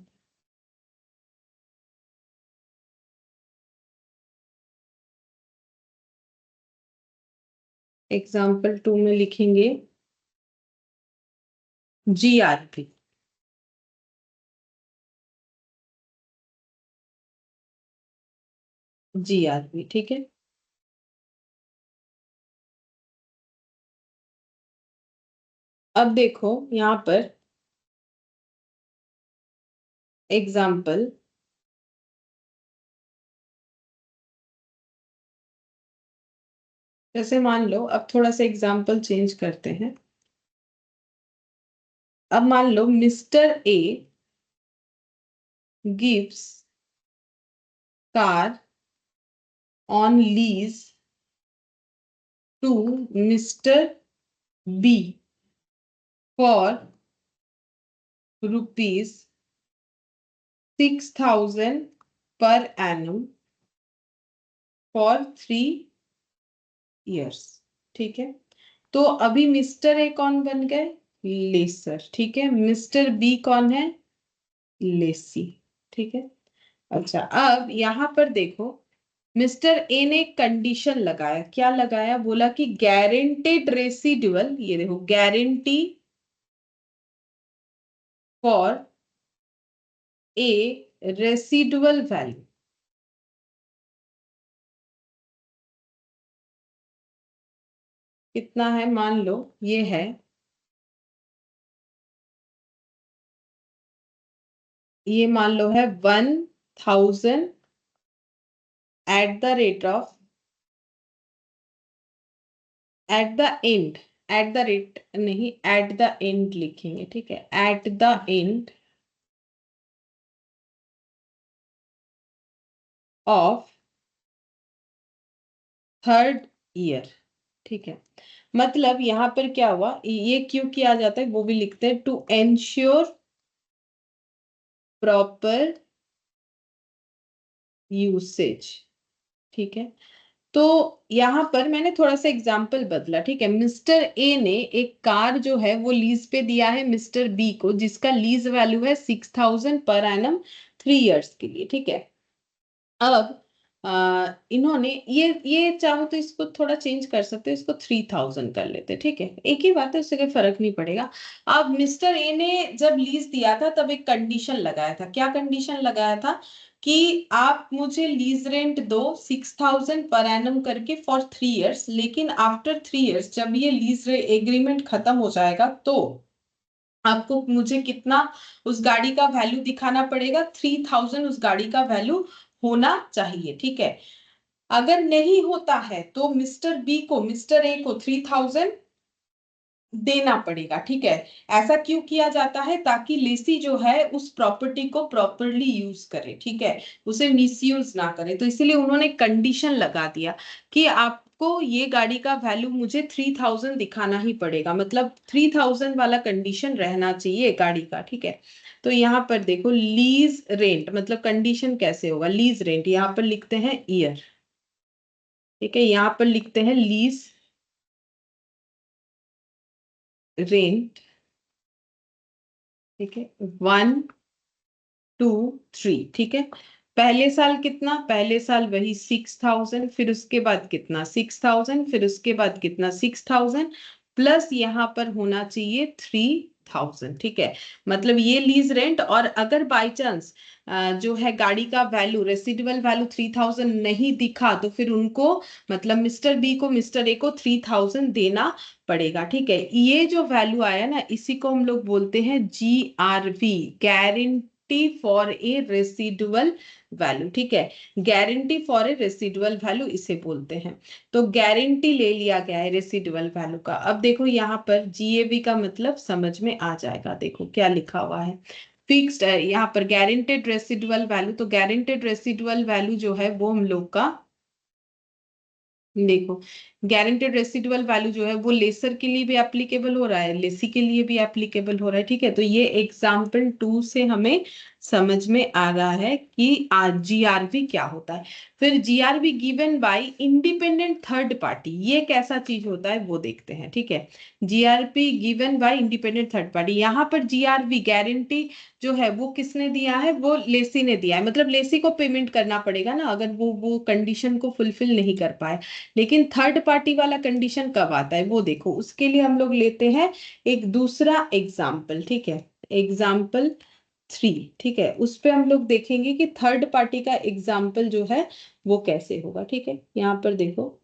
एग्जाम्पल 2 में लिखेंगे जीआरबी, जीआरबी, ठीक है। अब देखो यहाँ पर एग्जाम्पल, जैसे मान लो, अब थोड़ा सा एग्जाम्पल चेंज करते हैं। अब मान लो mister A gives car on lease to mister B for ₹6,000 per annum for 3 years, ठीक है। तो अभी मिस्टर ए कौन बन गए, लेसर, ठीक है। मिस्टर बी कौन है, लेसी, ठीक है। अच्छा, अब यहाँ पर देखो मिस्टर ए ने कंडीशन लगाया, क्या लगाया, बोला कि गारंटेड रेसिडुअल, ये देखो guarantee for a residual value कितना है, मान लो ये है, ये मान लो है 1,000 at the rate of, eight the and, at the rate नहीं, एट द एंड लिखेंगे, ठीक है। Eight the end of third year, ठीक है। मतलब यहाँ पर क्या हुआ, ये क्यों किया जाता है वो भी लिखते हैं, टू एंश्योर प्रॉपर यूसेज, ठीक है। तो यहाँ पर मैंने थोड़ा सा एग्जाम्पल बदला, ठीक है। मिस्टर ए ने एक कार जो है वो लीज पे दिया है मिस्टर बी को, जिसका लीज वैल्यू है 6,000 पर एनम 3 years के लिए, ठीक है। अब इन्होंने ये चाहो तो इसको थोड़ा चेंज कर सकते हो, इसको 3,000 कर लेते, ठीक है। एक ही बात है, उससे कोई फर्क नहीं पड़ेगा। अब मिस्टर ए ने जब लीज दिया था तब एक कंडीशन लगाया था, क्या कंडीशन लगाया था, कि आप मुझे लीज रेंट दो 6,000 पर एनम करके फॉर 3 years, लेकिन आफ्टर 3 years जब ये लीज एग्रीमेंट खत्म हो जाएगा तो आपको मुझे कितना उस गाड़ी का वैल्यू दिखाना पड़ेगा, 3,000 उस गाड़ी का वैल्यू होना चाहिए, ठीक है। अगर नहीं होता है तो मिस्टर बी को, मिस्टर ए को 3,000 देना पड़ेगा, ठीक है। ऐसा क्यों किया जाता है, ताकि लेसी जो है उस प्रॉपर्टी को प्रॉपरली यूज करे, ठीक है, उसे मिसयूज ना करे। तो इसीलिए उन्होंने कंडीशन लगा दिया कि आपको ये गाड़ी का वैल्यू मुझे 3,000 दिखाना ही पड़ेगा, मतलब 3,000 वाला कंडीशन रहना चाहिए गाड़ी का, ठीक है। तो यहाँ पर देखो लीज रेंट, मतलब कंडीशन कैसे होगा, लीज रेंट यहाँ पर लिखते हैं ईयर, ठीक है। यहाँ पर लिखते हैं लीज रेंट, ठीक है, 1, 2, 3, ठीक है। पहले साल कितना, पहले साल वही 6,000, फिर उसके बाद कितना 6,000, फिर उसके बाद कितना 6,000, प्लस यहाँ पर होना चाहिए 3,000, 3000, ठीक है। मतलब ये लीज रेंट, और अगर बाई चांस जो है गाड़ी का वैल्यू, रेसिडुअल वैल्यू 3000 नहीं दिखा, तो फिर उनको, मतलब मिस्टर बी को मिस्टर ए को 3000 देना पड़ेगा, ठीक है। ये जो वैल्यू आया ना, इसी को हम लोग बोलते हैं GRV, guarantee for a residual value, ठीक है। Guarantee for a residual value इसे बोलते हैं। तो गारंटी ले लिया गया है रेसिडुअल वैल्यू का। अब देखो यहाँ पर GAV का मतलब समझ में आ जाएगा, देखो क्या लिखा हुआ है। फिक्स्ड है यहाँ पर गारंटेड रेसिडुअल वैल्यू, तो गारंटेड रेसिडुअल वैल्यू जो है वो हम लोग का, देखो गारंटेड रेसिडुअल वैल्यू जो है वो लेसर के लिए भी एप्लीकेबल हो रहा है, लेसी के लिए भी एप्लीकेबल हो रहा है, ठीक है। तो ये एग्जाम्पल 2 से हमें समझ में आ रहा है कि GRV क्या होता है। फिर GRV given by independent third party, ये कैसा चीज होता है वो देखते हैं, ठीक है। GRP given by independent third party, यहाँ पर GRV गारंटी जो है वो किसने दिया है, वो लेसी ने दिया है। मतलब लेसी को पेमेंट करना पड़ेगा ना, अगर वो कंडीशन को फुलफिल नहीं कर पाए। लेकिन थर्ड पार्टी वाला कंडीशन कब आता है वो देखो, उसके लिए हम लोग लेते हैं एक दूसरा एग्जाम्पल, ठीक है। एग्जाम्पल 3, ठीक है। उस पे हम लोग देखेंगे कि थर्ड पार्टी का एग्जाम्पल जो है वो कैसे होगा, ठीक है। यहाँ पर देखो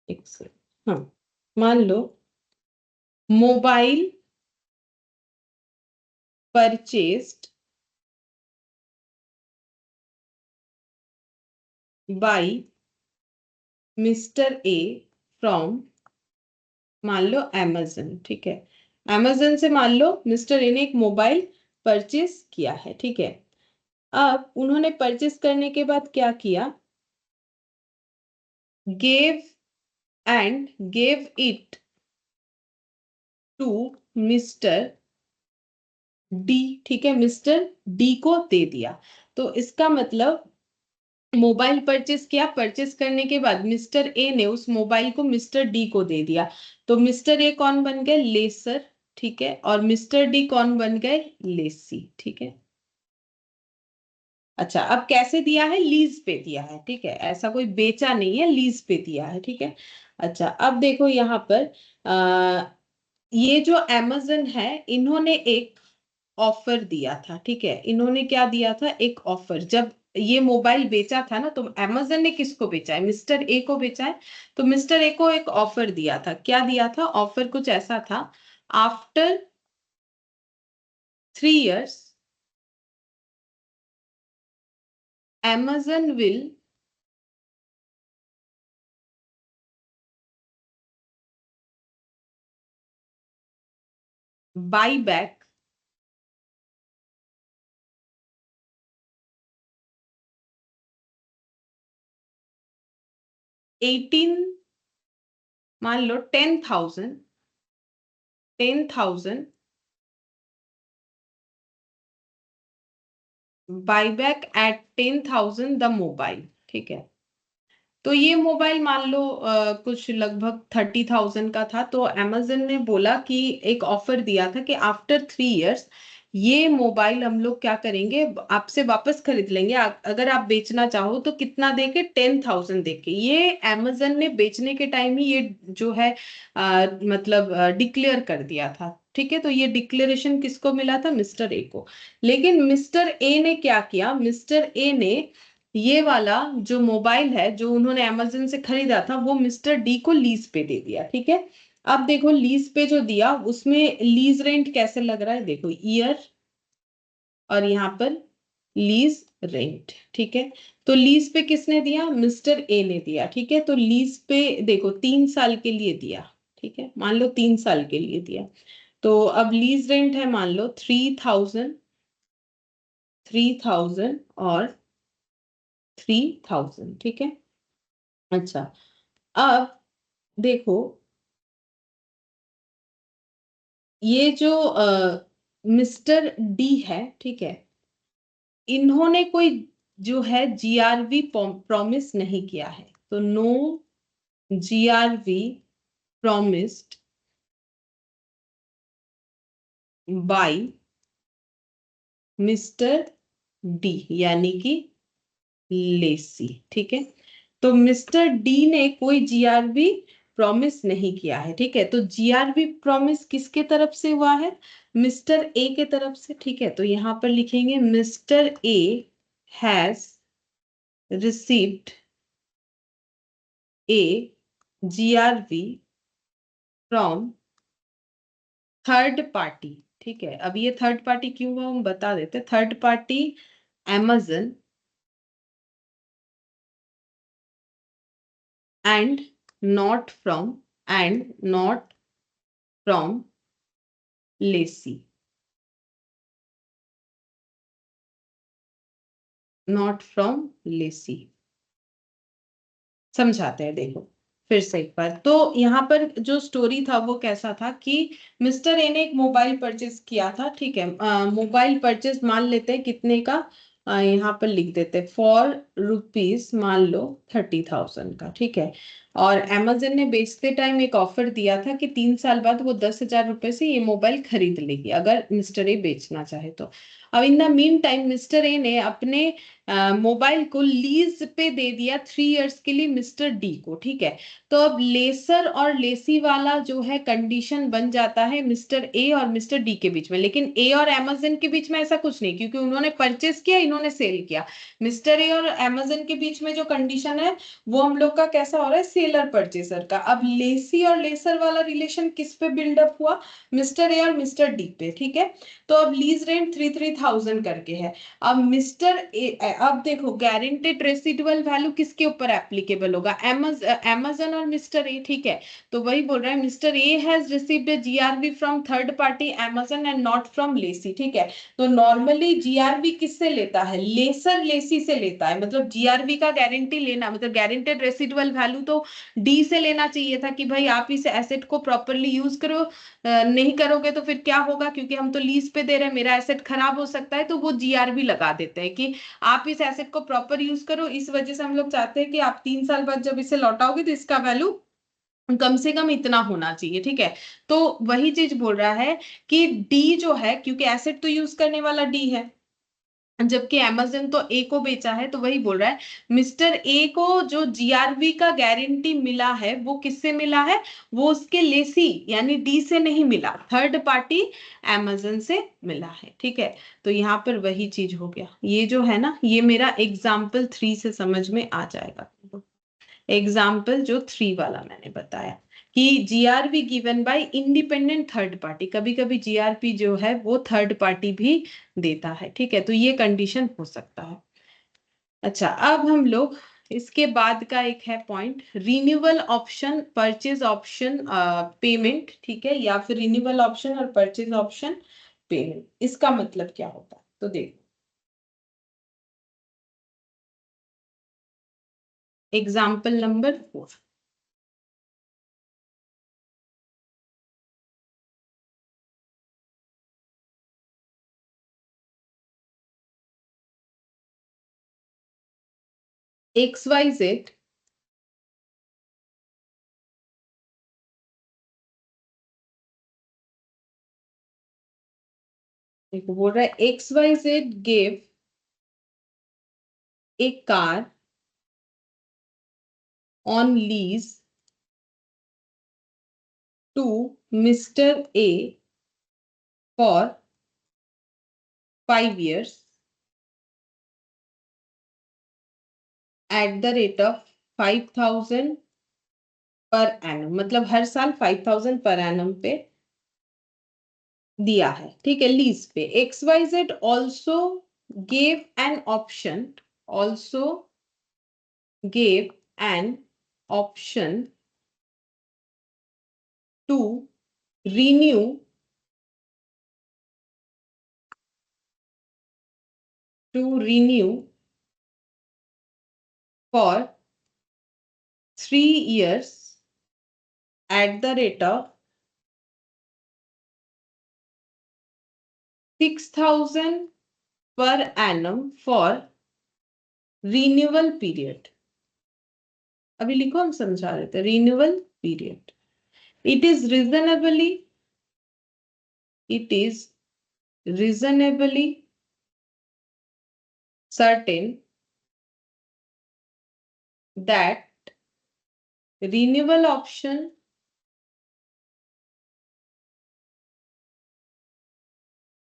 एक से, हाँ, मान लो mobile purchased by mister A from, मान लो amazon, ठीक है। amazon से मान लो मिस्टर ए ने एक मोबाइल परचेस किया है, ठीक है। अब उन्होंने परचेस करने के बाद क्या किया, gave and gave it to mister D, ठीक है, मिस्टर डी को दे दिया। तो इसका मतलब मोबाइल परचेस किया, परचेस करने के बाद मिस्टर ए ने उस मोबाइल को मिस्टर डी को दे दिया। तो मिस्टर ए कौन बन गए, लेसर, ठीक है, और मिस्टर डी कौन बन गए, लेसी, ठीक है। अच्छा, अब कैसे दिया है, लीज पे दिया है, ठीक है। ऐसा कोई बेचा नहीं है, लीज पे दिया है, ठीक है। अच्छा, अब देखो यहाँ पर ये जो amazon है, इन्होंने एक ऑफर दिया था, ठीक है। इन्होंने क्या दिया था, एक ऑफर। जब ये मोबाइल बेचा था ना, तो amazon ने किसको बेचा है, मिस्टर ए को बेचा है। तो मिस्टर ए को एक ऑफर दिया था, क्या दिया था, ऑफर कुछ ऐसा था, after 3 years amazon will buy back 18, मान लो 10,000 बाईबैक एट 10,000 द मोबाइल, ठीक है। तो ये मोबाइल मान लो कुछ लगभग 30,000 का था। तो amazon ने बोला कि एक ऑफर दिया था कि आफ्टर 3 years ये मोबाइल हम लोग क्या करेंगे, आपसे वापस खरीद लेंगे। अगर आप बेचना चाहो तो कितना देके, 10,000 देके। ये amazon ने बेचने के टाइम ही ये जो है मतलब डिक्लेयर कर दिया था, ठीक है। तो ये डिक्लेरेशन किसको मिला था, मिस्टर ए को। लेकिन मिस्टर ए ने क्या किया, मिस्टर ए ने ये वाला जो मोबाइल है जो उन्होंने amazon से खरीदा था, वो मिस्टर डी को लीज पे दे दिया, ठीक है। अब देखो लीज पे जो दिया उसमें लीज रेंट कैसे लग रहा है, देखो ईयर, और यहाँ पर लीज रेंट, ठीक है। तो लीज पे किसने दिया, मिस्टर ए ने दिया, ठीक है। तो लीज पे देखो 3 साल के लिए दिया, ठीक है, मान लो 3 साल के लिए दिया। तो अब लीज रेंट है मान लो 3,000 और 3,000, ठीक है। अच्छा, अब देखो ये जो मिस्टर डी है, ठीक है, इन्होंने कोई जो है GRV प्रॉमिस नहीं किया है। तो no GRV promised by mister D, यानी कि लेसी, ठीक है। तो मिस्टर डी ने कोई GRV प्रॉमिस नहीं किया है, ठीक है। तो जीआरबी प्रॉमिस किसके तरफ से हुआ है? मिस्टर ए के तरफ से, ठीक है। तो यहां पर लिखेंगे mister A has received A GRB from third party, ठीक है। अब ये थर्ड पार्टी क्यों हुआ हम बता देते। Third party Amazon and not from Lacey, not from Lacey। समझाते हैं, देखो फिर से एक बार। तो यहाँ पर जो स्टोरी था वो कैसा था कि मिस्टर ए ने एक मोबाइल परचेज किया था, ठीक है। मोबाइल परचेज मान लेते हैं कितने का, यहाँ पर लिख देते हैं फॉर रुपीज मान लो 30,000 का, ठीक है। और Amazon ने बेचते टाइम एक ऑफर दिया था कि 3 साल बाद वो 10,000 रुपए से ये मोबाइल खरीद लेगी अगर मिस्टर ए बेचना चाहे तो। अब in the mean time mister A ने अपने मोबाइल को लीज पे दे दिया 3 इयर्स के लिए मिस्टर डी को, ठीक है। तो अब लेसर और लेसी वाला जो है कंडीशन बन जाता है मिस्टर ए और मिस्टर डी के बीच में, लेकिन ए और Amazon के बीच में ऐसा कुछ नहीं, क्योंकि उन्होंने परचेस किया, इन्होंने सेल किया। मिस्टर ए और Amazon के बीच में जो कंडीशन है वो हम लोग का कैसा हो रहा है, सेलर परचेसर का। अब लेसी और लेसर वाला रिलेशन किस पे बिल्डअप हुआ, मिस्टर ए और मिस्टर डी पे, ठीक है। तो अब लीज रेंट 3,000 करके है। अब अब देखो गारंटेड रेसिडुअल वैल्यू किसके ऊपर एप्लीकेबल होगा, Amazon और मिस्टर ए, ठीक है। तो वही बोल रहा है mister A has received a GRV from third party Amazon and not from lessee, ठीक है। तो नॉर्मली जीआरबी किससे लेता है, लेसर लेसी से लेता है। मतलब जीआरबी का गारंटी लेना मतलब गारंटेड रेसिडुअल वैल्यू तो डी से लेना चाहिए था कि भाई आप इस एसेट को प्रॉपरली यूज करो, नहीं करोगे तो फिर क्या होगा, क्योंकि हम तो लीज पे दे रहे हैं, मेरा एसेट खराब हो सकता है। तो वो जीआरबी लगा देते हैं कि आप इस एसेट को प्रॉपर यूज करो। इस वजह से हम लोग चाहते हैं कि आप 3 साल बाद जब इसे लौटाओगे तो इसका वैल्यू कम से कम इतना होना चाहिए, ठीक है। तो वही चीज बोल रहा है कि डी जो है, क्योंकि एसेट तो यूज करने वाला डी है, जबकि Amazon तो ए को बेचा है। तो वही बोल रहा है मिस्टर ए को जो जीआरबी का गारंटी मिला है वो किससे मिला है, वो उसके लेसी यानी डी से नहीं मिला, थर्ड पार्टी Amazon से मिला है, ठीक है। तो यहाँ पर वही चीज हो गया। ये जो है ना, ये मेरा एग्जाम्पल 3 से समझ में आ जाएगा। एग्जाम्पल जो 3 वाला मैंने बताया कि GRP given by independent third party, कभी कभी जीआरपी जो है वो थर्ड पार्टी भी देता है, ठीक है। तो ये कंडीशन हो सकता है। अच्छा, अब हम लोग इसके बाद का एक है point, renewal option, purchase option, payment, ठीक है, या फिर रिन्यूअल ऑप्शन और परचेज ऑप्शन पेमेंट, इसका मतलब क्या होता है। तो देखो एग्जाम्पल नंबर 4, XYZ देखो बोल रहा है XYZ gave a car on lease to Mr. A for 5 years at the rate of 5,000 per annum, मतलब हर साल 5,000 पर एनम पे दिया है, ठीक है, लीज पे। XYZ also gave an option, also gave an option to renew to renew for 3 years at the rate of 6,000 per annum for renewal period। अभी लिखो, हम समझा रहे थे renewal period। It is reasonably certain that renewal option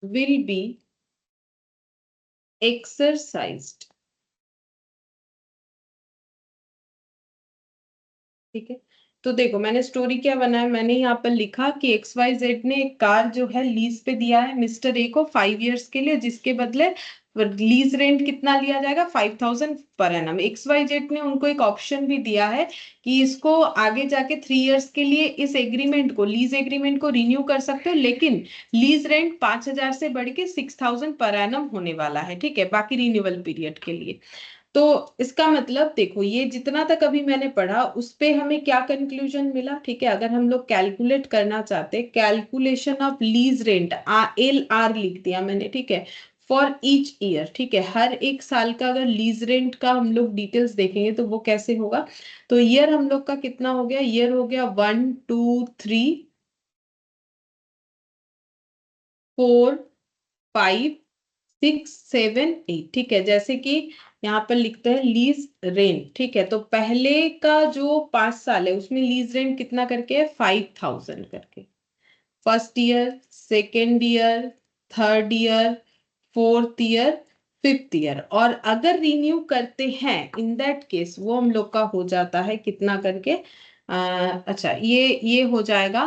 will be exercised। ठीक है, तो देखो मैंने स्टोरी क्या बनाया, मैंने यहाँ पर लिखा कि XYZ ने एक कार जो है लीज पे दिया है मिस्टर ए को 5 इयर्स के लिए, जिसके बदले लीज रेंट कितना लिया जाएगा, 5,000 पर एनम। XYZ ने उनको एक ऑप्शन भी दिया है कि इसको आगे जाके 3 इयर्स के लिए इस एग्रीमेंट को, लीज एग्रीमेंट को रिन्यू कर सकते हो, लेकिन लीज रेंट 5,000 से बढ़ के 6,000 पर एनम होने वाला है। ठीक है, बाकी रिन्यूअल पीरियड के लिए। तो इसका मतलब देखो, ये जितना तक अभी मैंने पढ़ा उस पे हमें क्या कंक्लूजन मिला। ठीक है, अगर हम लोग कैलकुलेट करना चाहते, calculation of lease rent, LR लिख दिया मैंने। ठीक है, फॉर ईच ईयर। ठीक है, हर एक साल का अगर लीज रेंट का हम लोग डिटेल्स देखेंगे तो वो कैसे होगा। तो ईयर हम लोग का कितना हो गया, ईयर हो गया 1 2 3 4 5 6 7 8। ठीक है, जैसे कि यहाँ पर लिखते हैं लीज रेंट। ठीक है, तो पहले का जो 5 साल है उसमें लीज रेंट कितना करके है, 5,000 करके। First year, second year, third year, fourth year, fifth year. और अगर रिन्यू करते हैं इन दैट केस वो हम लोग का हो जाता है कितना करके, अच्छा ये हो जाएगा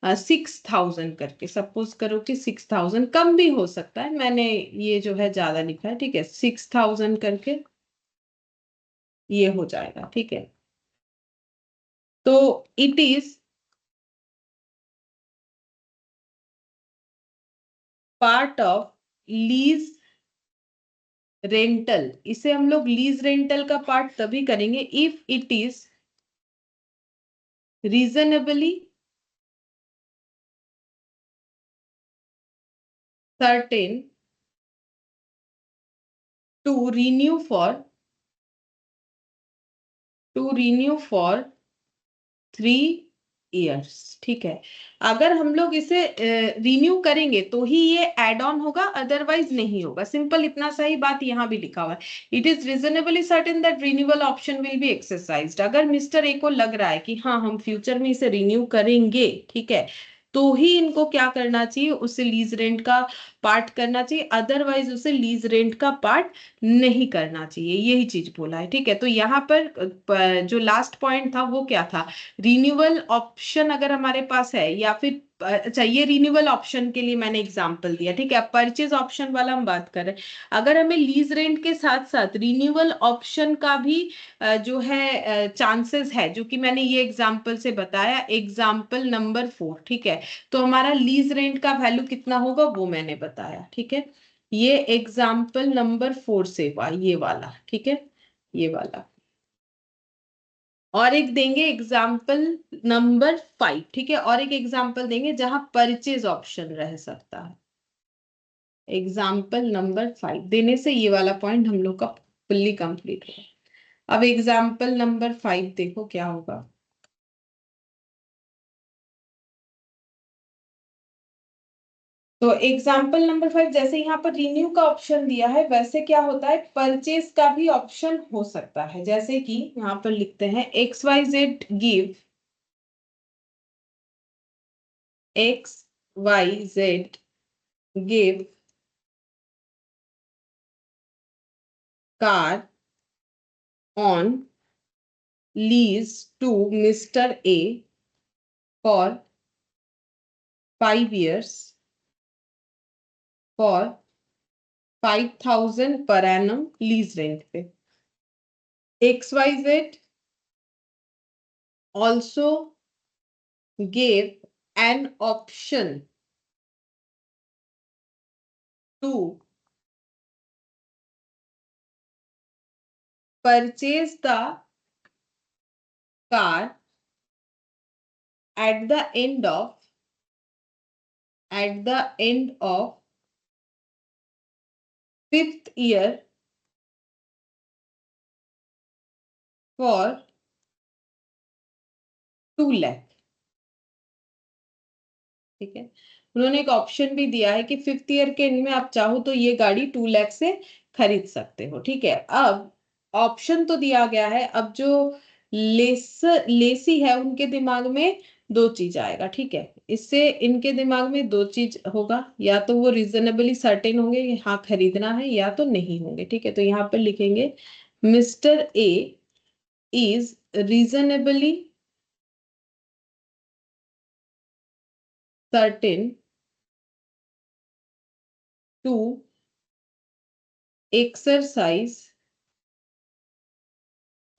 6,000 करके। सपोज करो कि 6,000, कम भी हो सकता है, मैंने ये जो है ज्यादा लिखा है। ठीक है, 6,000 करके ये हो जाएगा। ठीक है, तो it is part of lease rental. इसे हम लोग लीज रेंटल का पार्ट तभी करेंगे if it is reasonably certain to renew for 3 years. ठीक है, अगर हम लोग इसे रिन्यू करेंगे तो ही ये एड ऑन होगा, अदरवाइज नहीं होगा। सिंपल इतना सा ही बात यहाँ भी लिखा हुआ है। It is reasonably certain that renewal option will be exercised. अगर मिस्टर ए को लग रहा है कि हाँ हम फ्यूचर में इसे रिन्यू करेंगे, ठीक है, तो ही इनको क्या करना चाहिए, उसे लीज रेंट का पार्ट करना चाहिए, अदरवाइज उसे लीज रेंट का पार्ट नहीं करना चाहिए। यही चीज बोला है। ठीक है, तो यहाँ पर जो लास्ट पॉइंट था वो क्या था, रिन्यूअल ऑप्शन अगर हमारे पास है या फिर अच्छा ये रिन्यूअल ऑप्शन के लिए मैंने एग्जांपल दिया। ठीक है, परचेज ऑप्शन वाला हम बात कर रहे हैं। अगर हमें लीज रेंट के साथ साथ रिन्यूअल ऑप्शन का भी जो है चांसेस है, जो कि मैंने ये एग्जांपल से बताया, एग्जांपल नंबर 4। ठीक है, तो हमारा लीज रेंट का वैल्यू कितना होगा वो मैंने बताया। ठीक है, ये एग्जाम्पल नंबर 4 से हुआ ये वाला। ठीक है, ये वाला। और एक देंगे एग्जाम्पल नंबर 5। ठीक है, और एक एग्जाम्पल देंगे जहां परचेज ऑप्शन रह सकता है। एग्जाम्पल नंबर 5 देने से ये वाला पॉइंट हम लोग का फुल्ली कंप्लीट होगा। अब एग्जाम्पल नंबर 5 देखो क्या होगा। तो एग्जाम्पल नंबर 5, जैसे यहाँ पर रिन्यू का ऑप्शन दिया है वैसे क्या होता है, परचेज का भी ऑप्शन हो सकता है। जैसे कि यहाँ पर लिखते हैं XYZ give car on lease to Mr. A for 5 years for 5,000 per annum lease rent पे। XYZ also gave an option to purchase the car at the end of fifth year for 2 lakh। ठीक है, उन्होंने एक option भी दिया है कि fifth year के एंड में आप चाहो तो ये गाड़ी 2 लाख से खरीद सकते हो। ठीक है, अब ऑप्शन तो दिया गया है, अब जो लेसी है उनके दिमाग में दो चीज आएगा, ठीक है। इससे इनके दिमाग में दो चीज होगा, या तो वो रीजनेबली सर्टेन होंगे कि हाँ खरीदना है, या तो नहीं होंगे, ठीक है। तो यहाँ पर लिखेंगे mister A is reasonably certain to exercise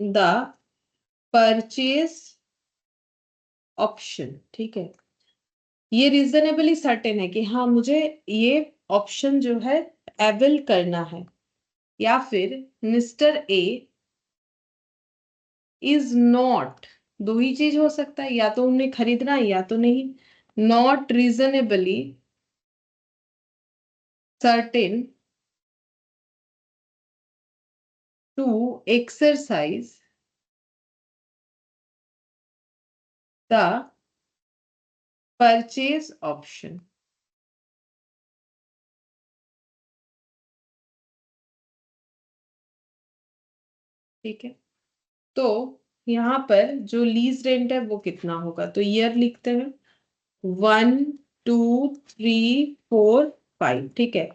the purchase option, ठीक है। ये रीजनेबली सर्टेन है कि हाँ मुझे ये ऑप्शन जो है अवेल करना है। या फिर मिस्टर ए इज नॉट, दो ही चीज हो सकता है, या तो उन्हें खरीदना है या तो नहीं। Not reasonably certain to exercise the purchase option. ठीक है। तो यहाँ पर जो लीज रेंट है वो कितना होगा, तो ईयर लिखते हैं 1 2 3 4 5, ठीक है।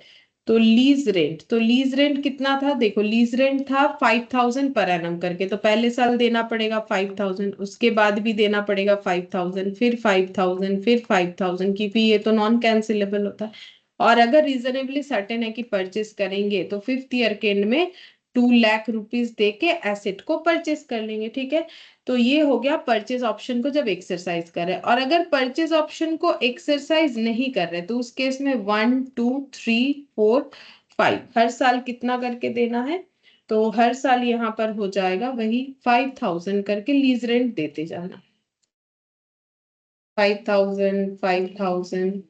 तो लीज रेंट कितना था, देखो लीज रेंट था 5000 पर एनम करके, तो पहले साल देना पड़ेगा 5000, उसके बाद भी देना पड़ेगा 5000, फिर 5000, फिर 5000, क्योंकि ये तो नॉन कैंसिलेबल होता है। और अगर रीजनेबली सर्टेन है कि परचेस करेंगे तो 5th ईयर के एंड में 2 लाख रुपीज दे के एसेट को परचेस कर लेंगे, ठीक है। तो ये हो गया परचेज ऑप्शन को जब एक्सरसाइज कर रहे हैं। और अगर परचेज ऑप्शन को एक्सरसाइज नहीं कर रहे तो उस केस में 1 2 3 4 5 हर साल कितना करके देना है, तो हर साल यहाँ पर हो जाएगा वही 5000 करके लीज रेंट देते जाना। 5000 5000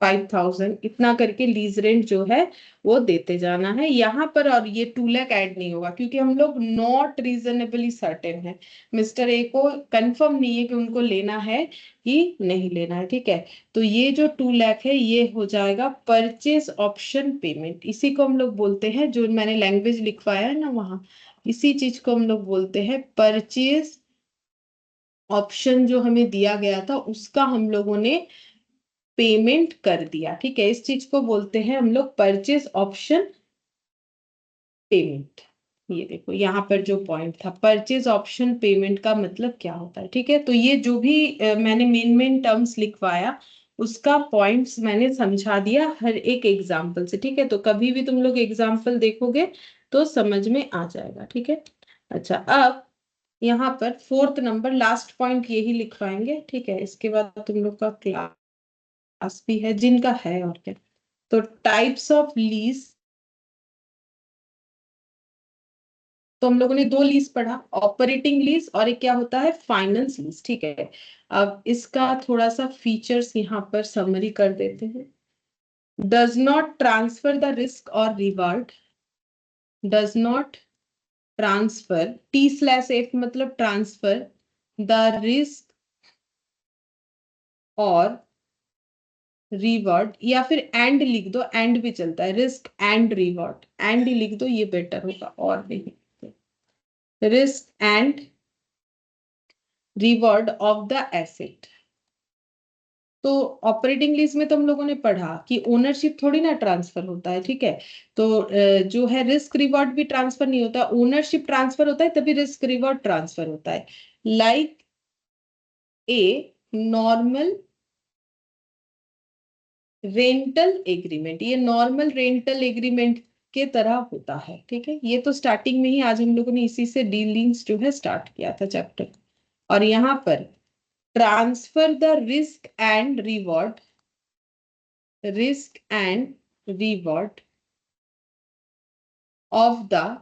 5000 इतना करके लीज रेंट जो है वो देते जाना है यहाँ पर। और ये 2 लाख ऐड नहीं होगा क्योंकि हम लोग नॉट रीजनेबली सर्टेन है, मिस्टर ए को कंफर्म नहीं है कि उनको लेना है कि नहीं लेना है, ठीक है। तो ये जो 2 लाख है ये हो जाएगा परचेज ऑप्शन पेमेंट, इसी को हम लोग बोलते हैं, जो मैंने लैंग्वेज लिखवाया है ना वहां, इसी चीज को हम लोग बोलते हैं परचेज ऑप्शन। जो हमें दिया गया था उसका हम लोगों ने पेमेंट कर दिया, ठीक है। इस चीज को बोलते हैं हम लोग परचेज ऑप्शन पेमेंट। ये देखो यहाँ पर जो पॉइंट था परचेज ऑप्शन पेमेंट का मतलब क्या होता है, ठीक है। तो ये जो भी मैंने मेन मेन टर्म्स लिखवाया उसका पॉइंट्स मैंने समझा दिया हर एक एग्जाम्पल से, ठीक है। तो कभी भी तुम लोग एग्जाम्पल देखोगे तो समझ में आ जाएगा, ठीक है। अच्छा, अब यहाँ पर 4th नंबर लास्ट पॉइंट यही लिखवाएंगे, ठीक है। इसके बाद तुम लोग का क्लास भी है जिनका है, और क्या। तो टाइप्स ऑफ लीज, तो हम लोगों ने दो लीज पढ़ा, ऑपरेटिंग लीज और एक क्या होता है फाइनेंस लीज, ठीक है। अब इसका थोड़ा सा फीचर्स यहाँ पर समरी कर देते हैं। Does not transfer the risk और reward, does not transfer, T/F मतलब ट्रांसफर, द रिस्क और रिवॉर्ड, या फिर एंड लिख दो, एंड भी चलता है, रिस्क एंड रिवॉर्ड, एंड ही लिख दो ये बेटर होगा, और नहीं, risk and reward of the asset. तो ऑपरेटिंग लीज में तो हम लोगों ने पढ़ा कि ओनरशिप थोड़ी ना ट्रांसफर होता है, ठीक है। तो जो है रिस्क रिवॉर्ड भी ट्रांसफर नहीं होता, ओनरशिप ट्रांसफर होता है तभी रिस्क रिवॉर्ड ट्रांसफर होता है। Like a normal rental agreement, ये नॉर्मल रेंटल एग्रीमेंट के तरह होता है, ठीक है। ये तो स्टार्टिंग में ही आज हम लोगों ने इसी से डीलिंग्स जो है स्टार्ट किया था चैप्टर। और यहाँ पर transfer the risk and reward of the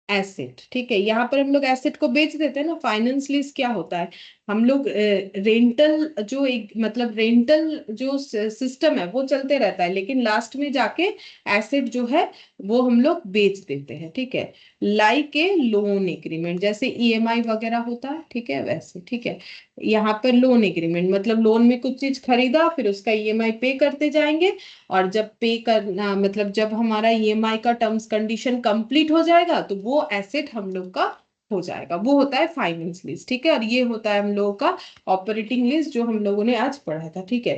asset, ठीक है। यहाँ पर हम लोग एसेट को बेच देते हैं ना। फाइनेंस लीज क्या होता है, हम लोग रेंटल जो एक मतलब रेंटल जो सिस्टम है वो चलते रहता है, लेकिन लास्ट में जाके एसेट जो है वो हम लोग बेच देते हैं, ठीक है। लाइक ए लोन एग्रीमेंट, जैसे ईएमआई वगैरह होता है, ठीक है, वैसे, ठीक है। यहाँ पर लोन एग्रीमेंट मतलब लोन में कुछ चीज खरीदा फिर उसका ईएमआई पे करते जाएंगे, और जब पे करना मतलब जब हमारा ईएमआई का टर्म्स कंडीशन कंप्लीट हो जाएगा तो वो एसेट हम लोग का हो जाएगा, वो होता है फाइनेंस लीज। ठीक है, और ये होता है हम लोगों का ऑपरेटिंग लीज जो हम लोगों ने आज पढ़ा था। ठीक है,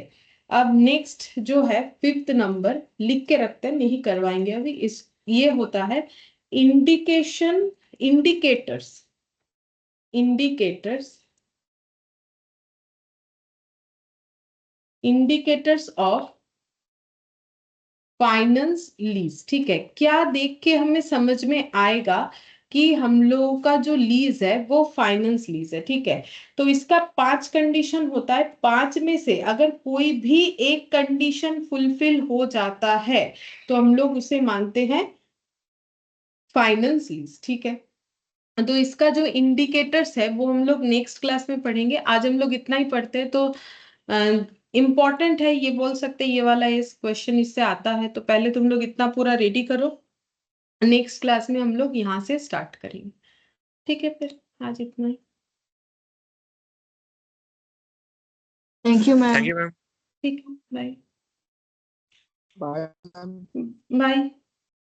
अब नेक्स्ट जो है 5th नंबर लिख के रखते हैं, नहीं करवाएंगे अभी इस, ये होता है indication, indicators, indicators, indicators of finance lease. ठीक है, क्या देख के हमें समझ में आएगा कि हम लोगों का जो लीज है वो फाइनेंस लीज है। ठीक है, तो इसका 5 कंडीशन होता है, 5 में से अगर कोई भी एक कंडीशन फुलफिल हो जाता है तो हम लोग उसे मानते हैं फाइनेंस लीज। ठीक है, तो इसका जो इंडिकेटर्स है वो हम लोग नेक्स्ट क्लास में पढ़ेंगे, आज हम लोग इतना ही पढ़ते हैं। तो इम्पॉर्टेंट है, ये बोल सकते हैं ये वाला, इस क्वेश्चन इससे आता है, तो पहले तुम लोग इतना पूरा रेडी करो, नेक्स्ट क्लास में हम लोग यहाँ से स्टार्ट करेंगे। ठीक है, फिर आज इतना ही। Thank you ma'am. Thank you ma'am. ठीक है, बाय। Bye ma'am. बाय।